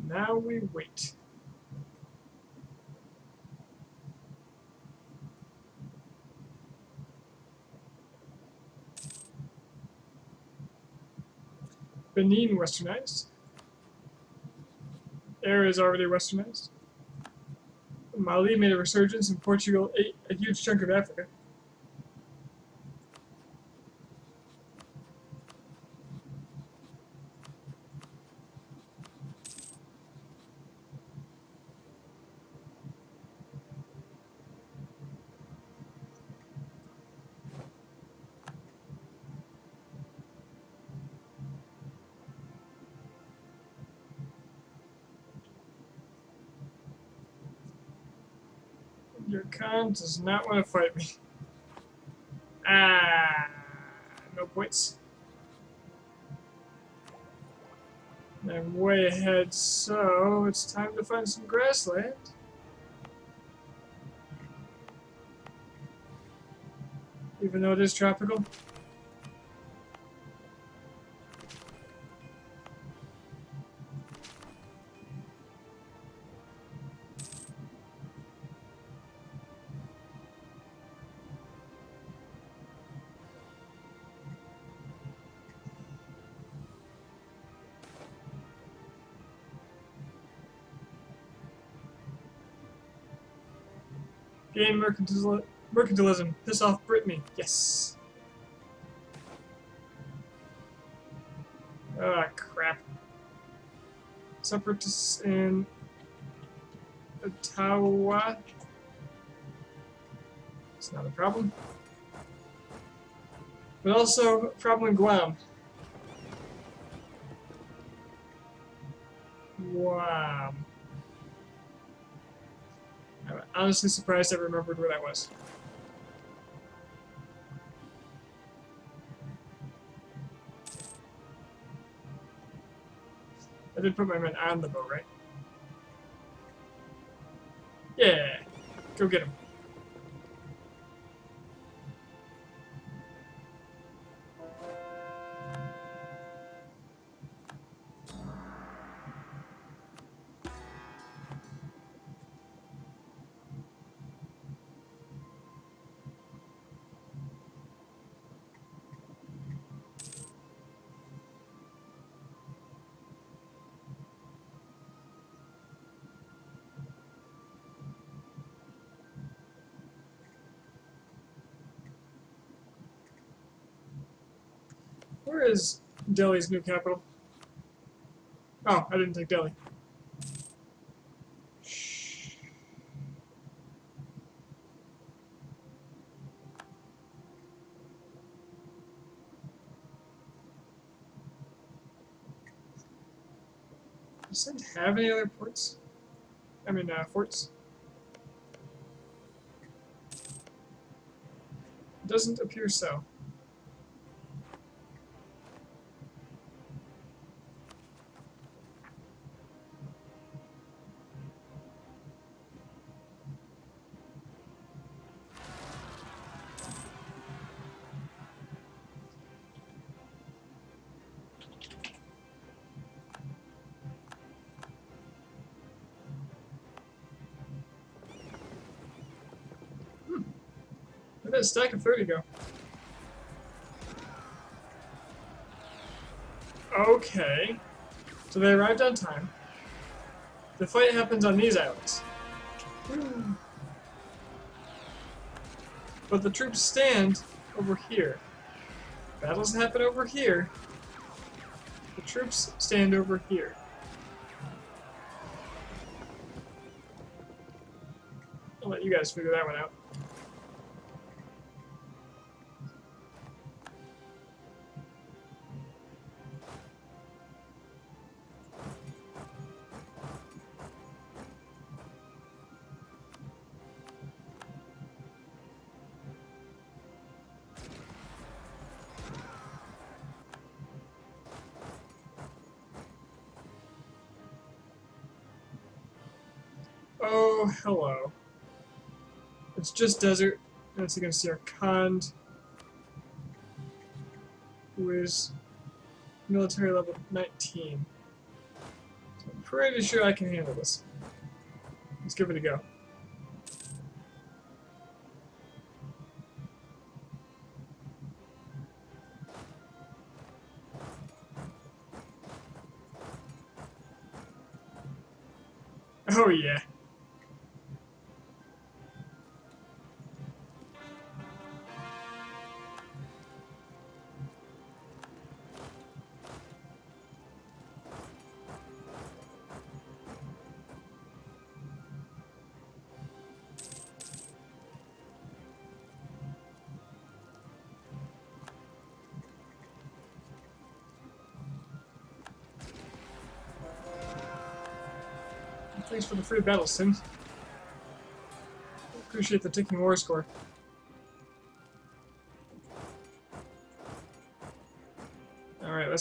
Now we wait. Benin westernized. Air is already westernized. Mali made a resurgence, and Portugal ate a huge chunk of Africa. Your Khan does not want to fight me. Ah. no points. I'm way ahead, so it's time to find some grassland. Even though it is tropical. Gain mercantilism. Piss off Brittany. Yes. Ah, crap. Separatists in Ottawa. It's not a problem. But also a problem in Guam. Wow. I'm honestly surprised I remembered where that was. I did put my men on the boat, right? Yeah. Go get him. Where is Delhi's new capital? Oh, I didn't take Delhi. Does it have any other ports? I mean, forts? It doesn't appear so. Where did a stack of 30 go? Okay. So they arrived on time. The fight happens on these islands. But the troops stand over here. Battles happen over here. The troops stand over here. I'll let you guys figure that one out. Oh, hello. It's just desert. And it's against our Khand, who is military level 19. So I'm pretty sure I can handle this. Let's give it a go. Oh yeah. Thanks for the free battle, Sim. Appreciate the ticking war score.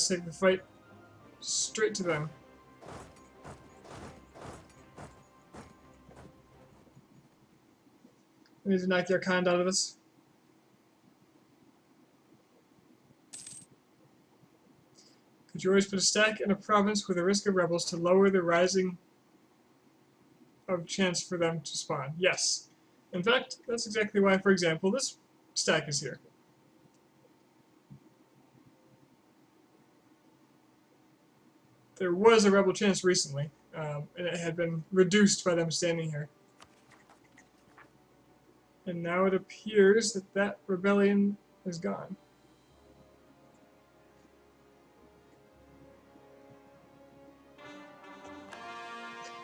let's take the fight straight to them. We need to knock their kind out of us. Could you always put a stack in a province with a risk of rebels to lower the rising of chance for them to spawn? Yes. In fact, that's exactly why, for example, this stack is here. There was a rebel chance recently, and it had been reduced by them standing here. And now it appears that that rebellion is gone.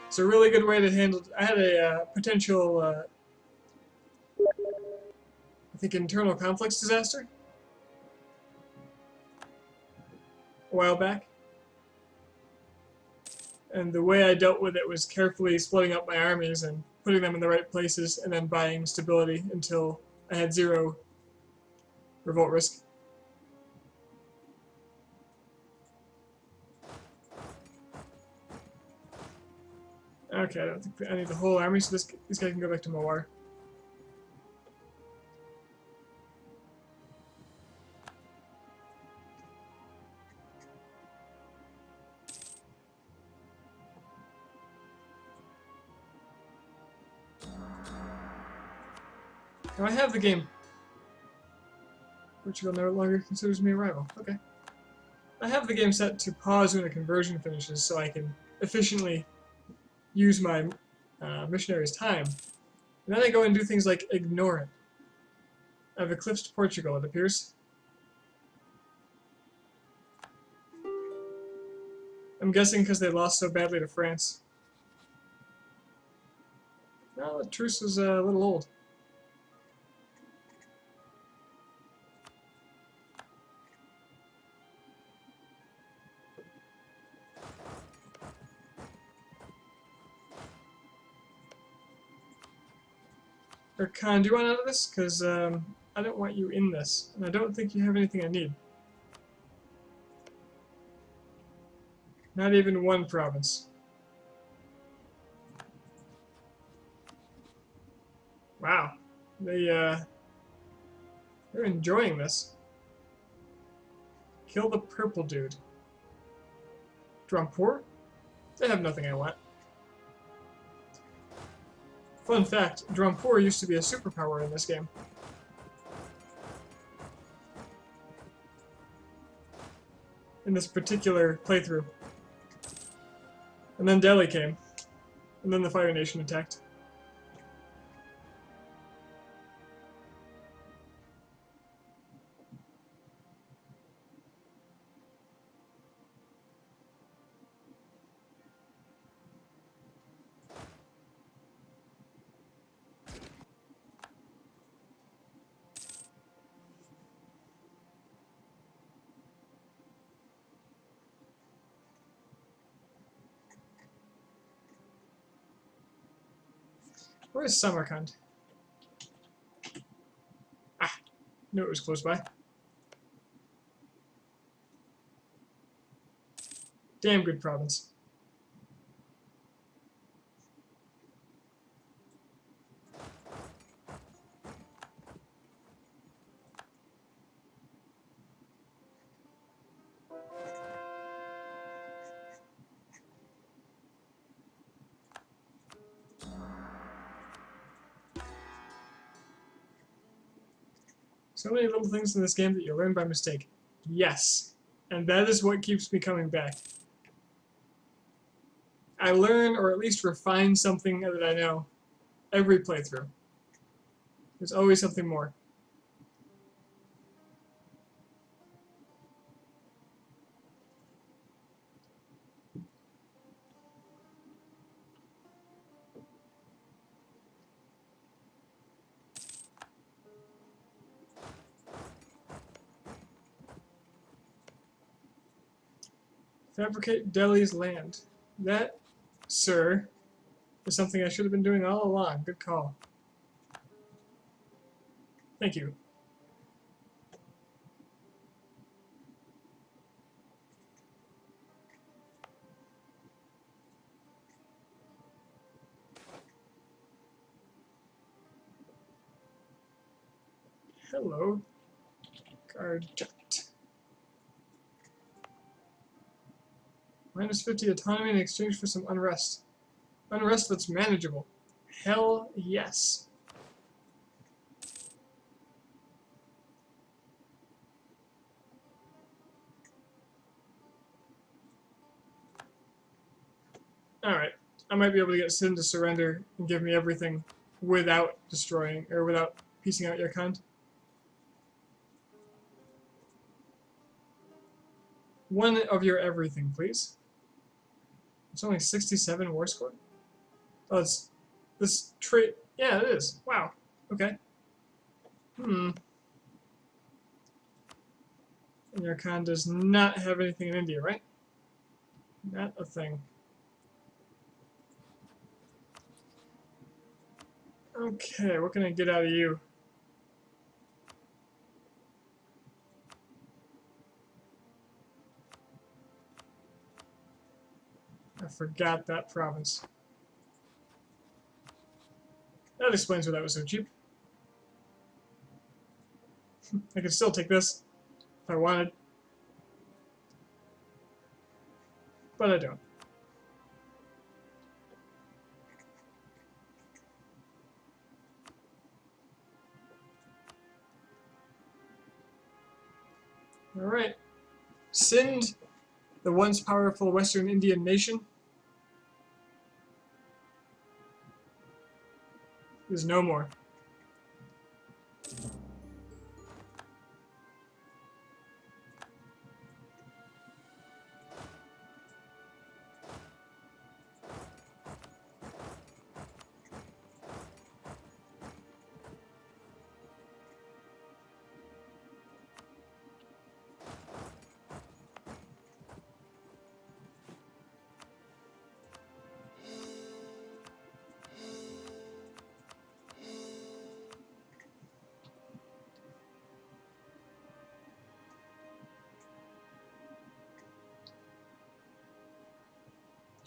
It's a really good way to handle. I had a potential, I think, internal conflicts disaster a while back. And the way I dealt with it was carefully splitting up my armies and putting them in the right places and then buying stability until I had 0 revolt risk. Okay, I don't think I need the whole army, so this guy can go back to Mawar. Now I have the game. Portugal no longer considers me a rival. Okay. I have the game set to pause when the conversion finishes so I can efficiently use my missionary's time. And then I go and do things like ignore it. I've eclipsed Portugal, it appears. I'm guessing because they lost so badly to France. Well, the truce is a little old. Or Khan, do you want out of this? Because I don't want you in this. And I don't think you have anything I need. Not even one province. Wow. They're enjoying this. Kill the purple dude. Drumpur? They have nothing I want. Fun fact, Drumpur used to be a superpower in this game. In this particular playthrough. And then Delhi came. And then the Fire Nation attacked. Where is Samarkand? Ah, knew it was close by. Damn good province. So many little things in this game that you learn by mistake. Yes. And that is what keeps me coming back. I learn, or at least refine something that I know every playthrough. There's always something more. Fabricate Delhi's land. That, sir, is something I should have been doing all along. Good call. Thank you. Hello, Garjot. -50 autonomy in exchange for some unrest. Unrest that's manageable. Hell yes. Alright. I might be able to get Sin to surrender and give me everything without destroying, or without piecing out your kind. One of your everything, please. It's only 67 war score? Oh, it's this trait. Yeah, it is. Wow. Okay. And your Khan does not have anything in India, right? Not a thing. Okay, what can I get out of you? I forgot that province. That explains why that was so cheap. I could still take this if I wanted, but I don't. Alright. Sind, the once powerful Western Indian nation, is no more.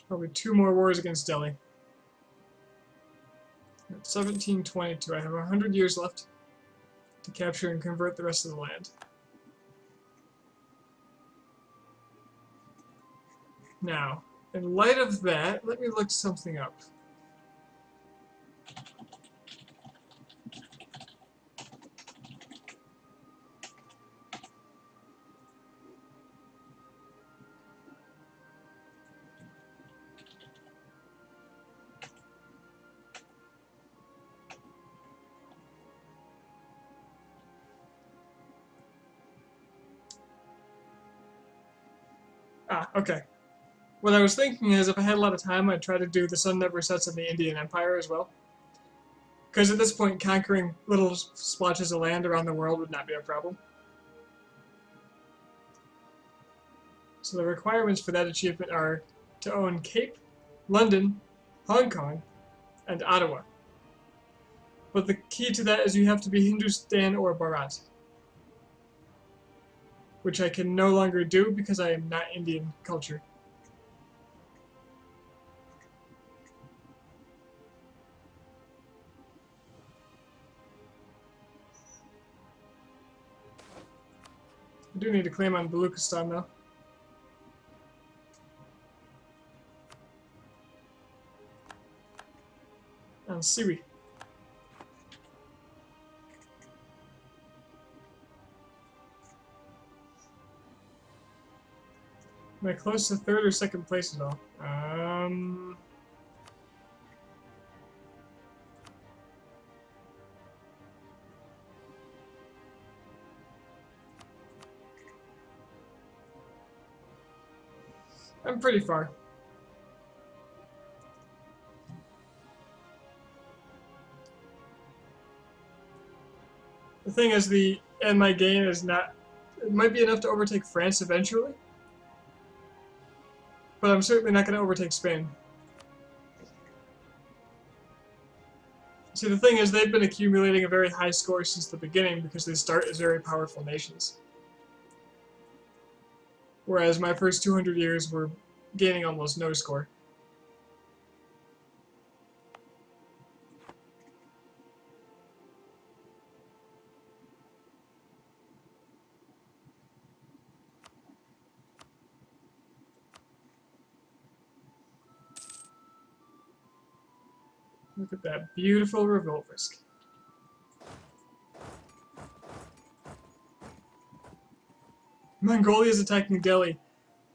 Probably 2 more wars against Delhi. At 1722, I have 100 years left to capture and convert the rest of the land. Now, in light of that, let me look something up. Ah, okay. What I was thinking is if I had a lot of time, I'd try to do The Sun Never Sets in the Indian Empire as well. Because at this point, conquering little splotches of land around the world would not be a problem. So the requirements for that achievement are to own Cape, London, Hong Kong, and Ottawa. But the key to that is you have to be Hindustan or Bharat, which I can no longer do because I am not Indian culture. I do need to claim on Baluchistan though. On Siwi. Am I close to 3rd or 2nd place at all? I'm pretty far. The thing is, my gain is not. It might be enough to overtake France eventually, but I'm certainly not going to overtake Spain. See, the thing is, they've been accumulating a very high score since the beginning because they start as very powerful nations. Whereas my first 200 years were gaining almost no score. Look at that beautiful revolt risk. Mongolia's attacking Delhi.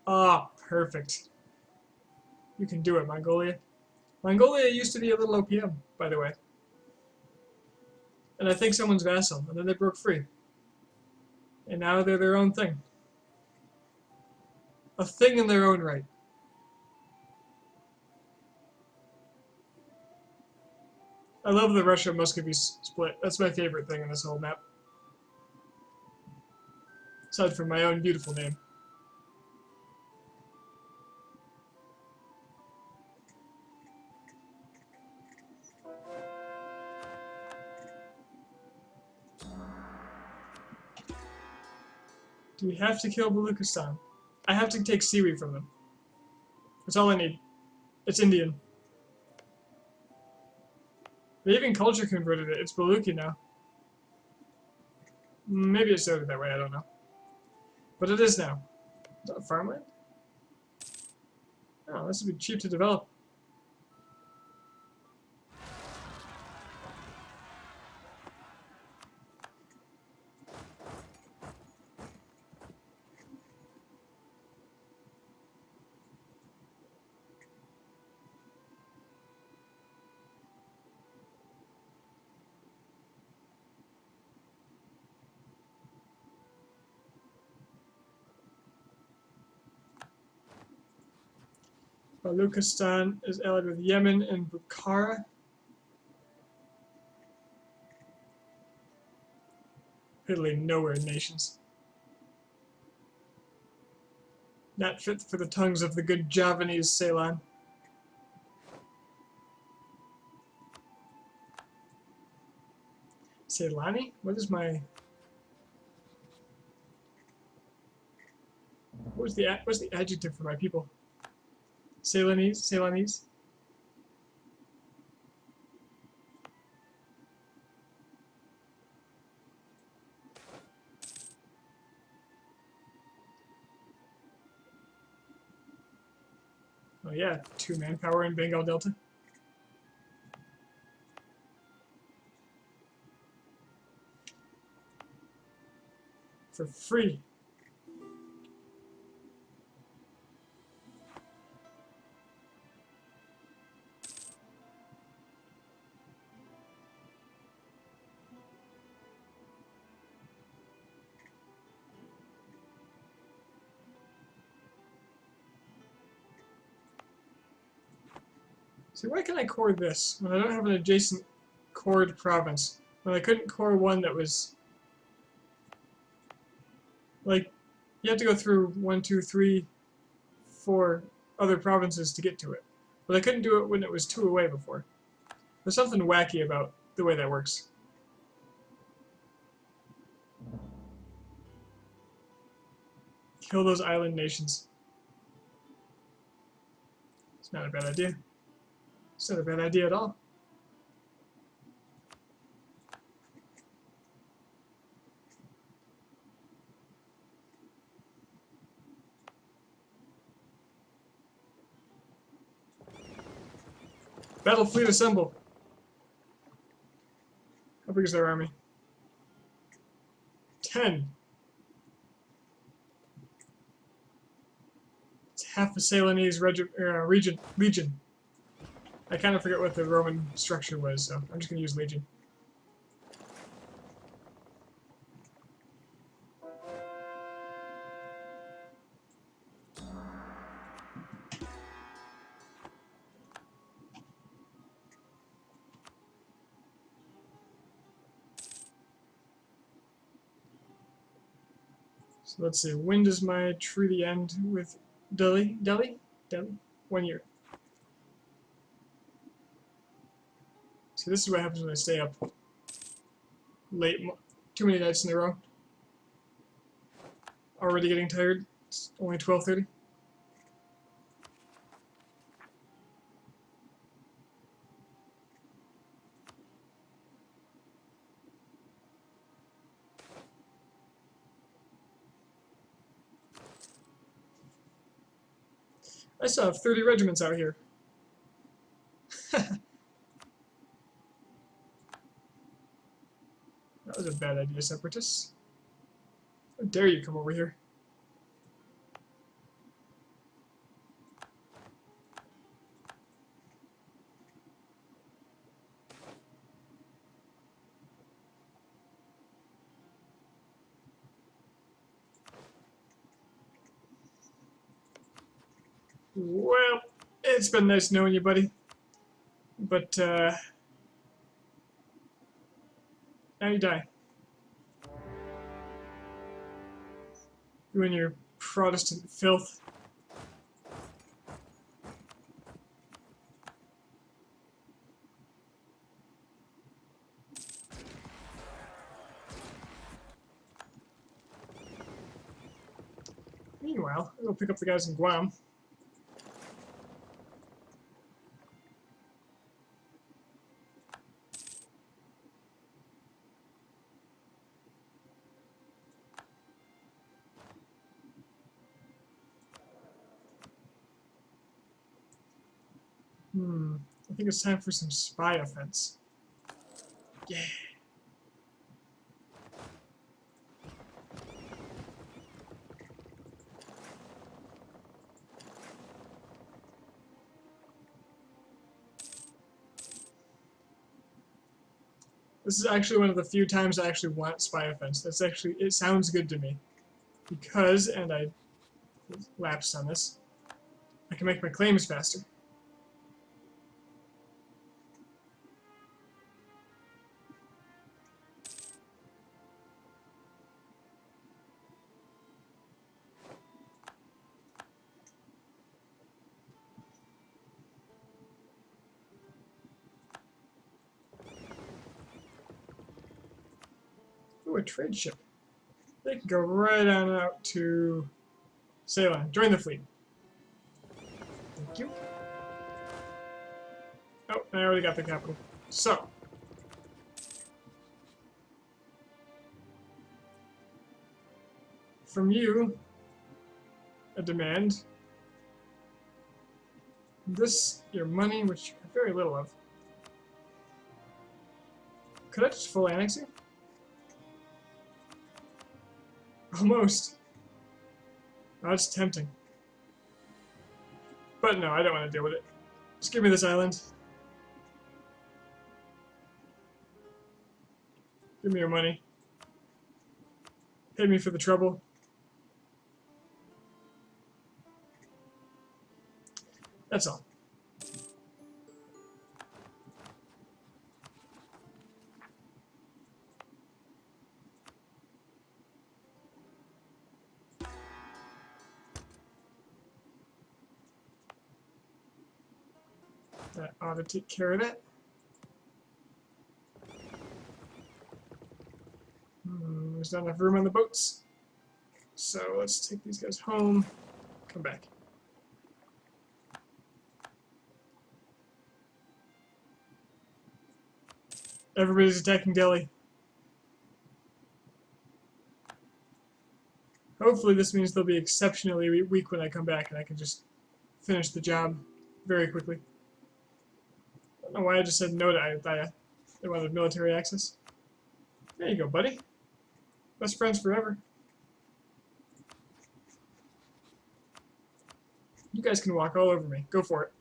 Ah, perfect. You can do it, Mongolia. Mongolia used to be a little OPM, by the way. And I think someone's vassal, and then they broke free. And now they're their own thing. A thing in their own right. I love the Russia-Muscovy split. That's my favorite thing in this whole map. Aside from my own beautiful name. Do we have to kill Baluchistan? I have to take seaweed from them. That's all I need. It's Indian. They even culture converted it. It's Baluchi now. Maybe it started that way, I don't know. But it is now. Is that farmland? Oh, this would be cheap to develop. Baluchistan is allied with Yemen and Bukhara. Piddly nowhere nations. Not fit for the tongues of the good Javanese Ceylon. Ceylani? What is my... what's the adjective for my people? Ceylonese? Ceylonese? Oh yeah, 2 manpower in Bengal Delta. For free. See, why can I core this when I don't have an adjacent cored province? When I couldn't core one that was... like, you have to go through 1, 2, 3, 4 other provinces to get to it. But I couldn't do it when it was 2 away before. There's something wacky about the way that works. Kill those island nations. It's not a bad idea. It's not a bad idea at all. Battle fleet assemble. How big is their army? 10. It's half the Ceylonese legion. I kind of forget what the Roman structure was, so I'm just going to use legion. So let's see, when does my treaty end with Delhi? 1 year. See, this is what happens when I stay up late, too many nights in a row. Already getting tired. It's only 12:30. I still have 30 regiments out here. was a bad idea, separatists. How dare you come over here? Well, it's been nice knowing you, buddy. But, now you die. You and your Protestant filth. Meanwhile, I'll go pick up the guys in Guam. I think it's time for some spy offense. Yeah. This is actually one of the few times I actually want spy offense. That's actually, it sounds good to me. Because, and I lapsed on this, I can make my claims faster. Ooh, a trade ship. They can go right on out to Ceylon. Join the fleet. Thank you. Oh, I already got the capital. So. From you, a demand. This, your money, which you have very little of. Could I just full annex you? Almost. Oh, that's tempting. But no, I don't want to deal with it. Just give me this island. Give me your money. Pay me for the trouble. That's all. That ought to take care of it. There's not enough room on the boats. So let's take these guys home. Come back. Everybody's attacking Delhi. Hopefully this means they'll be exceptionally weak when I come back and I can just finish the job very quickly. I don't know why I just said no to Ayutthaya. They wanted military access. There you go, buddy. Best friends forever. You guys can walk all over me. Go for it.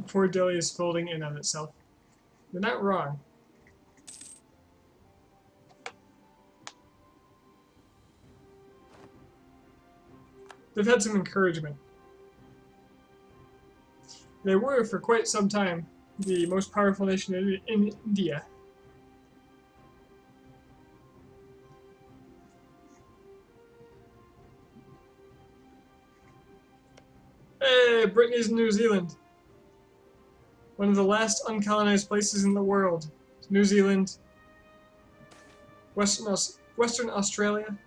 Poor Delhi is folding in on itself. They're not wrong. They've had some encouragement. They were, for quite some time, the most powerful nation in India. Hey, Brittany's New Zealand. One of the last uncolonized places in the world. New Zealand. Western Australia.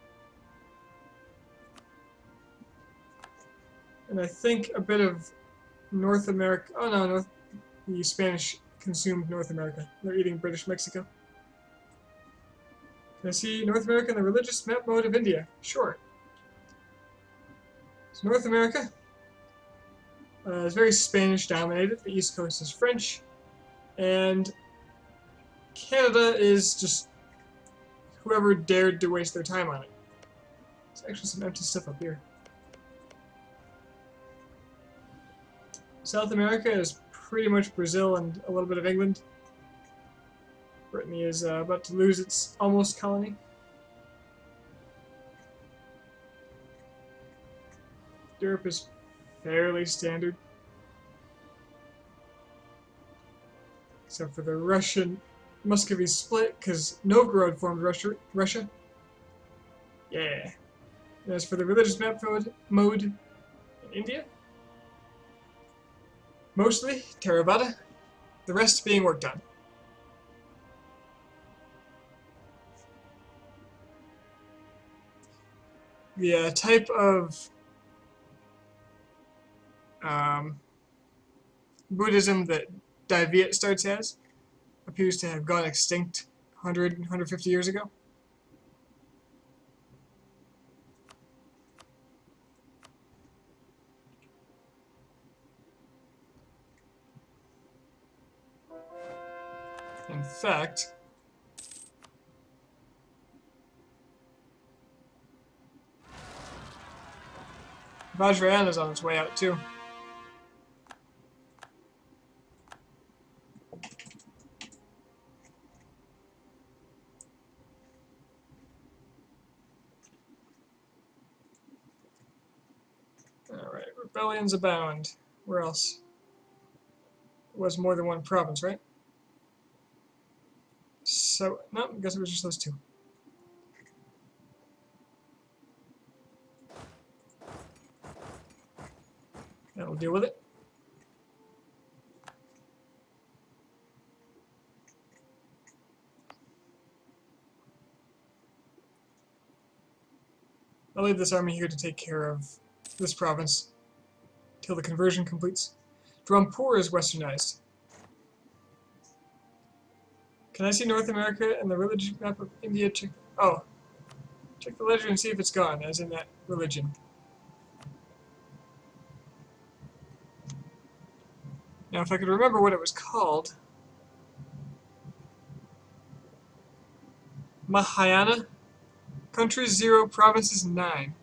and I think a bit of North America. Oh no, the Spanish consumed North America. They're eating British Mexico. Can I see North America in the religious map mode of India? Sure. So North America is very Spanish dominated. The East Coast is French. And Canada is just whoever dared to waste their time on it. There's actually some empty stuff up here. South America is pretty much Brazil and a little bit of England. Brittany is about to lose its almost colony. Europe is fairly standard. Except for the Russian Muscovy split, because Novgorod formed Russia. Yeah. And as for the religious map mode in India, mostly Theravada, the rest being worked on. The type of Buddhism that Daviet starts as appears to have gone extinct 100, 150 years ago. In fact, Vajrayana is on its way out too. Alright, rebellions abound. Where else? It was more than one province, right? So, no, I guess it was just those two. That'll deal with it. I'll leave this army here to take care of this province till the conversion completes. Drampur is westernized. Can I see North America and the religion map of India? Check the ledger and see if it's gone, as in that religion. Now, if I could remember what it was called. Mahayana? Countries 0, provinces 9.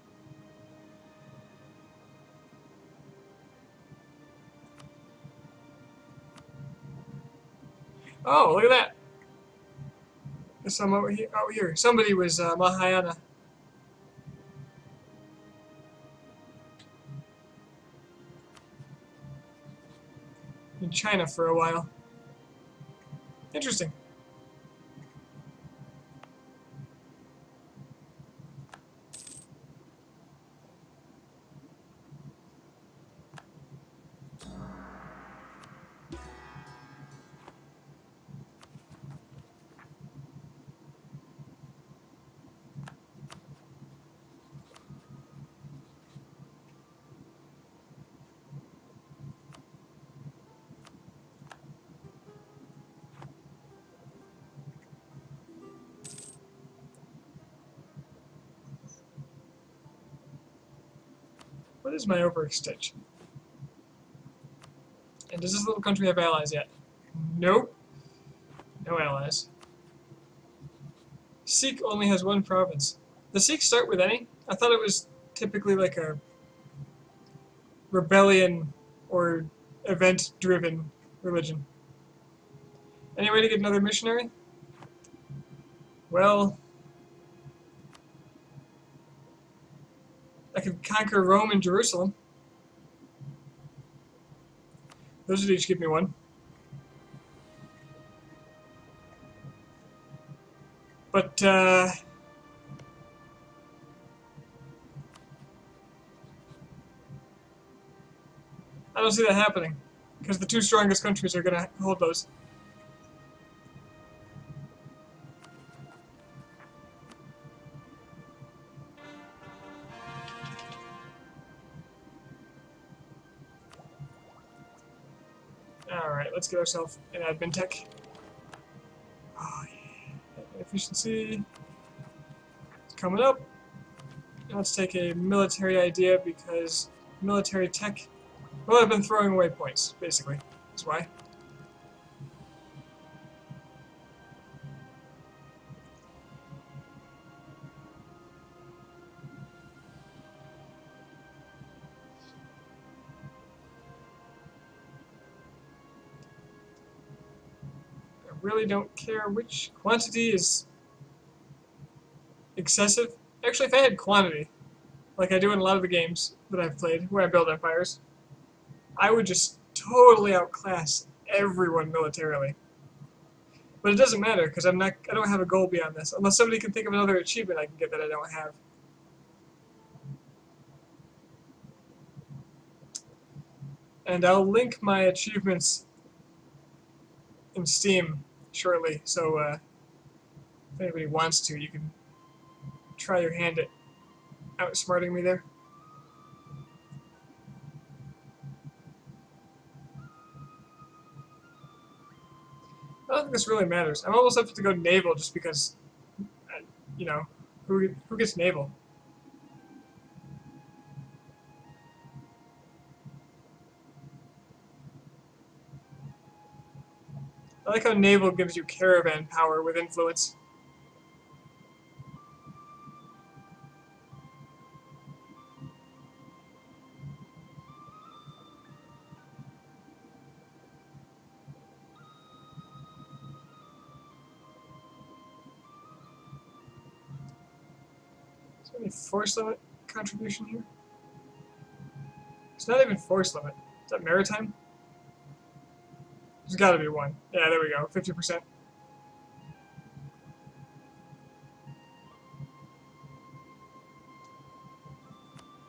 Oh, look at that. There's some over here. Somebody was Mahayana. In China for a while. Interesting. What is my overextension? And does this little country have allies yet? Nope. No allies. Sikh only has one province. The Sikhs start with any? I thought it was typically like a rebellion or event-driven religion. Any way to get another missionary? Well, I could conquer Rome and Jerusalem. Those would each give me one. But, I don't see that happening, because the two strongest countries are going to hold those. Alright, let's get ourselves an admin tech. Oh, yeah. Efficiency. It's coming up. Let's take a military idea because military tech. Well, I've been throwing away points, basically. That's why. I really don't care which quantity is excessive. Actually, if I had quantity, like I do in a lot of the games that I've played where I build empires, I would just totally outclass everyone militarily. But it doesn't matter because I don't have a goal beyond this. Unless somebody can think of another achievement I can get that I don't have. And I'll link my achievements in Steam shortly, so if anybody wants to, you can try your hand at outsmarting me there. I don't think this really matters. I'm almost up to go naval just because, you know, who gets naval? I like how naval gives you caravan power with influence. Is there any force limit contribution here? It's not even force limit. Is that maritime? There's gotta be one. Yeah, there we go. 50%.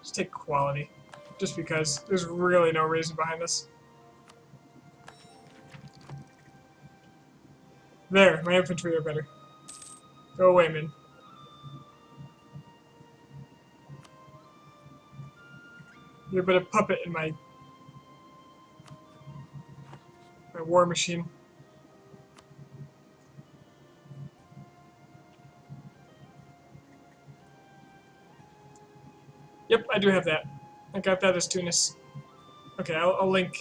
Just take quality. Just because there's really no reason behind this. There, my infantry are better. Go away, man. You're but a puppet in my war machine. Yep, I do have that. I got that as Tunis. Okay, I'll link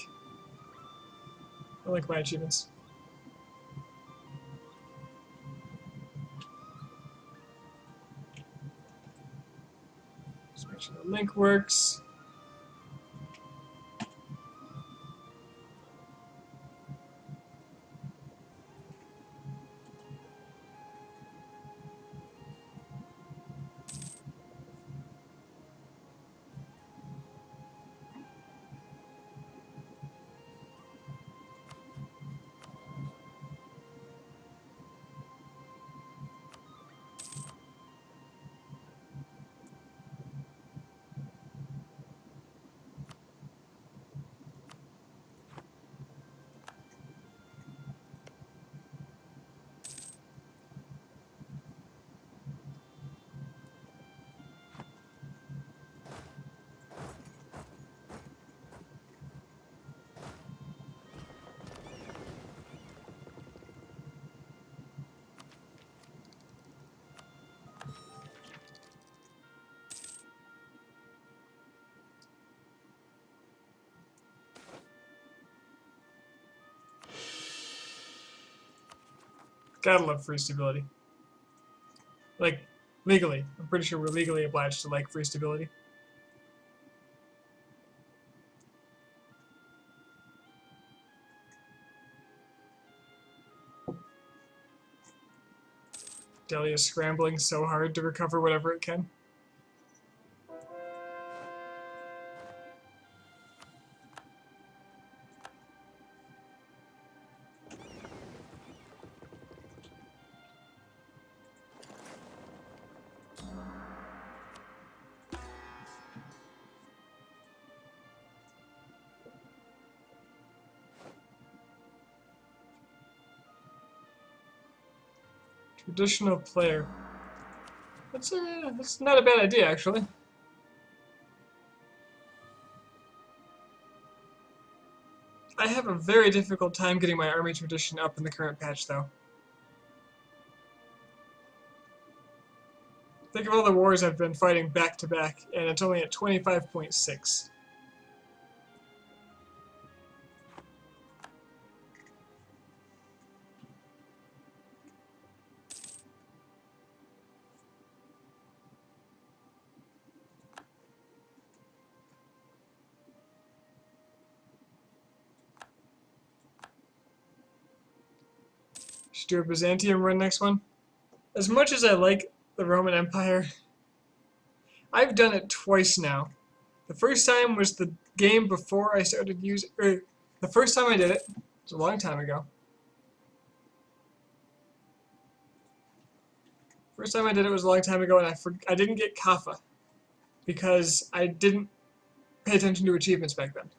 my achievements. Just make sure the link works. Gotta love free stability. Like, legally. I'm pretty sure we're legally obliged to like free stability. Delhi is scrambling so hard to recover whatever it can. Traditional player. That's not a bad idea, actually. I have a very difficult time getting my army tradition up in the current patch, though. Think of all the wars I've been fighting back to back, and it's only at 25.6. Should do a Byzantium run next one. As much as I like the Roman Empire, I've done it twice now. The first time was the game before I started using, the first time I did it was a long time ago. First time I did it was a long time ago, and I didn't get Kaffa because I didn't pay attention to achievements back then.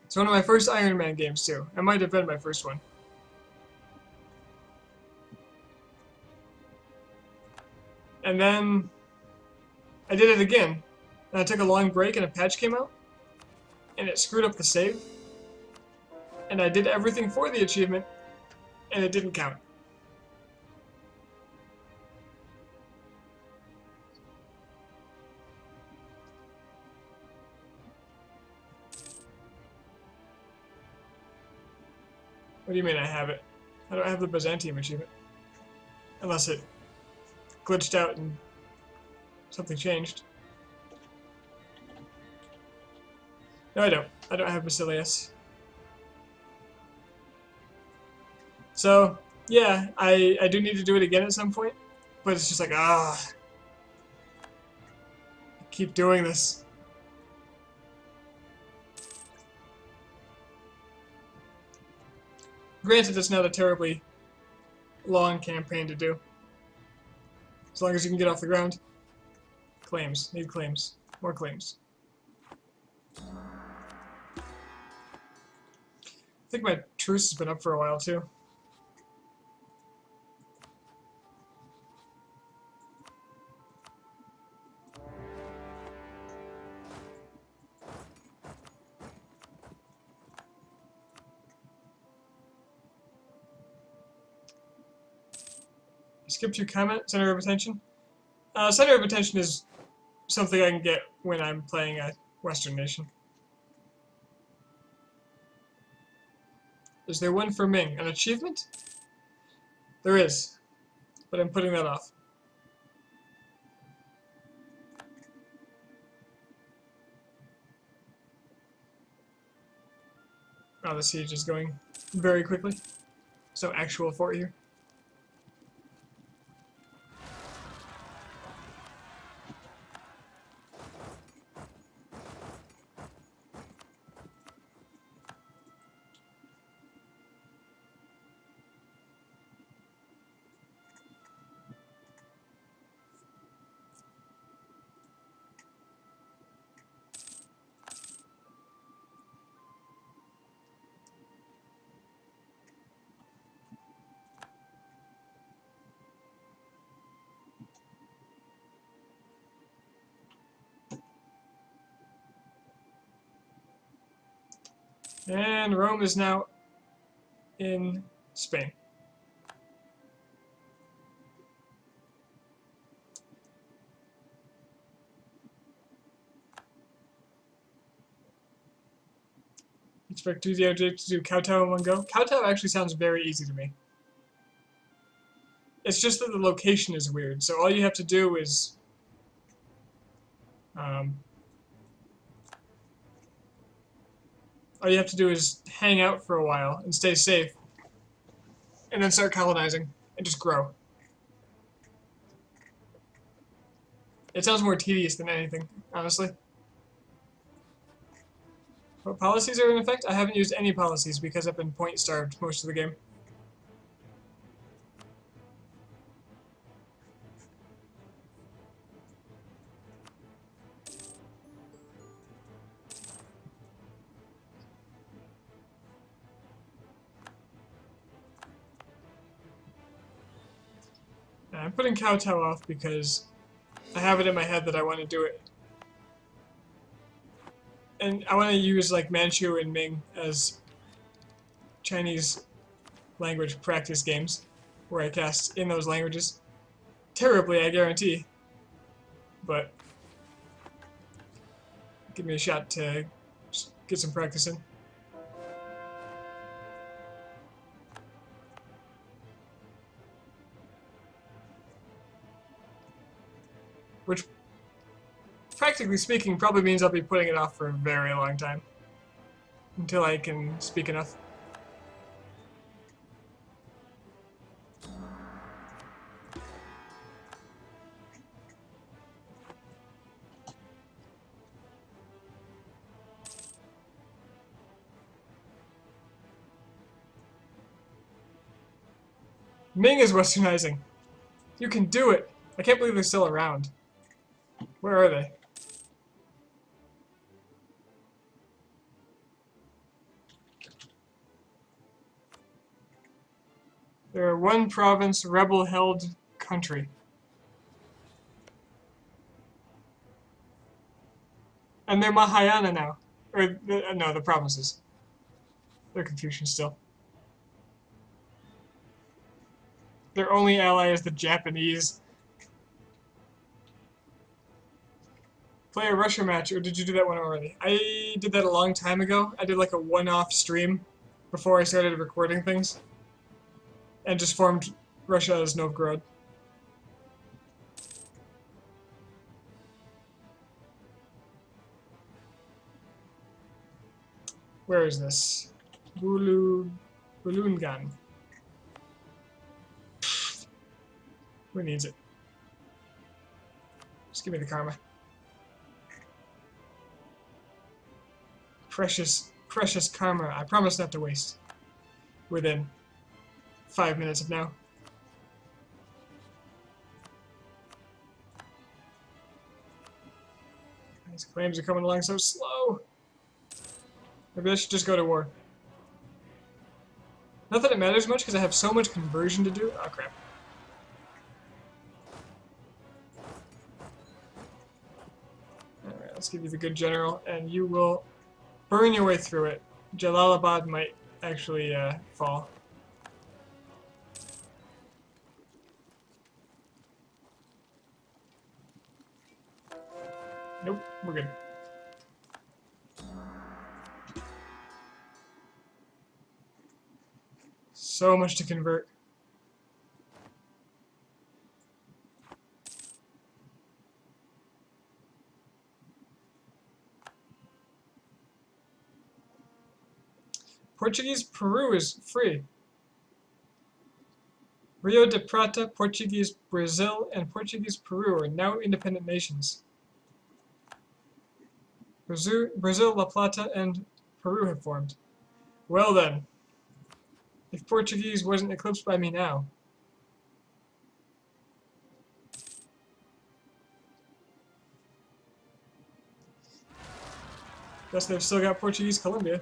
It's one of my first Iron Man games too. It might have been my first one. And then I did it again, and I took a long break and a patch came out, and it screwed up the save, and I did everything for the achievement, and it didn't count. What do you mean I have it? I don't have the Byzantium achievement. Unless it glitched out and something changed. No, I don't. I don't have Basilius. So, yeah, I do need to do it again at some point, but it's just like, I keep doing this. Granted, it's not a terribly long campaign to do. As long as you can get off the ground. Claims. Need claims. More claims. I think my truce has been up for a while, too. Skip to comment, center of attention. Center of attention is something I can get when I'm playing a Western nation. Is there one for Ming? An achievement? There is, but I'm putting that off. Oh, the siege is going very quickly. So actual fort here. And Rome is now in Spain. Expect 2DOJ to do Kowtow in one go. Kowtow actually sounds very easy to me. It's just that the location is weird, so all you have to do is hang out for a while and stay safe, and then start colonizing and just grow. It sounds more tedious than anything, honestly. What policies are in effect? I haven't used any policies because I've been point starved most of the game. I'm putting Kowtow off because I have it in my head that I want to do it. And I want to use like Manchu and Ming as Chinese language practice games where I cast in those languages. Terribly, I guarantee. But give me a shot to get some practice in. Which, practically speaking, probably means I'll be putting it off for a very long time. Until I can speak enough. Ming is westernizing. You can do it. I can't believe they're still around. Where are they? They're a one province rebel held country. And they're Mahayana now. Or, no, the provinces. They're Confucian still. Their only ally is the Japanese. Play a Russia match, or did you do that one already? I did that a long time ago. I did like a one-off stream before I started recording things. And just formed Russia as Novgorod. Where is this? Bulungan. Who needs it? Just give me the karma. Precious karma. I promise not to waste. Within 5 minutes of now. These claims are coming along so slow. Maybe I should just go to war. Not that it matters much because I have so much conversion to do. Oh crap. Alright, let's give you the good general, and you will burn your way through it. Jalalabad might actually fall. Nope, we're good. So much to convert. Portuguese Peru is free. Rio de Prata, Portuguese Brazil, and Portuguese Peru are now independent nations. Brazil, La Plata, and Peru have formed. Well then, if Portuguese wasn't eclipsed by me now. Guess they've still got Portuguese Colombia.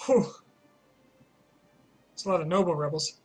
Whew. It's a lot of noble rebels.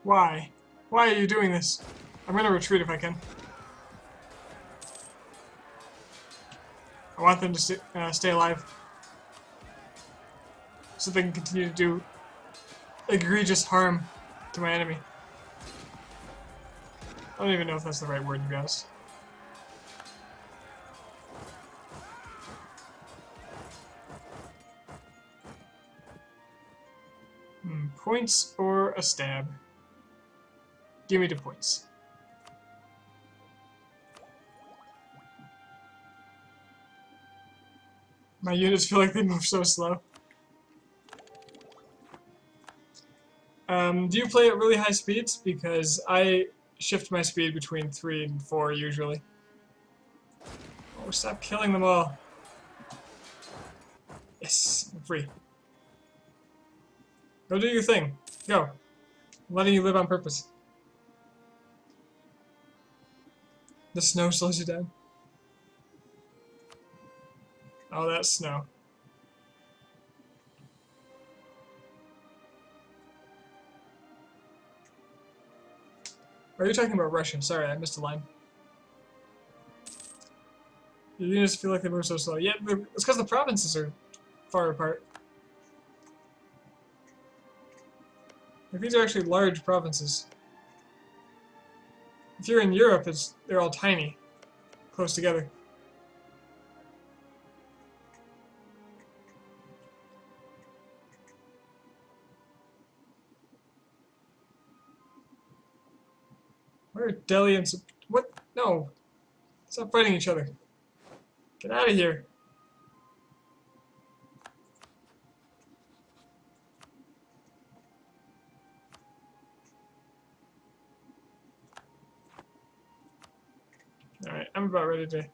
Why? Why are you doing this? I'm gonna retreat if I can. I want them to stay alive. So they can continue to do egregious harm to my enemy. I don't even know if that's the right word, to be honest. Points or a stab? Give me the points. My units feel like they move so slow. Do you play at really high speeds? Because I shift my speed between 3 and 4 usually. Oh, stop killing them all. Yes, I'm free. Go do your thing. Go. I'm letting you live on purpose. The snow slows you down. Oh, that's snow. Are you talking about Russia? Sorry, I missed a line. Your units feel like they move so slow. Yeah, it's because the provinces are far apart. Like, these are actually large provinces. If you're in Europe, they're all tiny, close together. Where are Delhi and... What? No. Stop fighting each other. Get out of here. Alright, I'm about ready to...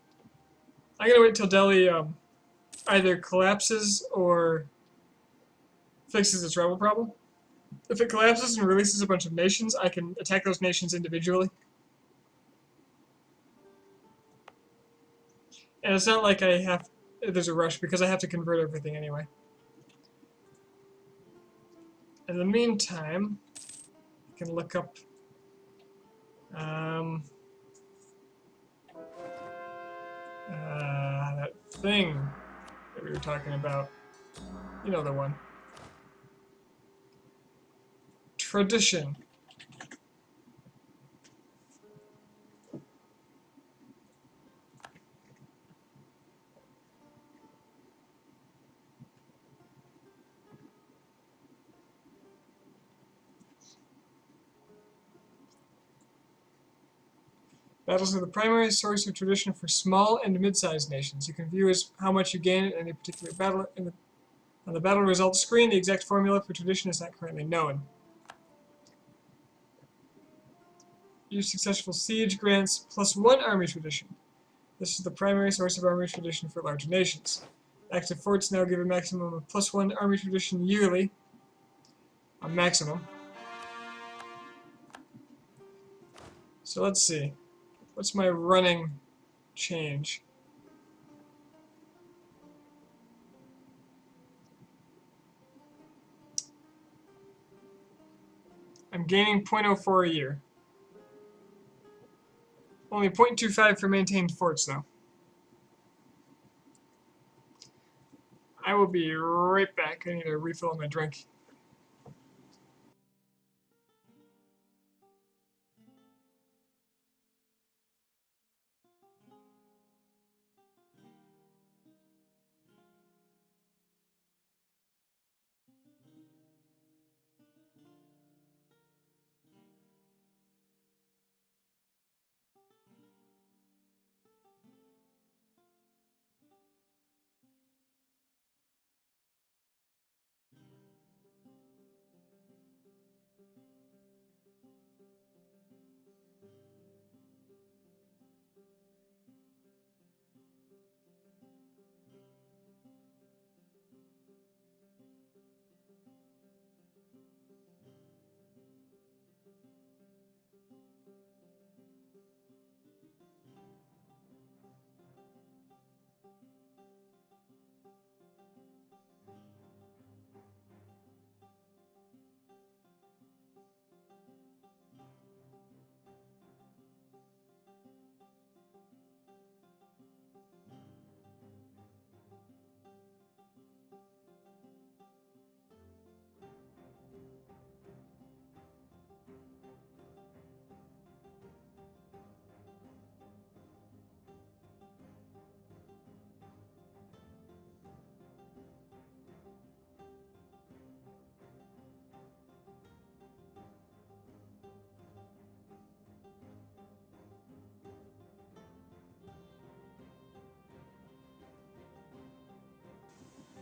I'm gonna wait till Delhi either collapses or fixes its rebel problem. If it collapses and releases a bunch of nations, I can attack those nations individually. And it's not like there's a rush because I have to convert everything anyway. In the meantime, I can look up that thing that we were talking about. You know the one. Tradition. Battles are the primary source of tradition for small and mid-sized nations. You can view as how much you gain in any particular battle. On the battle results screen, the exact formula for tradition is not currently known. Each successful siege grants +1 army tradition. This is the primary source of army tradition for large nations. Active forts now give a maximum of +1 army tradition yearly. A maximum. So let's see. What's my running change? I'm gaining 0.04 a year. Only 0.25 for maintained forts, though. I will be right back. I need a refill on my drink.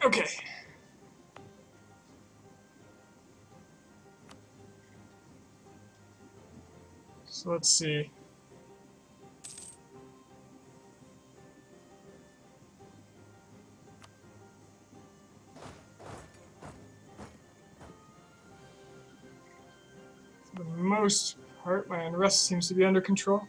Okay. So let's see. For the most part, my unrest seems to be under control.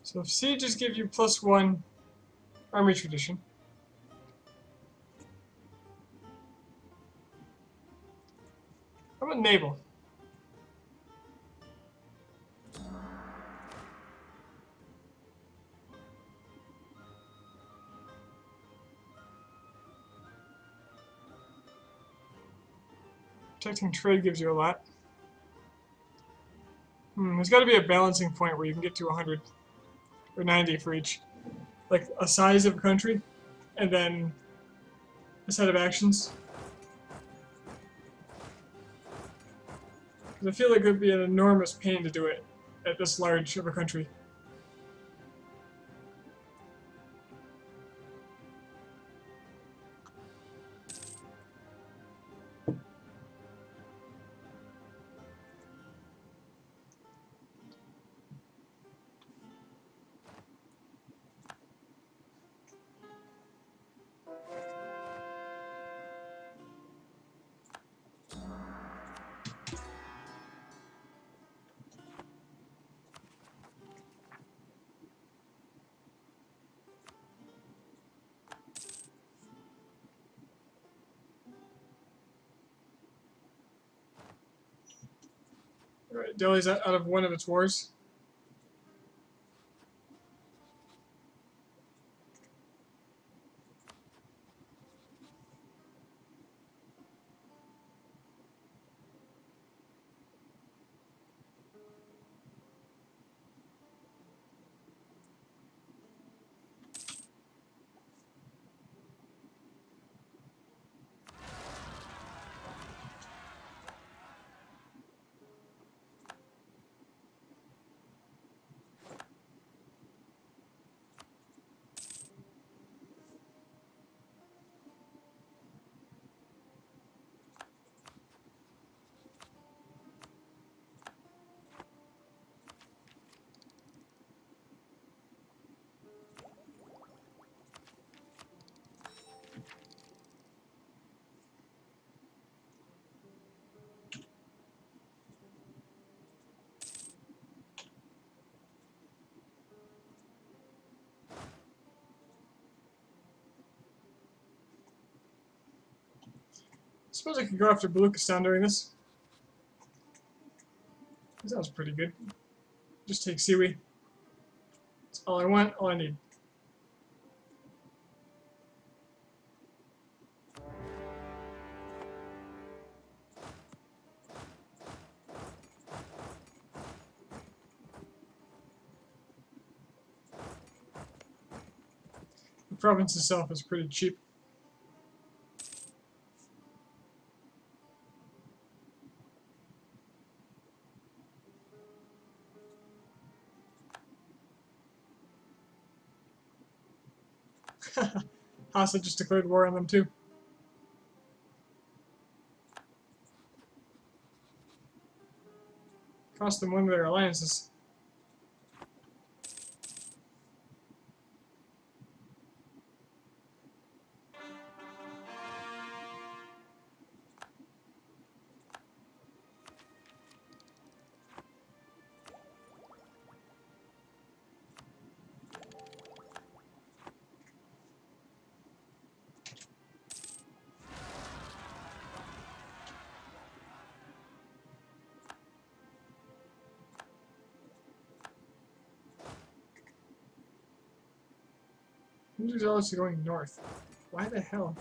So if sieges give you +1 army tradition, how about naval? Protecting trade gives you a lot. There's got to be a balancing point where you can get to 100 or 90 for each, like a size of a country, and then a set of actions. Because I feel like it would be an enormous pain to do it at this large of a country. Alright, Delhi's out of one of its wars. I suppose I could go after Baluchistan during this. That sounds pretty good. Just take Siwi. That's all I want, all I need. The province itself is pretty cheap. Hassa just declared war on them too. Cost them one of their alliances. Who's zealous going north? Why the hell?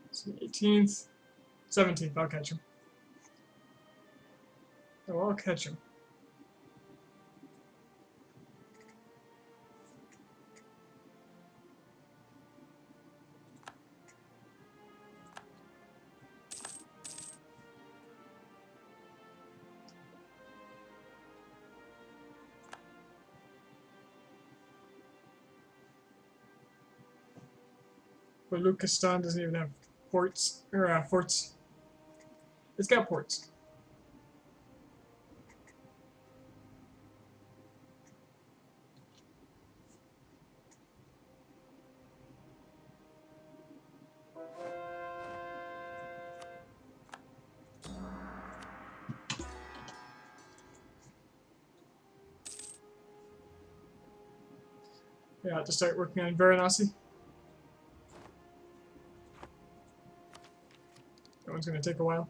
It's the 18th, 17th. I'll catch him. Oh, I'll catch him. Baluchistan doesn't even have ports, or forts. It's got ports. Yeah, I have to start working on Varanasi. That one's going to take a while.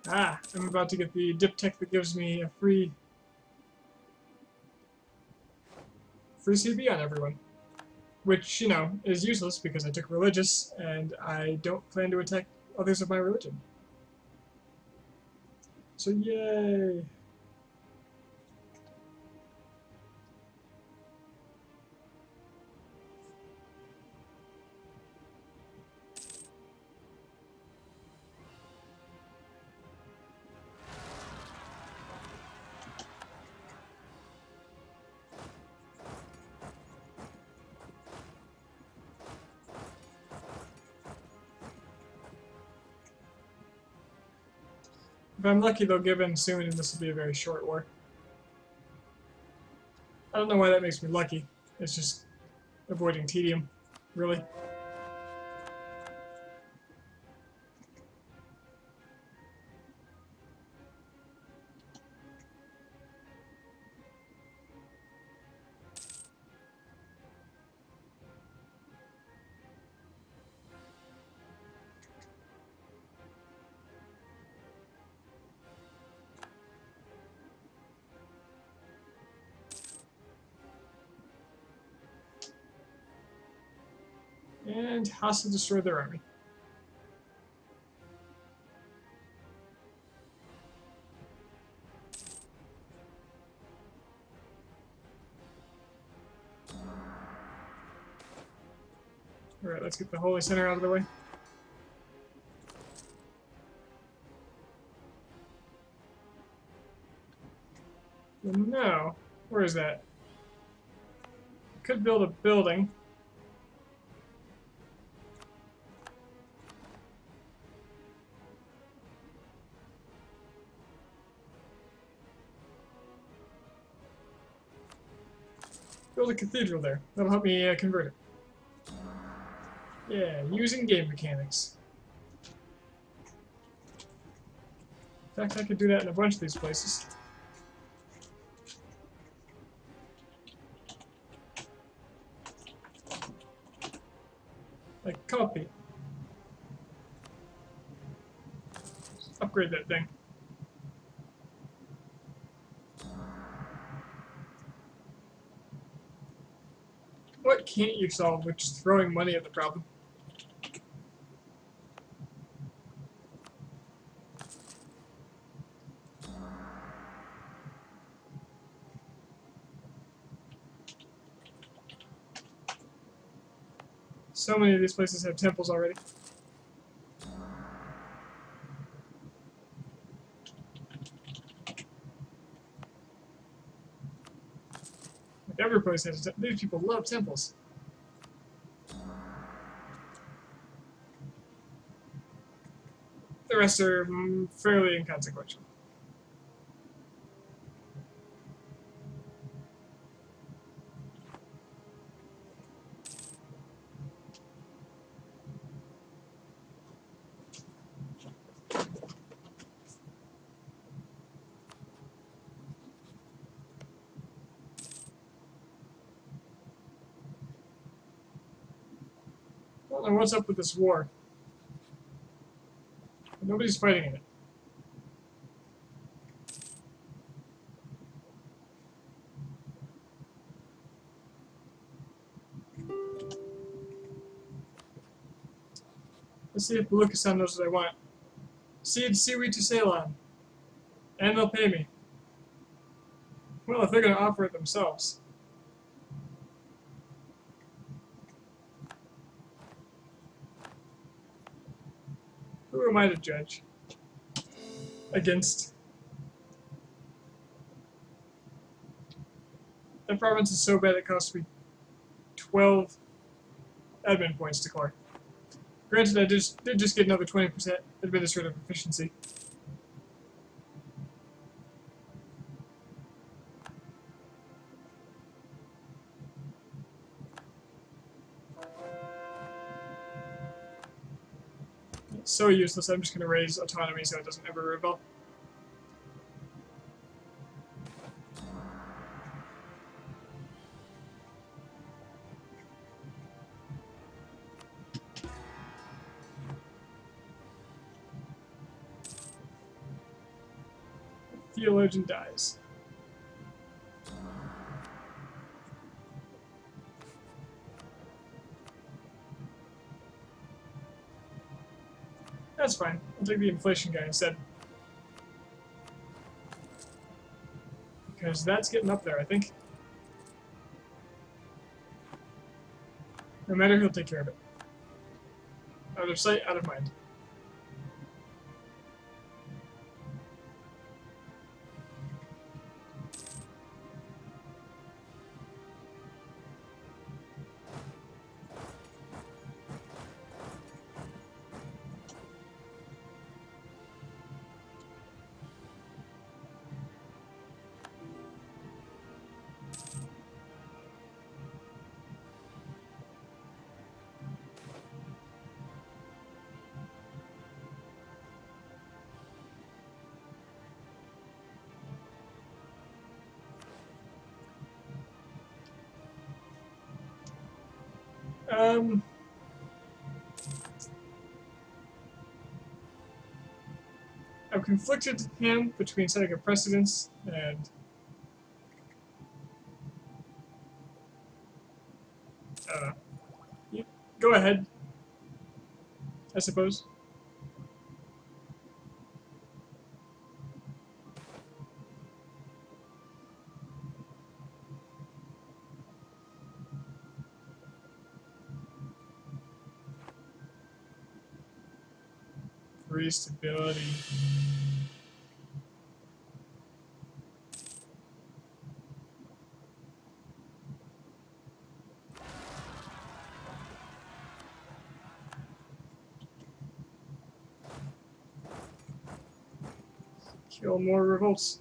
Ah, I'm about to get the diptech that gives me a free CB on everyone. Which, you know, is useless because I took religious and I don't plan to attack others of my religion. So yay! If I'm lucky, they'll give in soon and this will be a very short war. I don't know why that makes me lucky. It's just avoiding tedium, really. And has to destroy their army. Alright, let's get the Holy Center out of the way. No. Where is that? Could build a building. Build a cathedral there. That'll help me convert it. Yeah, using game mechanics. In fact, I could do that in a bunch of these places. Like, copy. Upgrade that thing. What can't you solve with just throwing money at the problem? So many of these places have temples already. Like every place has a these people love temples. The rest are fairly inconsequential. I don't know what's up with this war. Nobody's fighting in it. Let's see if Baluchistan knows what I want. Cede seaweed to Ceylon. And they'll pay me. Well, if they're going to offer it themselves. Who am I to judge? Against. That province is so bad it costs me 12 admin points to clear. Granted, I did just get another 20% administrative efficiency. It's so useless, I'm just going to raise autonomy so it doesn't ever rebel. Theologian dies. That's fine. I'll take the inflation guy instead. Because that's getting up there, I think. No matter, he'll take care of it. Out of sight, out of mind. I'm conflicted him between setting a precedence and go ahead, I suppose. Free stability. Kill more revolts.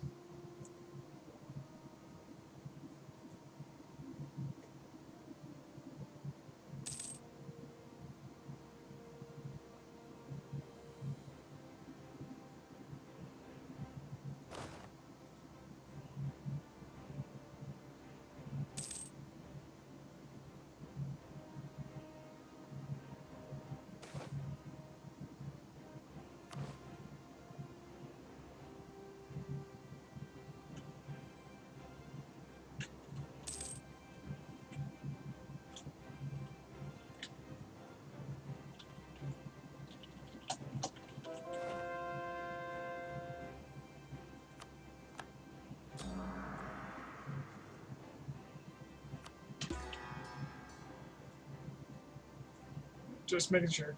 Just making sure.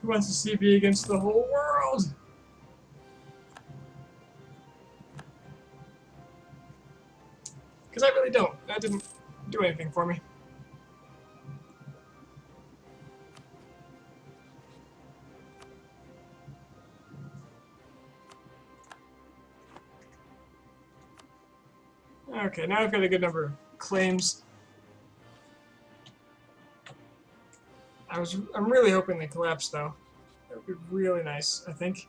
Who wants to see me against the whole world? Because I really don't. That didn't do anything for me. Okay, now I've got a good number of claims. I'm really hoping they collapse though. That would be really nice, I think.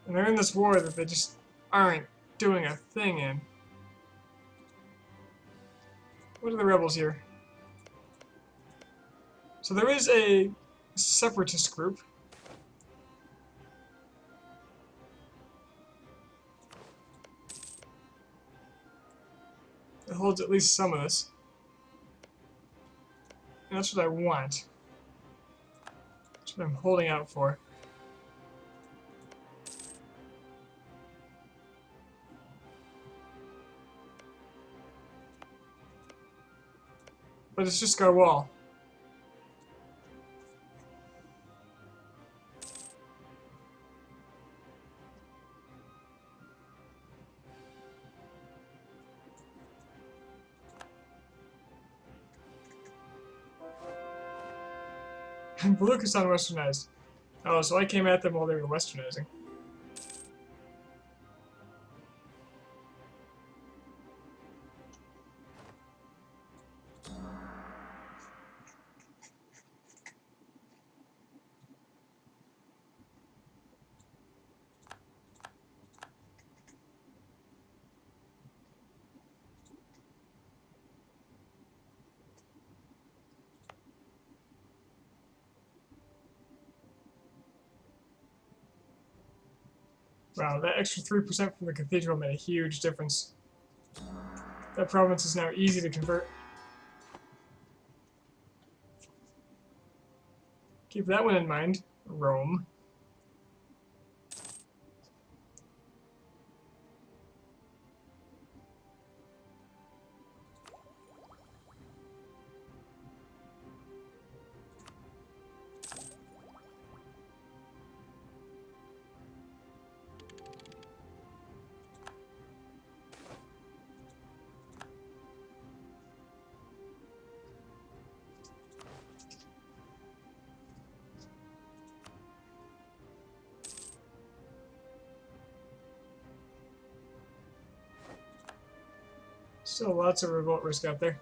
And they're in this war that they just aren't doing a thing in. What are the rebels here? So there is a separatist group. That holds at least some of this. And that's what I want. That's what I'm holding out for. But it's just got a wall. Baluchistan westernized. Oh, so I came at them while they were westernizing. Wow, that extra 3% from the cathedral made a huge difference. That province is now easy to convert. Keep that one in mind, Rome. Still lots of revolt risk out there.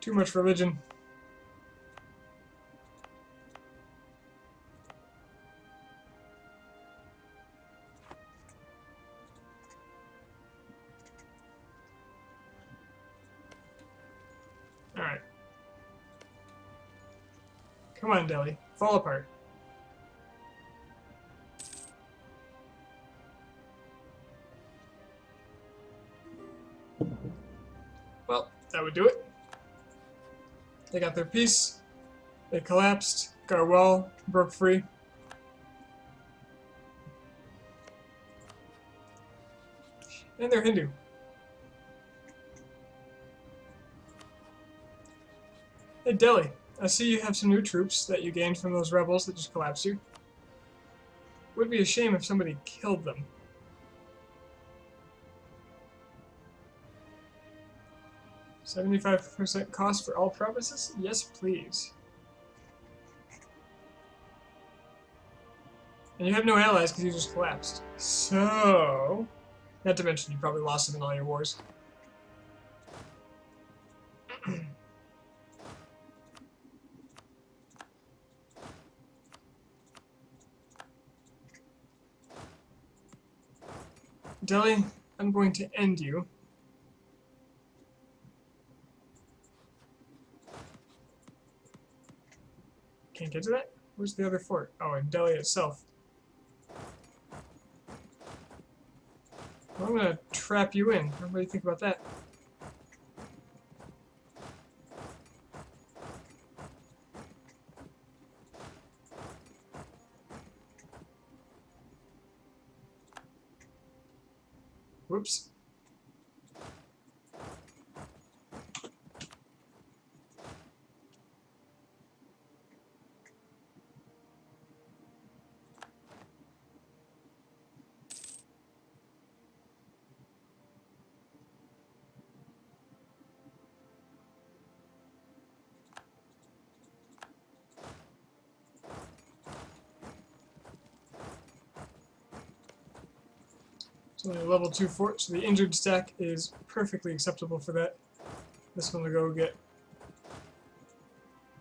Too much religion. Alright. Come on, Delhi. Fall apart. Well, that would do it. They got their peace. They collapsed. Got a wall. Broke free. And they're Hindu. Hey, Delhi. I see you have some new troops that you gained from those rebels that just collapsed you. Would be a shame if somebody killed them. 75% cost for all provinces? Yes, please. And you have no allies because you just collapsed. So... Not to mention you probably lost them in all your wars. Delhi, I'm going to end you. Can't get to that? Where's the other fort? Oh, in Delhi itself. Well, I'm gonna trap you in. What do you think about that? Whoops. It's only a level 2 fort, so the injured stack is perfectly acceptable for that. This one will go get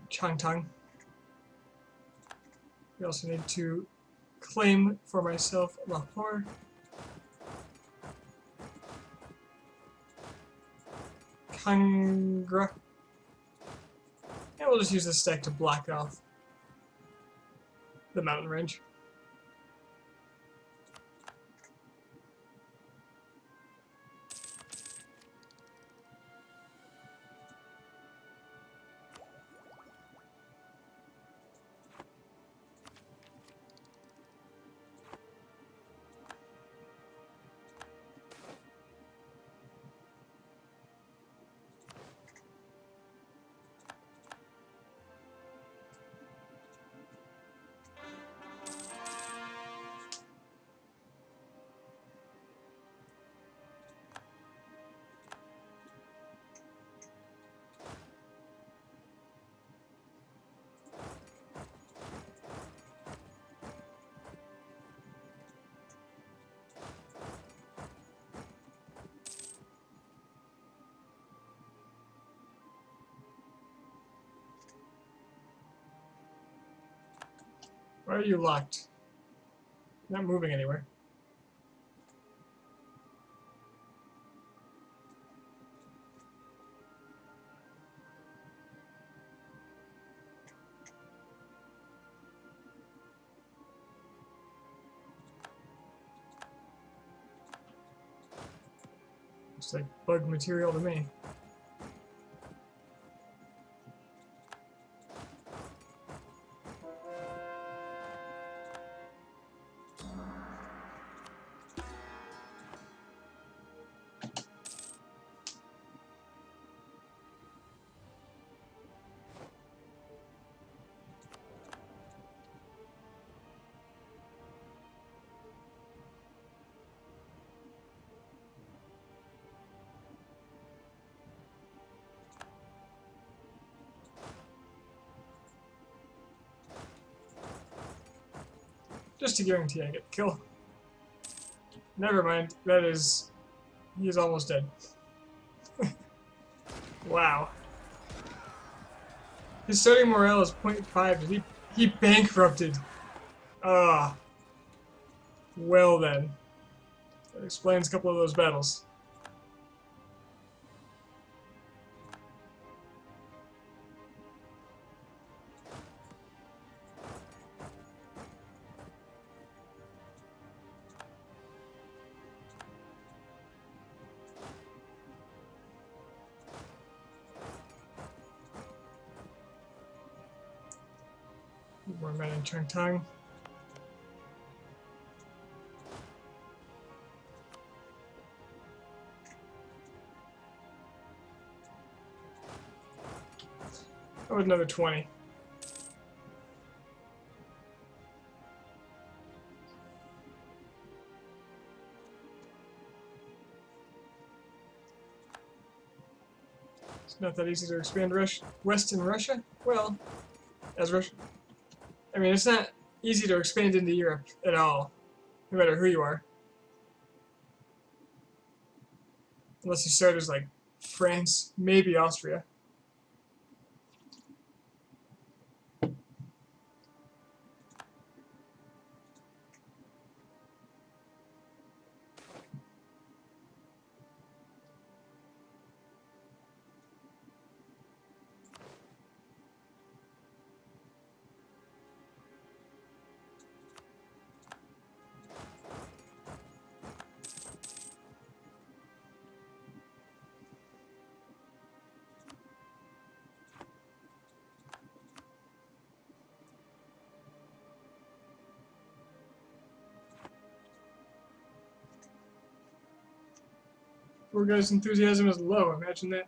Changtang. We also need to claim for myself Lahore. Kangra. And we'll just use this stack to block off the mountain range. Why are you locked? Not moving anywhere. Looks like bug material to me. Just to guarantee I get the kill. Never mind. That is... He's almost dead. Wow. His starting morale is 0.5. Did he bankrupted. Ah. Well then. That explains a couple of those battles. More men in Chung Tongue. Oh, another 20. It's not that easy to expand west in Russia. Well, as Russia. I mean, it's not easy to expand into Europe at all, no matter who you are. Unless you start as, like, France, maybe Austria. Poor guy's enthusiasm is low, imagine that.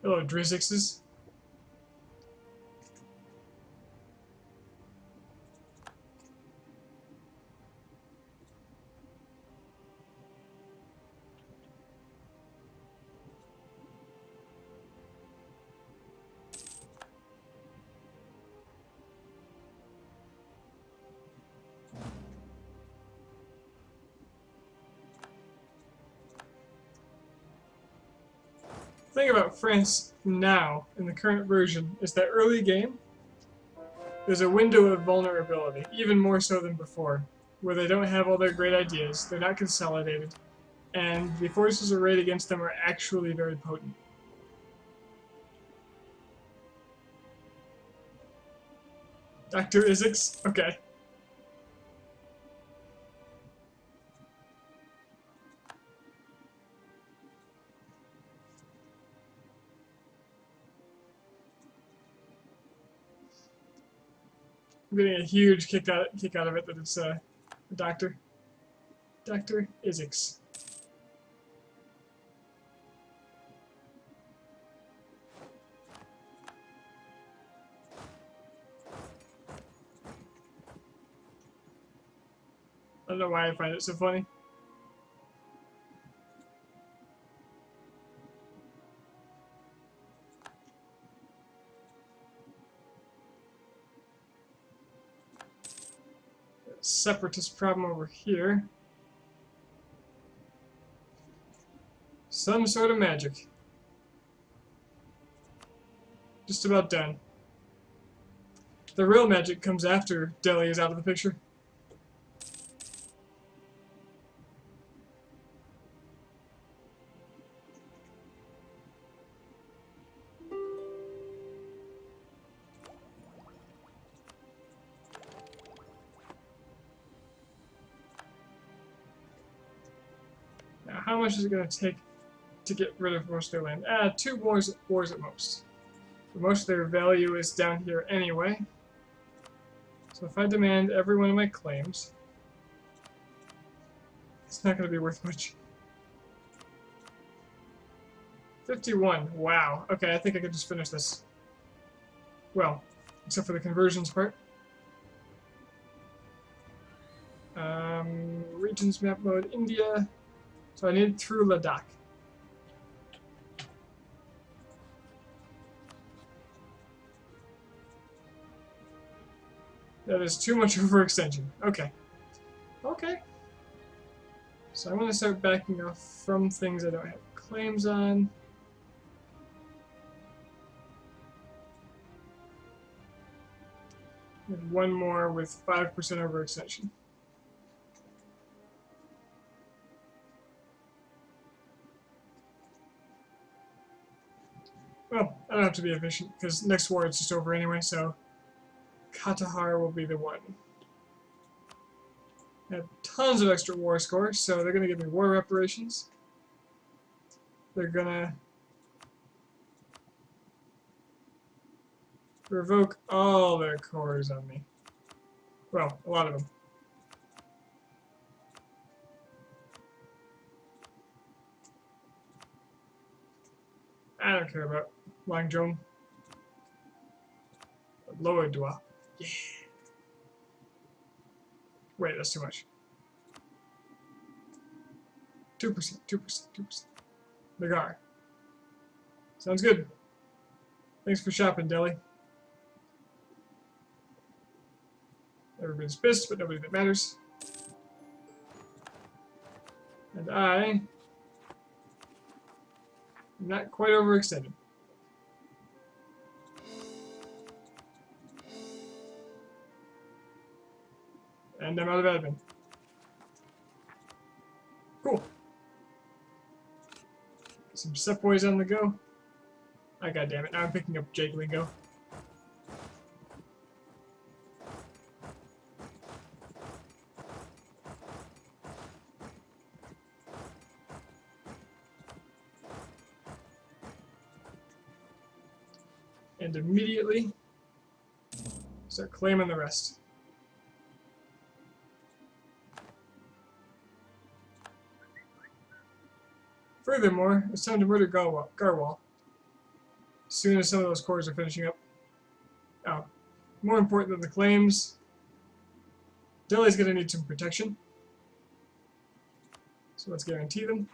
Hello, Drizixes. The thing about France now, in the current version, is that early game, there's a window of vulnerability, even more so than before, where they don't have all their great ideas, they're not consolidated, and the forces arrayed against them are actually very potent. Dr. Isix? Okay. I'm getting a huge kick out of it that it's a doctor. Dr. Isix. I don't know why I find it so funny. separatist problem over here. Some sort of magic. Just about done. The real magic comes after Delhi is out of the picture. Now, how much is it going to take to get rid of most of their land? 2 wars at most. But most of their value is down here anyway. So if I demand every one of my claims, it's not going to be worth much. 51. Wow. Okay, I think I could just finish this. Well, except for the conversions part. Regions map mode, India. So I need through Ladakh. That is too much overextension. Okay. Okay. So I'm going to start backing off from things I don't have claims on. And one more with 5% overextension. Well, I don't have to be efficient, because next war it's just over anyway, so Katahar will be the one. I have tons of extra war scores, so they're going to give me war reparations. They're going to revoke all their cores on me. Well, a lot of them. I don't care about Wangzhong. Lower Dua. Yeah. Wait, that's too much. 2%, 2%, 2%. Nagar. Sounds good. Thanks for shopping, Delhi. Everybody's pissed, but nobody that matters. And I am not quite overextended. And I'm out of admin. Cool. Some step boys on the go. Ah, goddammit, now I'm picking up Jake Lingo. And immediately start claiming the rest. Furthermore, it's time to murder Garwal. As soon as some of those cores are finishing up. Oh, more important than the claims, Delhi's going to need some protection. So let's guarantee them.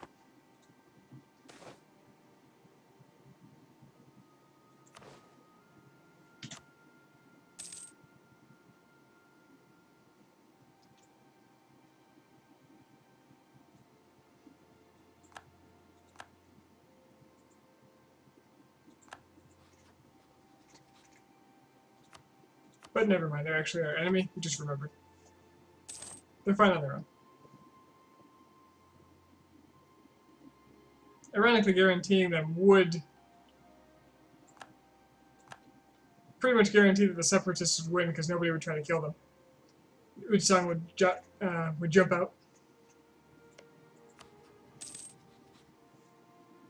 But never mind, they're actually our enemy. We just remembered. They're fine on their own. Ironically, guaranteeing them would pretty much guarantee that the Separatists would win because nobody would try to kill them. Utsang would jump out.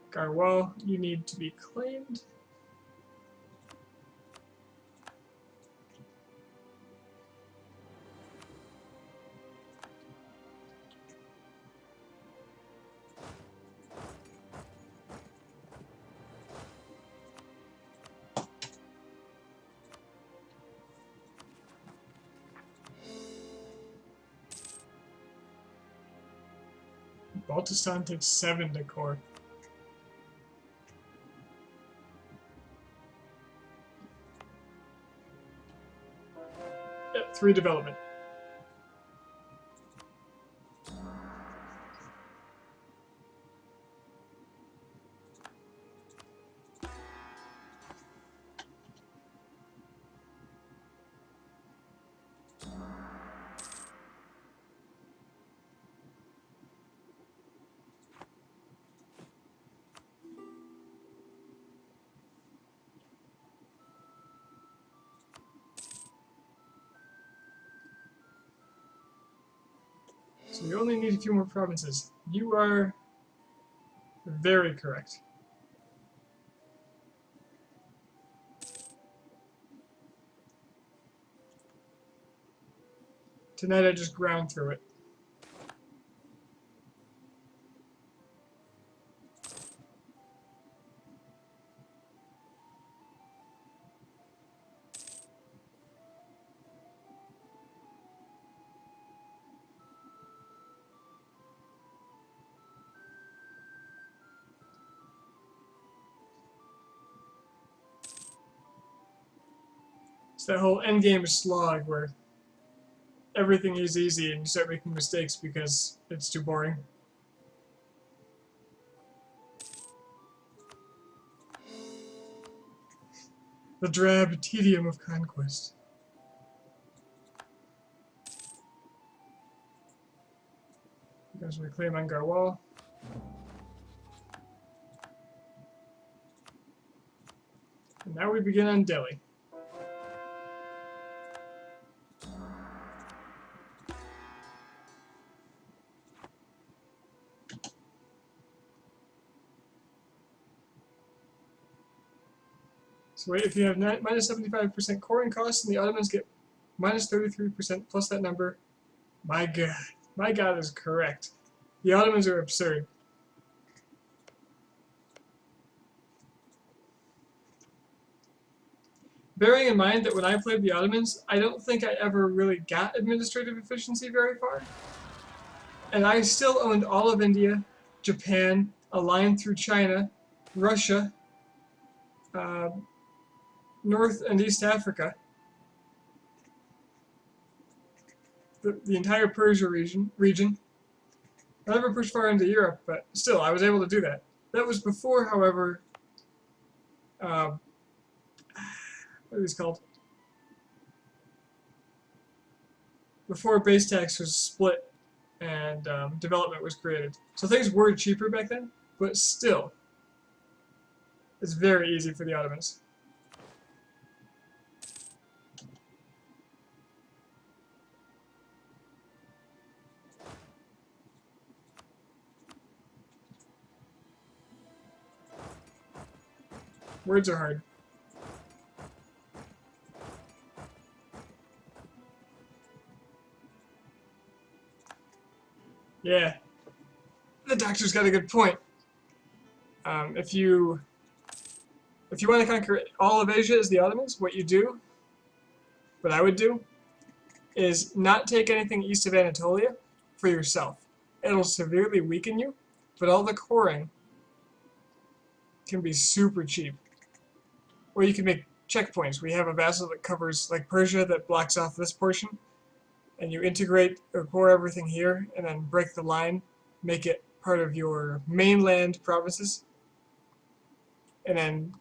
Garwal, you need to be claimed. Baltistan takes 7 to core. Yep, 3 development. So you only need a few more provinces. You are very correct. Tonight I just ground through it. It's that whole endgame slog where everything is easy and you start making mistakes because it's too boring. The drab tedium of conquest. You guys reclaim Angar Wall. And now we begin on Delhi. So wait, if you have minus 75% coring costs and the Ottomans get minus 33% plus that number, my God is correct. The Ottomans are absurd. Bearing in mind that when I played the Ottomans, I don't think I ever really got administrative efficiency very far. And I still owned all of India, Japan, a line through China, Russia, North and East Africa, the entire Persia region. I never pushed far into Europe, but still, I was able to do that. That was before, however, what are these called? Before base tax was split and development was created. So things were cheaper back then, but still, it's very easy for the Ottomans. Words are hard. Yeah, the doctor's got a good point. If you want to conquer all of Asia as the Ottomans, what I would do, is not take anything east of Anatolia for yourself. It'll severely weaken you, but all the coring can be super cheap. Or you can make checkpoints. We have a vassal that covers, like Persia, that blocks off this portion, and you integrate or core everything here, and then break the line, make it part of your mainland provinces, and then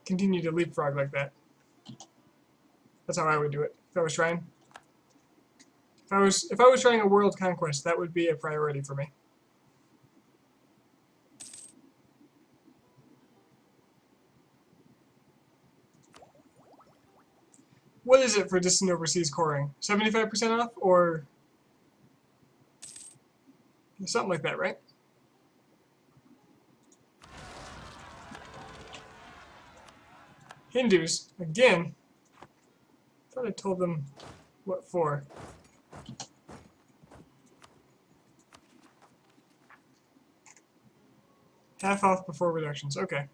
continue to leapfrog like that. That's how I would do it if I was trying. If I was trying a world conquest, that would be a priority for me. What is it for distant overseas coring? 75% off or something like that, right? Hindus, again, I thought I told them what for. Half off before reductions, okay.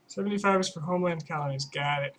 $75 is for homeland colonies, got it.